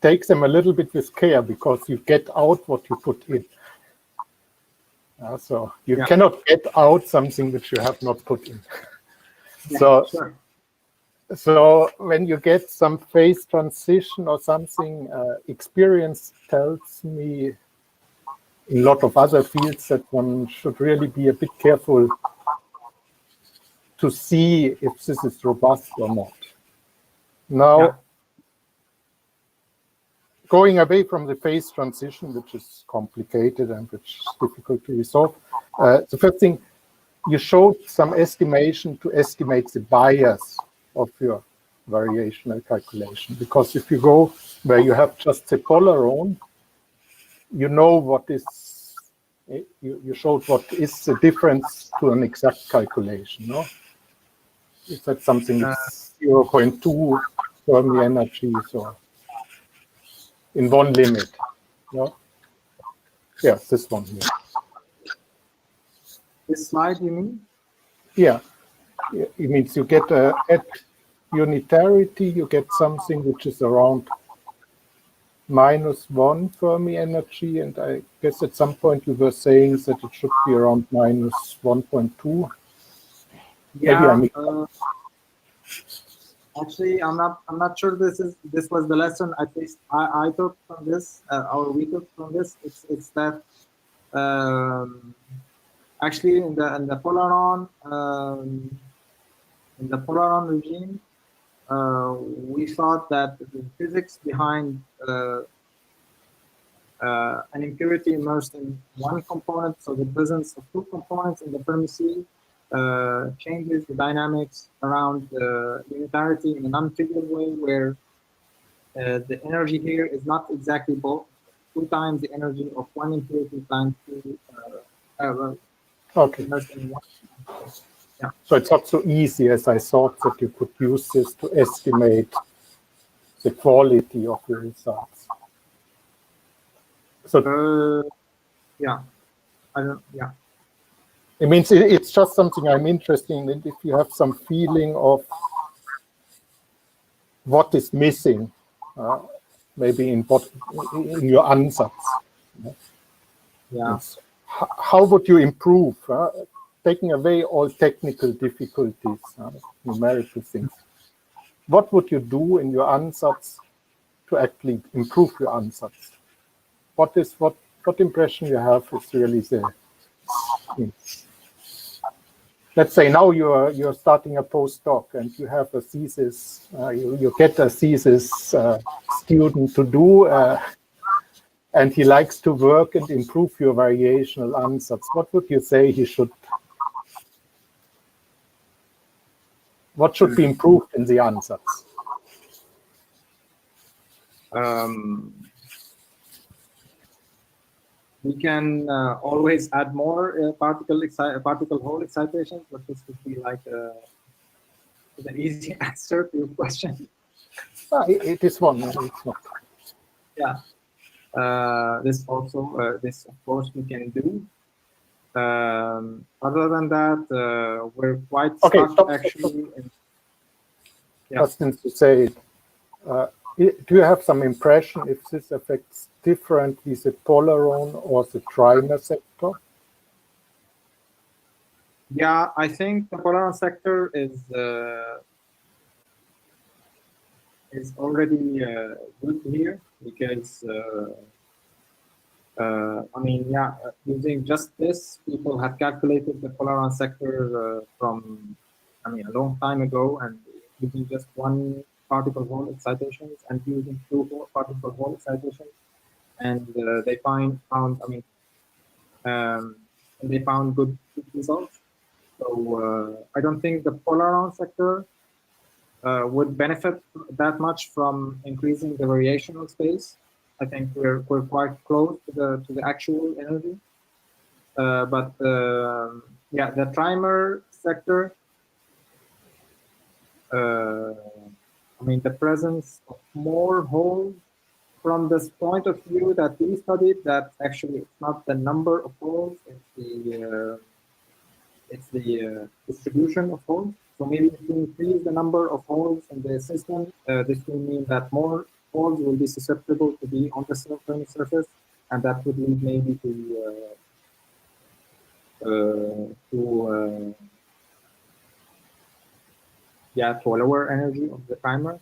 F: take them a little bit with care because you get out what you put in. So you cannot get out something which you have not put in.
E: Yeah, sure.
F: So when you get some phase transition or something, experience tells me in a lot of other fields that one should really be a bit careful to see if this is robust or not. Now, going away from the phase transition, which is complicated and which is difficult to resolve, the first thing, you showed some estimation to estimate the bias of your variational calculation. Because if you go where you have just the polaron, you know what is, you showed what is the difference to an exact calculation, no? You said something that's 0.2 Fermi energies or in one limit, no? Yeah, this one here.
E: This slide, you mean?
F: Yeah, it means you get at unitarity, you get something which is around -1 Fermi energy, and I guess at some point you were saying that it should be around -1.2.
E: Yeah. Actually, I'm not sure this was the lesson. At least I took from this, or we took from this. It's that actually in the polaron, in the polaron regime, we thought that the physics behind an impurity immersed in one component, so the presence of two components in the Fermi sea, changes the dynamics around unitarity in an untrivial way, where the energy here is not exactly both 2 times the energy of one impurity times 2
F: Okay.
E: immersed in one. Yeah.
F: So it's not so easy as I thought, that you could use this to estimate the quality of the results. So
E: yeah, I don't. Yeah.
F: it means it's just something I'm interested in. If you have some feeling of what is missing, maybe in your ansatz.
E: Yeah.
F: How would you improve? Taking away all technical difficulties, numerical things. What would you do in your ansatz to actually improve your ansatz? What impression you have is really there? Let's say now you're starting a postdoc and you have a thesis. You get a thesis student to do, and he likes to work and improve your variational ansatz. What would you say he should? What should be improved in the ansatz?
E: We can always add more particle hole excitations, but this would be like an easy answer to your question.
F: It is one. It's not.
E: Yeah. This also, this of course we can do. Other than that, we're quite stuck actually.
F: Yeah. Just to say, do you have some impression if this affects differently the polaron or the trimer sector?
E: Yeah, I think the polaron sector is already good here, because I mean, yeah, using just this, people have calculated the polaron sector from, I mean, a long time ago, and using just one particle hole excitations and using 2 particle hole excitations, and they found I mean, they found good results. So I don't think the polaron sector would benefit that much from increasing the variational space. I think we're quite close to the actual energy, but yeah, the trimer sector. I mean, the presence of more holes from this point of view that we studied, that actually it's not the number of holes, it's the distribution of holes. So maybe if we increase the number of holes in the system, this will mean that more holes will be susceptible to be on the Fermi surface, and that would lead maybe yeah, to a lower energy of the timer.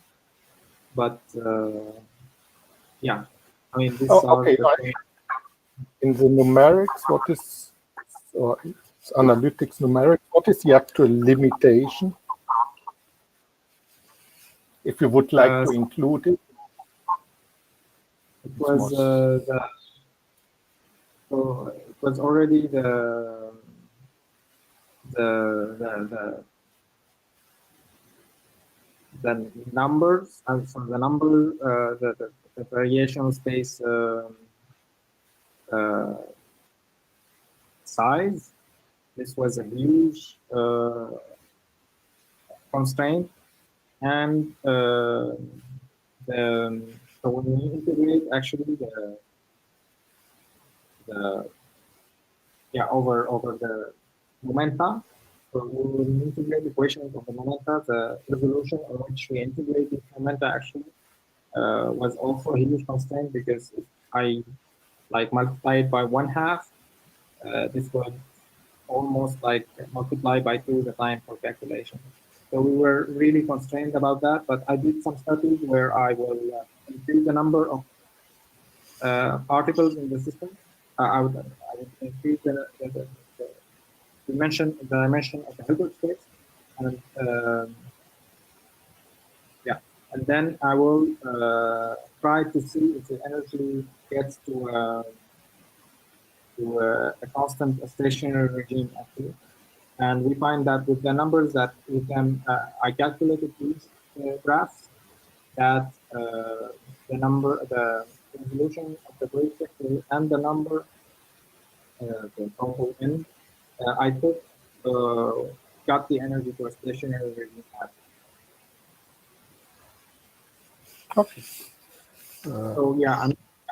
E: But yeah, I mean, these are
F: okay. In the numerics, what is, or analytics numerics, what is the actual limitation? If you would like to include it.
E: It was so it was already the numbers, and from the number, the variational space size. This was a huge constraint, and so when we integrate actually the yeah over the momenta, so we will integrate the equations of the momenta. The resolution on which we integrate the momenta actually was also a huge constraint, because if I like multiply it by 1/2, this was almost like multiply by 2 the time for calculation. So we were really constrained about that, but I did some studies where I will increase the number of particles in the system. I would increase the dimension of the Hilbert space, And yeah, and then I will try to see if the energy gets to a constant stationary regime actually. And we find that with the numbers that we can, I calculated these graphs, that the resolution of the wave vector and the number, the total n, I took, got the energy to a stationary regime.
F: Okay.
E: So yeah,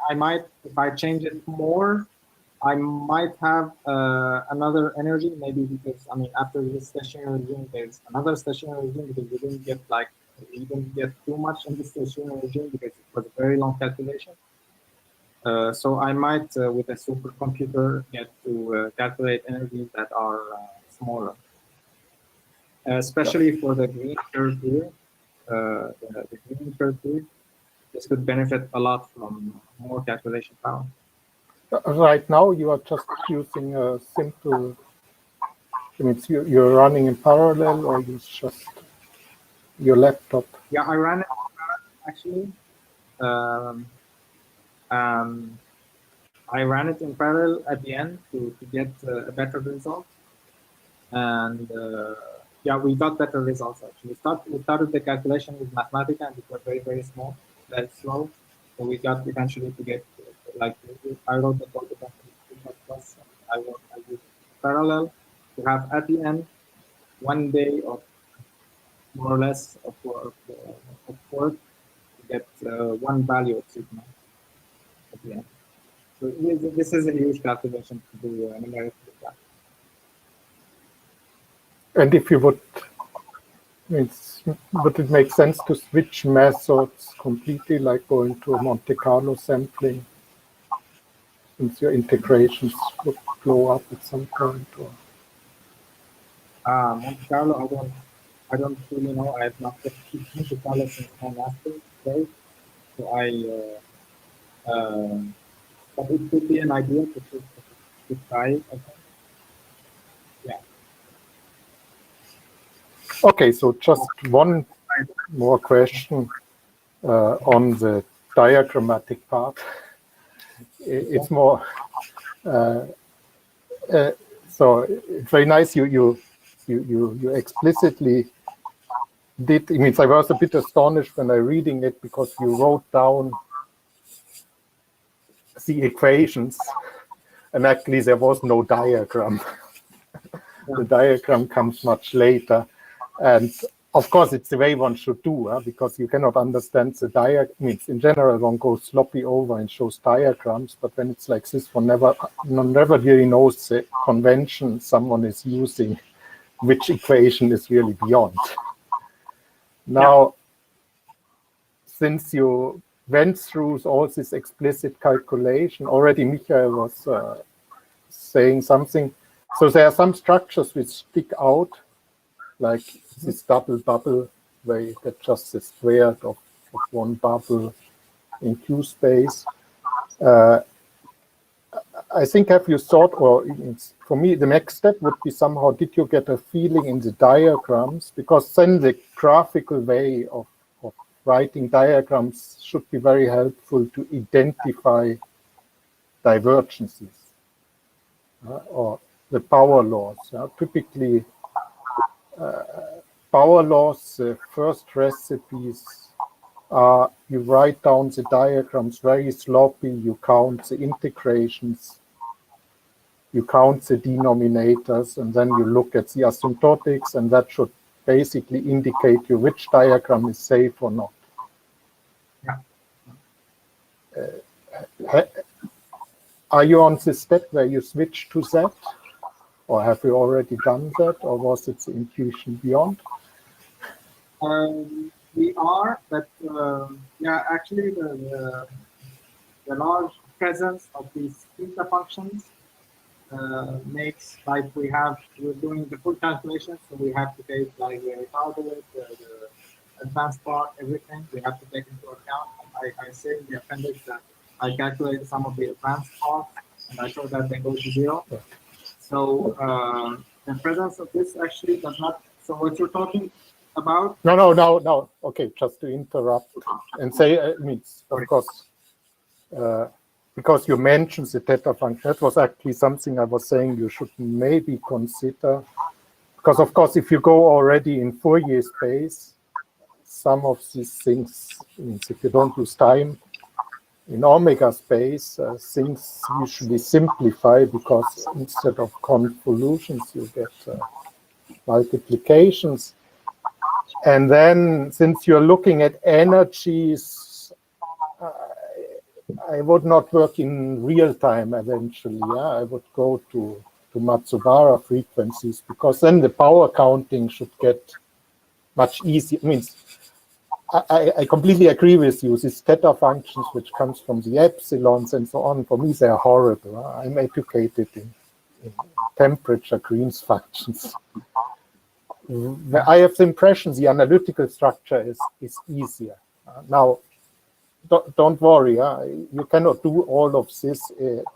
E: I might, if I change it more, I might have another energy, maybe because, I mean, after this stationary regime, there's another stationary regime because we didn't get too much in the stationary regime because it was a very long calculation. So I might, with a supercomputer, get to calculate energies that are smaller. Especially for the green curve here, the green curve here, this could benefit a lot from more calculation power.
F: Right now, you are just using a simple, I mean, you're running in parallel, or use just your laptop?
E: Yeah, I ran it actually. I ran it in parallel at the end to get a better result. And yeah, we got better results actually. We started the calculation with Mathematica, and it was very, very small, very slow. So we got eventually to get, like, I wrote the code plus I used parallel to have at the end 1 day of more or less of work to get one value of sigma at the end. So this is a huge calculation to do numerically.
F: And if you would, would it make sense to switch methods completely, like going to a Monte Carlo sampling, since your integrations would blow up at some point? Or?
E: Monte Carlo, I don't really know. I have not taken Monte Carlo since my master's day, so but it could be an idea to try it, I think. Yeah.
F: Okay, so just one more question on the diagrammatic part. It's more, so it's very nice you explicitly did. It means I was a bit astonished when I reading it, because you wrote down the equations, and actually there was no diagram. The diagram comes much later, and of course it's the way one should do, because you cannot understand the diagrams. In general, one goes sloppy over and shows diagrams, but when it's like this, one never really knows the convention someone is using, which equation is really beyond. Now, since you went through all this explicit calculation, already Michael was saying something. So there are some structures which stick out, like this double bubble, where you get just the squared of one bubble in Q space. I think, have you thought, or for me, the next step would be somehow, did you get a feeling in the diagrams? Because then the graphical way of writing diagrams should be very helpful to identify divergences or the power laws. Typically, power laws, the first recipes are you write down the diagrams very sloppy, you count the integrations, you count the denominators, and then you look at the asymptotics, and that should basically indicate you which diagram is safe or not. Are you on the step where you switch to that? Or have you already done that? Or was it the intuition beyond?
E: We are, but yeah, actually the large presence of these theta functions makes, like, we're doing the full calculation, so we have to take like the advanced part, everything we have to take into account. I say in the appendix that I calculated some of the advanced parts, and I showed that they go to 0. So the presence of this actually does not So what you're talking about?
F: No. Okay, just to interrupt and say, of course, because you mentioned the theta function, that was actually something I was saying you should maybe consider. Because, of course, if you go already in Fourier space, some of these things, if you don't use time, in omega space, things usually simplify because instead of convolutions, you get multiplications. And then, since you're looking at energies, I would not work in real time eventually. Yeah? I would go to Matsubara frequencies, because then the power counting should get much easier. I completely agree with you. These theta functions, which comes from the epsilons and so on, for me, they're horrible. I'm educated in temperature Green's functions. I have the impression the analytical structure is easier. Now, don't worry. You cannot do all of this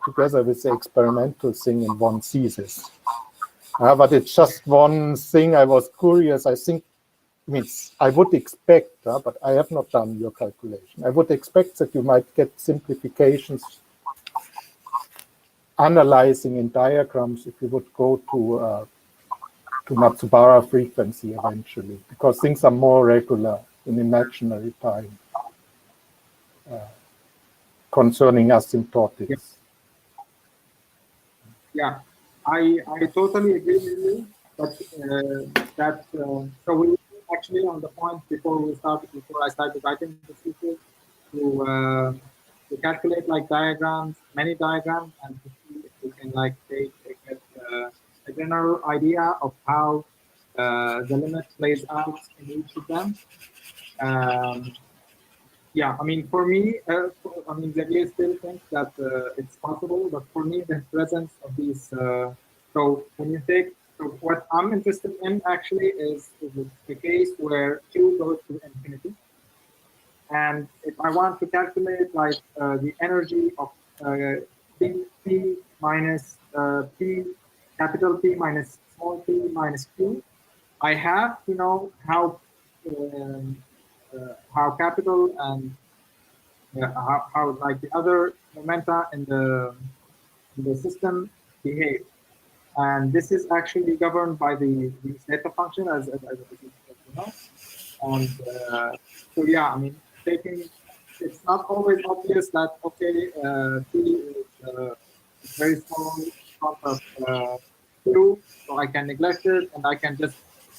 F: together with the experimental thing in one thesis. But it's just one thing I was curious. I think, I would expect, but I have not done your calculation. I would expect that you might get simplifications analyzing in diagrams if you would go to Matsubara frequency eventually, because things are more regular in imaginary time concerning asymptotics.
E: Yeah, I totally agree with you. But so we actually on the point before I started writing the thesis to calculate like diagrams, many diagrams, and to see if we can like get a general idea of how the limit plays out in each of them. Yeah, for me, Xavier still thinks that it's possible, but for me, the presence of these, so when you take, so what I'm interested in actually is the case where Q goes to infinity. And if I want to calculate like the energy of P minus P, capital P minus small p minus Q, I have to know how capital and how like the other momenta in the system behave. And this is actually governed by the theta function, as you know. And so yeah, it's not always obvious that okay, P is very small part of Q, so I can neglect it and I can just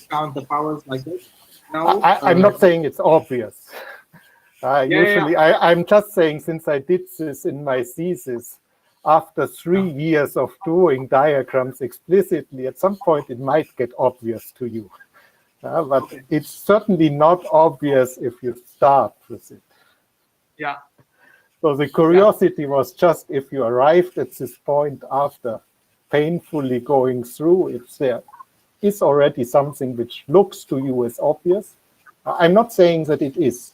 E: count the powers like this. No,
F: I'm not saying it's obvious. I'm just saying, since I did this in my thesis, after 3 years of doing diagrams explicitly, at some point it might get obvious to you. But it's certainly not obvious if you start with it.
E: Yeah.
F: So the curiosity was just if you arrived at this point after painfully going through, if there is already something which looks to you as obvious. I'm not saying that it is,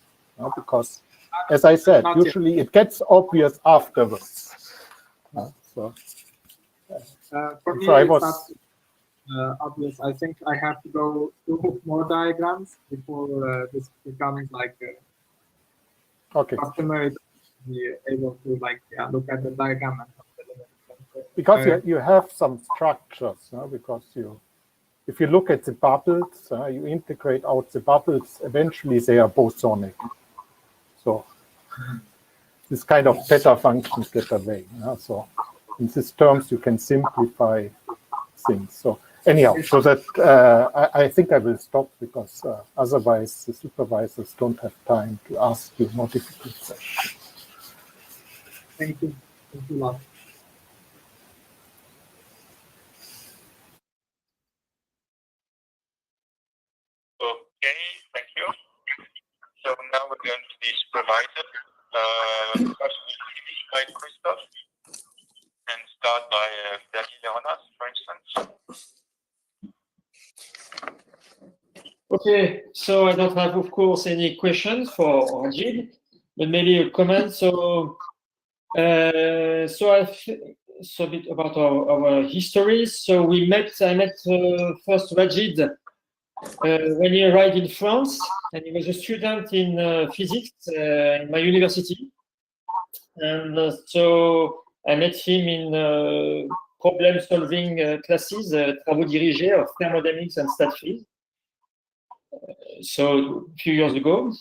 F: because, as I said, usually it gets obvious afterwards. For
E: me, it's not obvious. I think I have to go through more diagrams before this becomes like customary to be able to look at the diagram and
F: because you have some structures, because if you look at the bubbles, you integrate out the bubbles, eventually they are bosonic. So this kind of theta functions get away. So in these terms, you can simplify things. So anyhow, so that I think I will stop, because otherwise the supervisors don't have time to ask you more difficult questions.
E: Thank you. Thank you a lot.
I: Okay, thank you. So now we're going to the supervisor. First we'll finish by Christophe and start by Ragheed, for instance.
G: Okay, so I don't have, of course, any questions for Ragheed, but maybe a comment. So a bit about our history. So I met first Ragheed when he arrived in France, and he was a student in physics in my university. And so I met him in problem-solving classes, travaux dirigés of thermodynamics and stat physics. So a few years ago.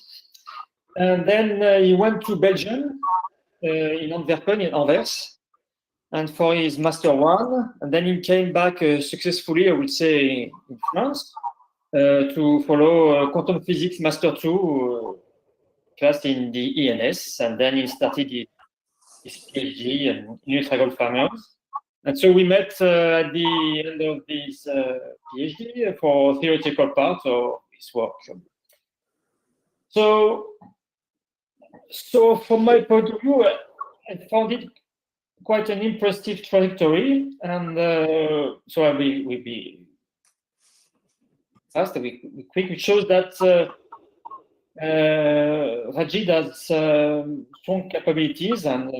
G: And then he went to Belgium, in Antwerpen, in Anvers, and for his Master 1. And then he came back successfully, I would say, in France to follow quantum physics Master 2 class in the ENS. And then he started his PhD in ultracold fermions. And so we met at the end of this PhD for theoretical part of his work. So from my point of view, I found it quite an impressive trajectory, and so I will be fast, we quick. It shows that Ragheed has strong capabilities and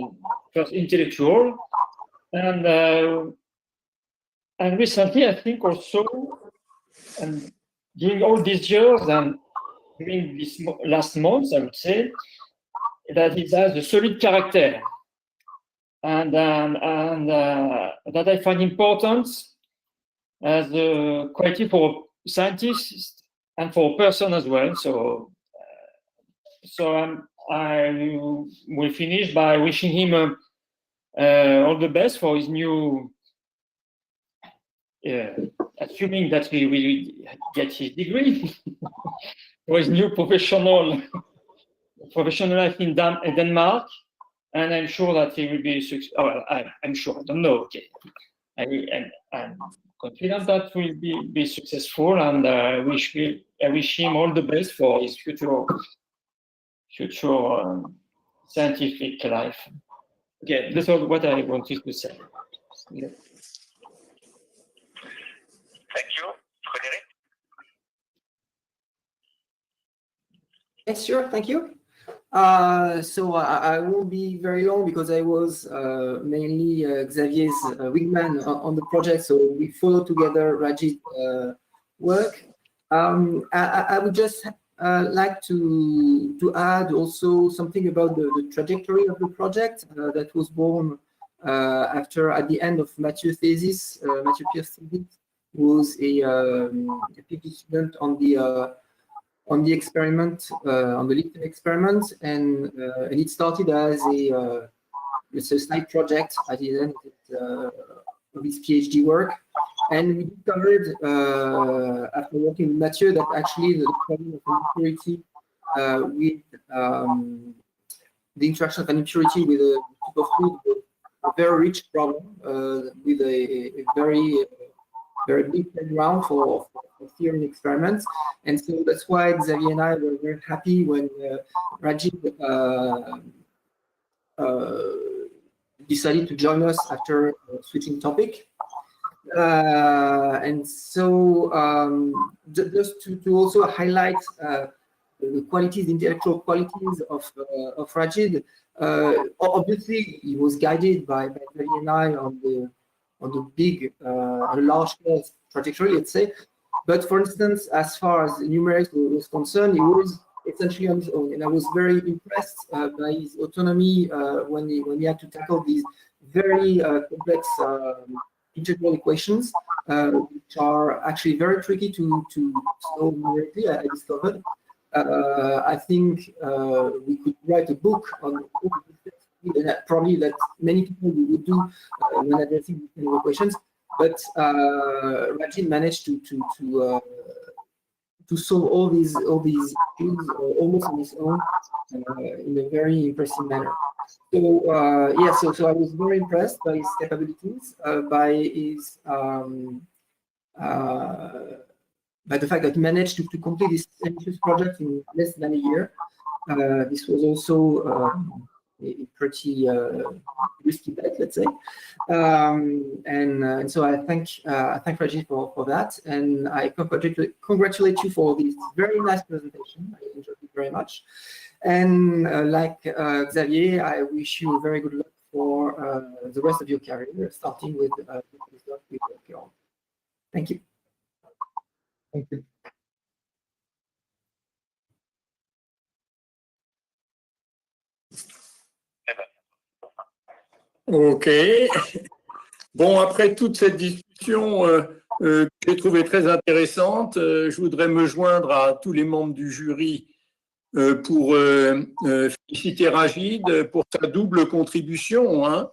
G: first intellectual, and recently I think also, and during all these years and during this last month, I would say that it has a solid character, and that I find important as a quality for scientists and for a person as well. So I will finish by wishing him all the best for his new, assuming that he will get his degree, for his new professional life in Denmark, and I'm sure that he will be successful. Oh, I'm sure, I don't know. Okay, I'm confident that will be successful, and I wish him all the best for his future scientific life. Okay, that's all what I wanted to say. Yeah.
I: Thank you, Frédéric.
B: Yes, sure, thank you. So I won't be very long because I was mainly Xavier's wingman on the project, so we follow together Ragheed's work. I would just like to add also something about the trajectory of the project that was born at the end of Mathieu's thesis. Mathieu Pierre's thesis was a PhD student on the experiment, on the LIFT experiment, and it started as a side project at the end of his PhD work. And we discovered, after working with Mathieu, that actually the problem of impurity with the interaction of an impurity with a superfluid was a very rich problem with a very big playground for theory experiments. And so that's why Xavier and I were very happy when Ragheed decided to join us after switching topic. And so just to also highlight the qualities, the intellectual qualities of Ragheed, obviously he was guided by Xavier and I on the big, large scale trajectory, let's say. But for instance, as far as numerics was concerned, he was essentially on his own, and I was very impressed by his autonomy when he had to tackle these very complex integral equations, which are actually very tricky to solve numerically. I discovered. I think we could write a book on probably that many people would do when addressing these equations. But Ragheed managed to solve all these issues almost on his own in a very impressive manner. So yeah, so I was very impressed by his capabilities, by his by the fact that he managed to complete this ambitious project in less than a year. This was also a pretty risky bet, let's say, and so I thank Ragheed for that, and I congratulate you for this very nice presentation. I enjoyed it very much, and like Xavier, I wish you very good luck for the rest of your career, starting with the stuff we work on. Thank you.
F: Thank you.
A: OK. Bon, après toute cette discussion que j'ai trouvée très intéressante, je voudrais me joindre à tous les membres du jury pour féliciter Ragheed pour sa double contribution hein,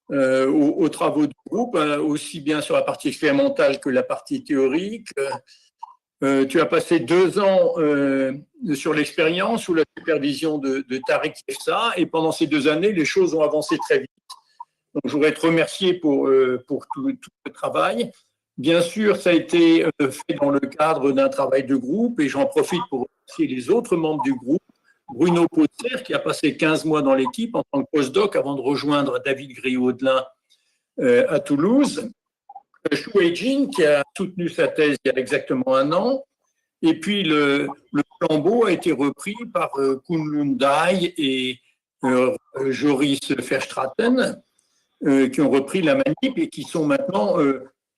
A: aux travaux du groupe, aussi bien sur la partie expérimentale que la partie théorique. Tu as passé 2 ans sur l'expérience sous la supervision de Tariq Efsa et pendant ces 2 années, les choses ont avancé très vite. Donc, je voudrais te remercier pour tout le travail. Bien sûr, ça a été fait dans le cadre d'un travail de groupe et j'en profite pour remercier les autres membres du groupe. Bruno Potser, qui a passé 15 mois dans l'équipe en tant que postdoc avant de rejoindre David Griot-Audelin à Toulouse. Shu Jin, qui a soutenu sa thèse il y a exactement 1 an. Et puis, le flambeau a été repris par Kunlun Dai et Joris Verstraeten, qui ont repris la manip et qui sont maintenant,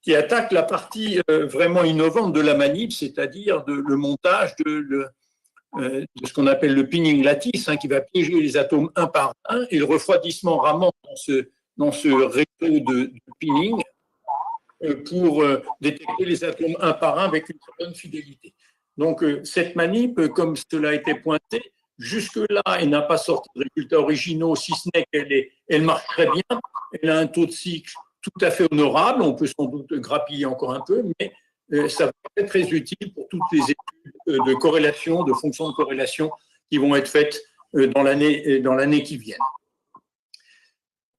A: qui attaquent la partie vraiment innovante de la manip, c'est-à-dire le montage de ce qu'on appelle le pinning lattice, hein, qui va piéger les atomes un par un, et le refroidissement ramant dans ce réseau de pinning pour détecter les atomes un par un avec une certaine fidélité. Donc, cette manip, comme cela a été pointé, jusque-là, elle n'a pas sorti de résultats originaux, si ce n'est qu'elle marche très bien. Elle a un taux de cycle tout à fait honorable. On peut sans doute grappiller encore un peu, mais ça va être très utile pour toutes les études de corrélation, de fonctions de corrélation qui vont être faites dans l'année qui vient.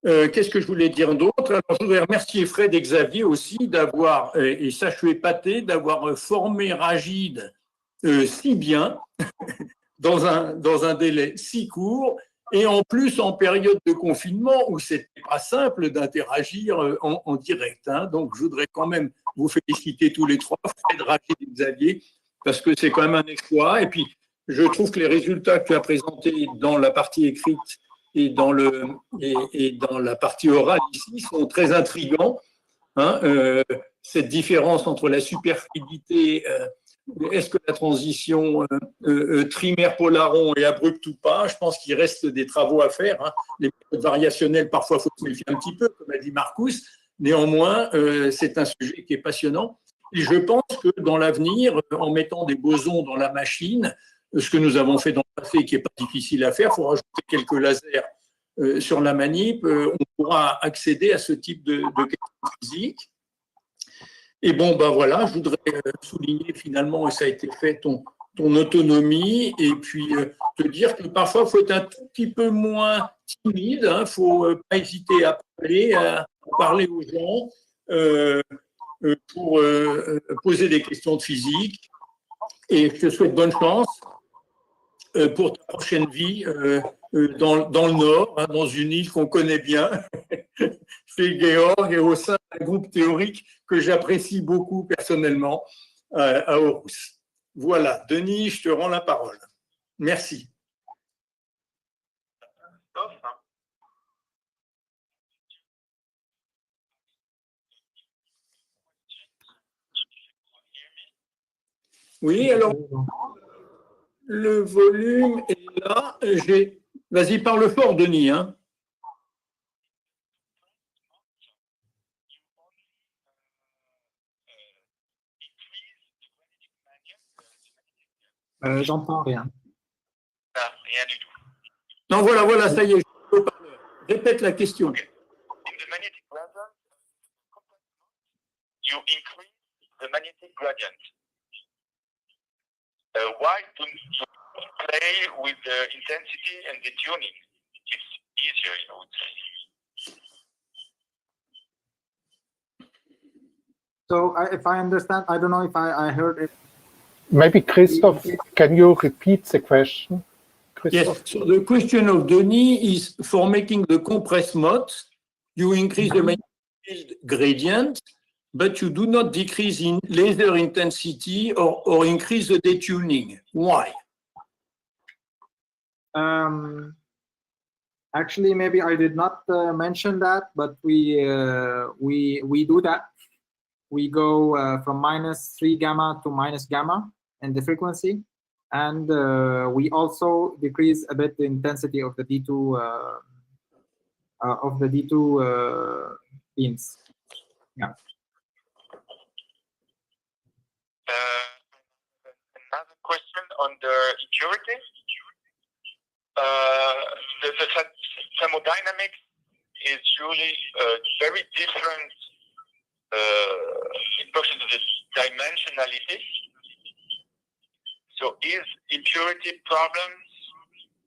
A: Qu'est-ce que je voulais dire d'autre? Alors, je voudrais remercier Fred et Xavier aussi d'avoir, et ça je suis épaté, d'avoir formé Ragheed si bien, dans un délai si court, et en plus en période de confinement où c'était pas simple d'interagir en direct. Hein. Donc je voudrais quand même vous féliciter tous les trois, Fred, Ragheed et Xavier, parce que c'est quand même un exploit. Et puis je trouve que les résultats que tu as présentés dans la partie écrite et dans la partie orale ici sont très intrigants. Hein, cette différence entre la superfluidité, est-ce que la transition trimère polaron est abrupte ou pas? Je pense qu'il reste des travaux à faire. Hein. Les méthodes variationnelles, parfois, il faut se méfier un petit peu, comme a dit Marcus. Néanmoins, c'est un sujet qui est passionnant. Et je pense que dans l'avenir, en mettant des bosons dans la machine, ce que nous avons fait dans le passé, qui n'est pas difficile à faire, il faut rajouter quelques lasers sur la manip, on pourra accéder à ce type de questions physiques. Et bon, ben voilà, je voudrais souligner finalement, et ça a été fait, ton autonomie, et puis te dire que parfois, il faut être un tout petit peu moins timide, il ne faut pas hésiter à parler aux gens pour poser des questions de physique. Et je te souhaite bonne chance pour ta prochaine vie dans le Nord, hein, dans une île qu'on connaît bien, chez Georg, et au sein d'un groupe théorique que j'apprécie beaucoup personnellement à Aarhus. Voilà, Denis, je te rends la parole. Merci. Oui, alors, le volume est là. Vas-y, parle fort, Denis. Hein.
E: J'entends rien.
I: Ah, rien du tout.
A: Non, voilà, ça y est, je peux parler. Répète la question.
I: Okay. In the magnetic gradient, you increase the magnetic gradient. Why don't you play with the intensity and the tuning? It's easier, I would say.
E: So if I understand, I don't know if I heard it.
F: Maybe Christoph, can you repeat the question?
A: Yes, so the question of Denis is, for making the compressed mode, you increase the magnetic field gradient, but you do not decrease in laser intensity or increase the detuning. Why?
E: Actually, maybe I did not mention that, but we do that. We go from -3 gamma to minus gamma in the frequency, and we also decrease a bit the intensity of the D2 of the D2 beams. Yeah.
I: Another question on the impurity. The thermodynamics is usually very different in proportion to the dimensionality. So is impurity problems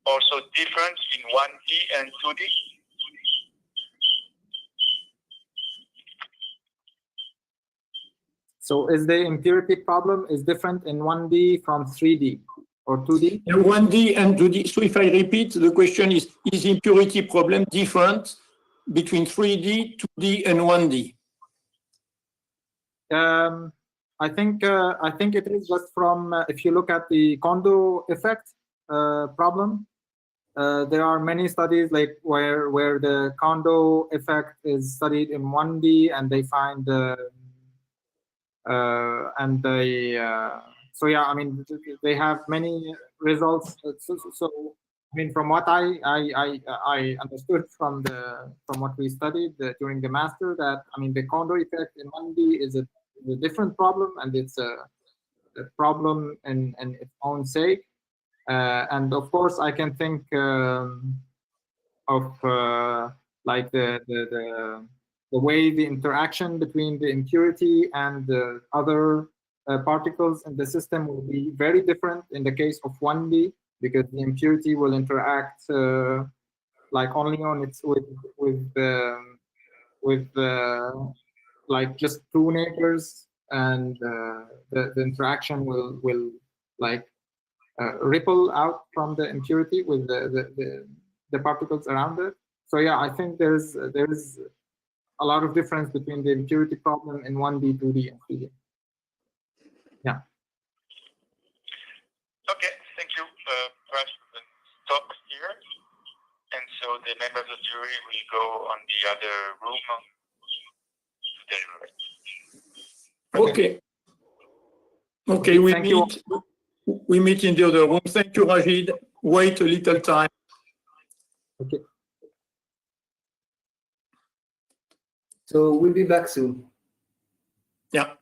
I: also different in 1D and 2D?
E: So is the impurity problem is different in 1D from 3D or 2D?
A: 1D and 2D. So if I repeat, the question is impurity problem different between 3D, 2D, and 1D?
E: I think it is just from if you look at the Kondo effect problem, there are many studies like where the Kondo effect is studied in 1D, and they find so yeah, I mean they have many results. So I mean, from what I understood from what we studied during the master, that I mean the Kondo effect in 1D is a different problem, and it's a problem in its own sake. And of course, I can think of like the way the interaction between the impurity and the other particles in the system will be very different in the case of 1D, because the impurity will interact like only on its with like just two neighbors, and the interaction will like ripple out from the impurity with the particles around it. So yeah, I think there's a lot of difference between the impurity problem in 1D, 2D, and 3D. Yeah.
I: Okay, thank you. Perhaps we can stop here, and so the members of the jury will go on the other room to deliberate.
A: Okay. Okay, we meet in the other room. Thank you, Ragheed. Wait a little time.
E: Okay.
B: So we'll be back soon.
A: Yeah.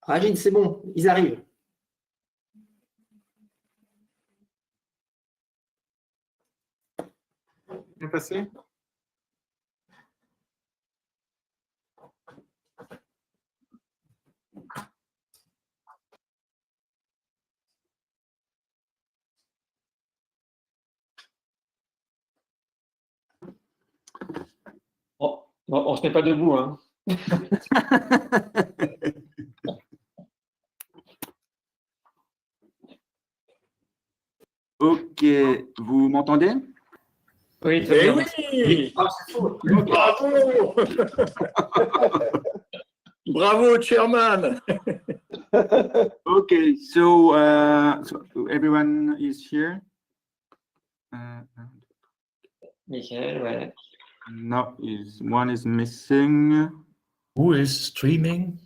B: Ragheed, c'est bon, ils arrivent.
E: Bien passé.
G: Bon, on se met pas debout, hein.
J: Ok, vous m'entendez?
G: Oui, très
A: Eh
G: bien.
A: oui, bravo. Bravo, chairman.
J: Okay, so everyone is here.
G: Michael, ouais.
J: No, one is missing.
H: Who is streaming?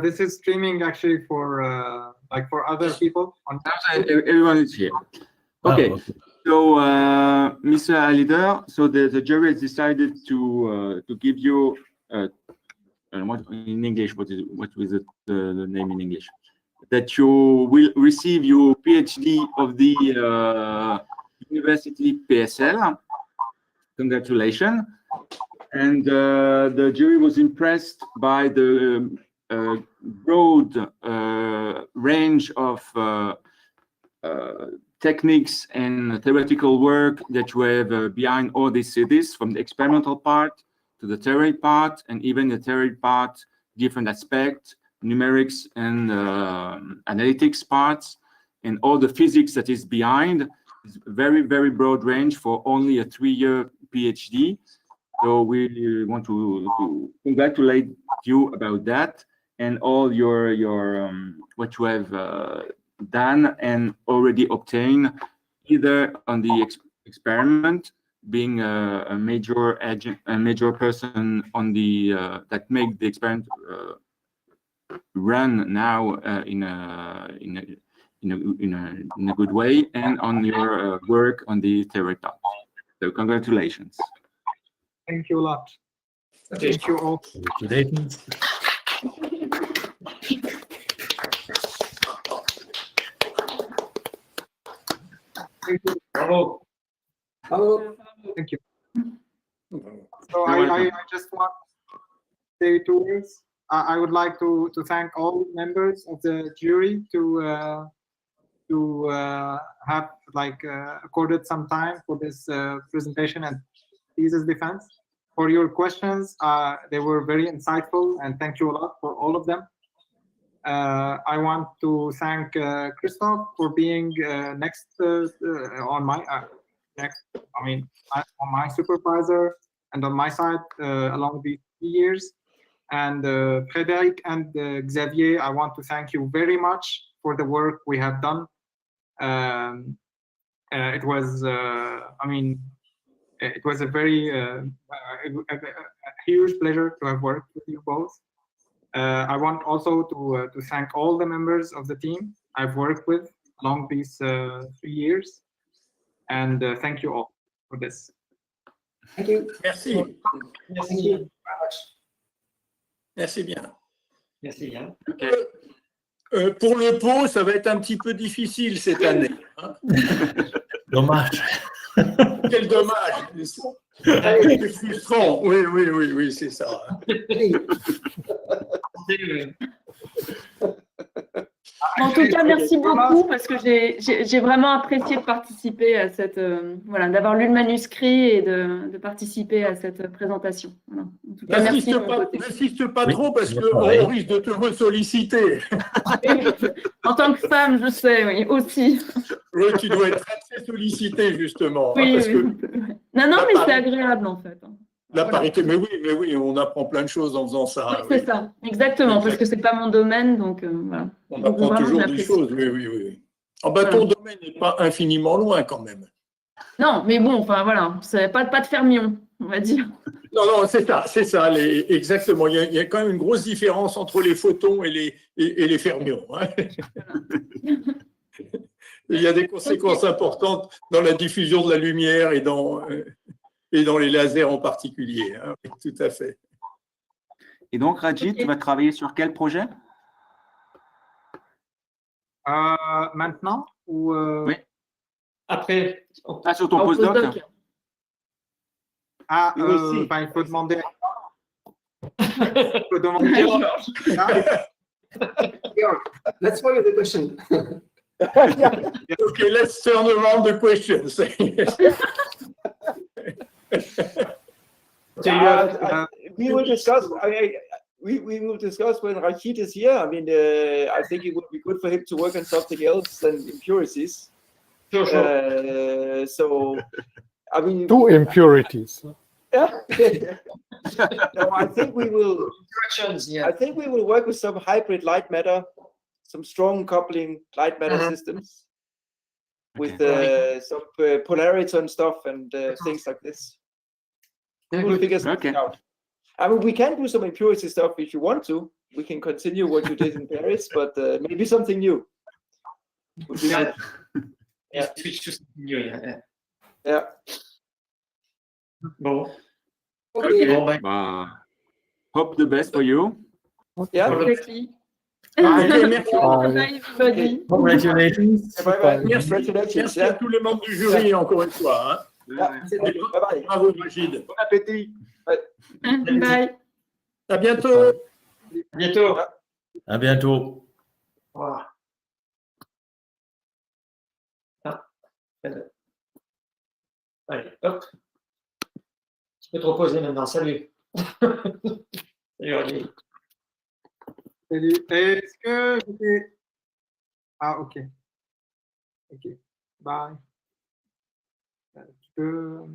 E: This is streaming actually for like for other people.
J: Everyone is here. Okay, so Mr. Alhyder, so the jury has decided to give you what in English? What was the name in English? That you will receive your PhD of the University PSL. Congratulations. And the jury was impressed by the broad range of techniques and theoretical work that you have behind all these cities, from the experimental part to the theory part, and even the theory part, different aspects, numerics and analytics parts, and all the physics that is behind. It's very, very broad range for only a 3-year PhD. So we want to congratulate you about that and all your what you have done and already obtained, either on the experiment, being a major agent, a major person on the that make the experiment run now in a good way, and on your work on the theory part. So congratulations.
E: Thank you a lot. Thank you all.
H: Congratulations.
E: Thank you.
G: Bravo.
B: Bravo.
E: Thank you. So I just want to say 2 words. I would like to thank all members of the jury to have accorded some time for this presentation and thesis defense. For your questions, they were very insightful, and thank you a lot for all of them. I want to thank Christoph for being next on my supervisor and on my side along these 3 years. And Frédéric and Xavier, I want to thank you very much for the work we have done. It was, it was a very a huge pleasure to have worked with you both. I want also to thank all the members of the team I've worked with along these 3 years, and thank you all for this.
B: Thank you.
A: Merci.
B: Thank you very much.
A: Merci bien.
G: Merci bien.
A: Pour le pot, ça va être un petit peu difficile cette année. Hein.
H: Dommage.
A: Quel dommage. C'est frustrant. Oui, c'est ça.
D: En tout cas, merci beaucoup parce que j'ai vraiment apprécié de participer à cette, voilà, d'avoir lu le manuscrit et de participer à cette présentation. Voilà. En tout cas, merci.
A: N'insiste pas trop parce qu'on risque de te ressolliciter.
D: En tant que femme, je sais, oui, aussi.
A: Oui, tu dois être très sollicité justement.
D: Oui,
A: parce que
D: non, mais c'est agréable en fait.
A: La parité, mais oui, on apprend plein de choses en faisant ça.
D: Oui, c'est ça, exactement, parce que c'est pas mon domaine, donc voilà.
A: On apprend toujours des choses, oui. Ah bah, ton domaine n'est pas infiniment loin quand même.
D: Non, mais bon, enfin voilà, c'est pas de fermions, on va dire.
A: Non, c'est ça, exactement. Il y a quand même une grosse différence entre les photons et les fermions. Hein. Il y a des conséquences importantes dans la diffusion de la lumière et dans les lasers en particulier. Hein. Tout à fait.
J: Et donc, Ragheed,
D: Ok.
J: tu vas travailler sur quel projet?
E: Maintenant ou
J: Oui.
G: Après,
J: Ah, sur ton
D: En
J: postdoc?
D: postdoc.
E: Ah,
C: We will see.
E: il faut demander. Il faut demander.
B: Georg, let's follow the question.
A: Okay, let's turn around the questions.
E: So you have,
C: We will discuss. We will discuss when Ragheed is here. I mean, I think it would be good for him to work on something else than impurities.
G: sure, sure.
C: So, I mean,
F: Two impurities.
C: yeah. No, I think we will.
G: Interactions, yeah.
C: I think we will work with some hybrid light matter, some strong coupling light matter systems, with some polarity and stuff and things like this. We will figure something out. I mean, we can do some impurity stuff if you want to. We can continue what you did in Paris, but maybe something new. Would be good.
G: Yeah, switch to something new, yeah.
C: Yeah.
G: Bon.
B: Okay.
G: Bon, ben,
J: Hope the best for you.
C: Yeah.
D: Exactly.
A: Okay, merci.
D: Bye, everybody.
E: congratulations.
C: Bye-bye.
A: Merci.
C: Congratulations.
A: Merci à tous les membres du jury, encore une fois. Hein.
C: Bye-bye.
A: Bravo, Ragheed.
J: Bon appétit.
D: Bye.
A: À bientôt.
G: bientôt.
H: À bientôt.
G: Voilà. Ah. Allez, hop. Tu peux te reposer maintenant. Salut. Salut, Ragheed.
E: Salut. Est-ce que ah, ok. Ok. Bye. Tu peux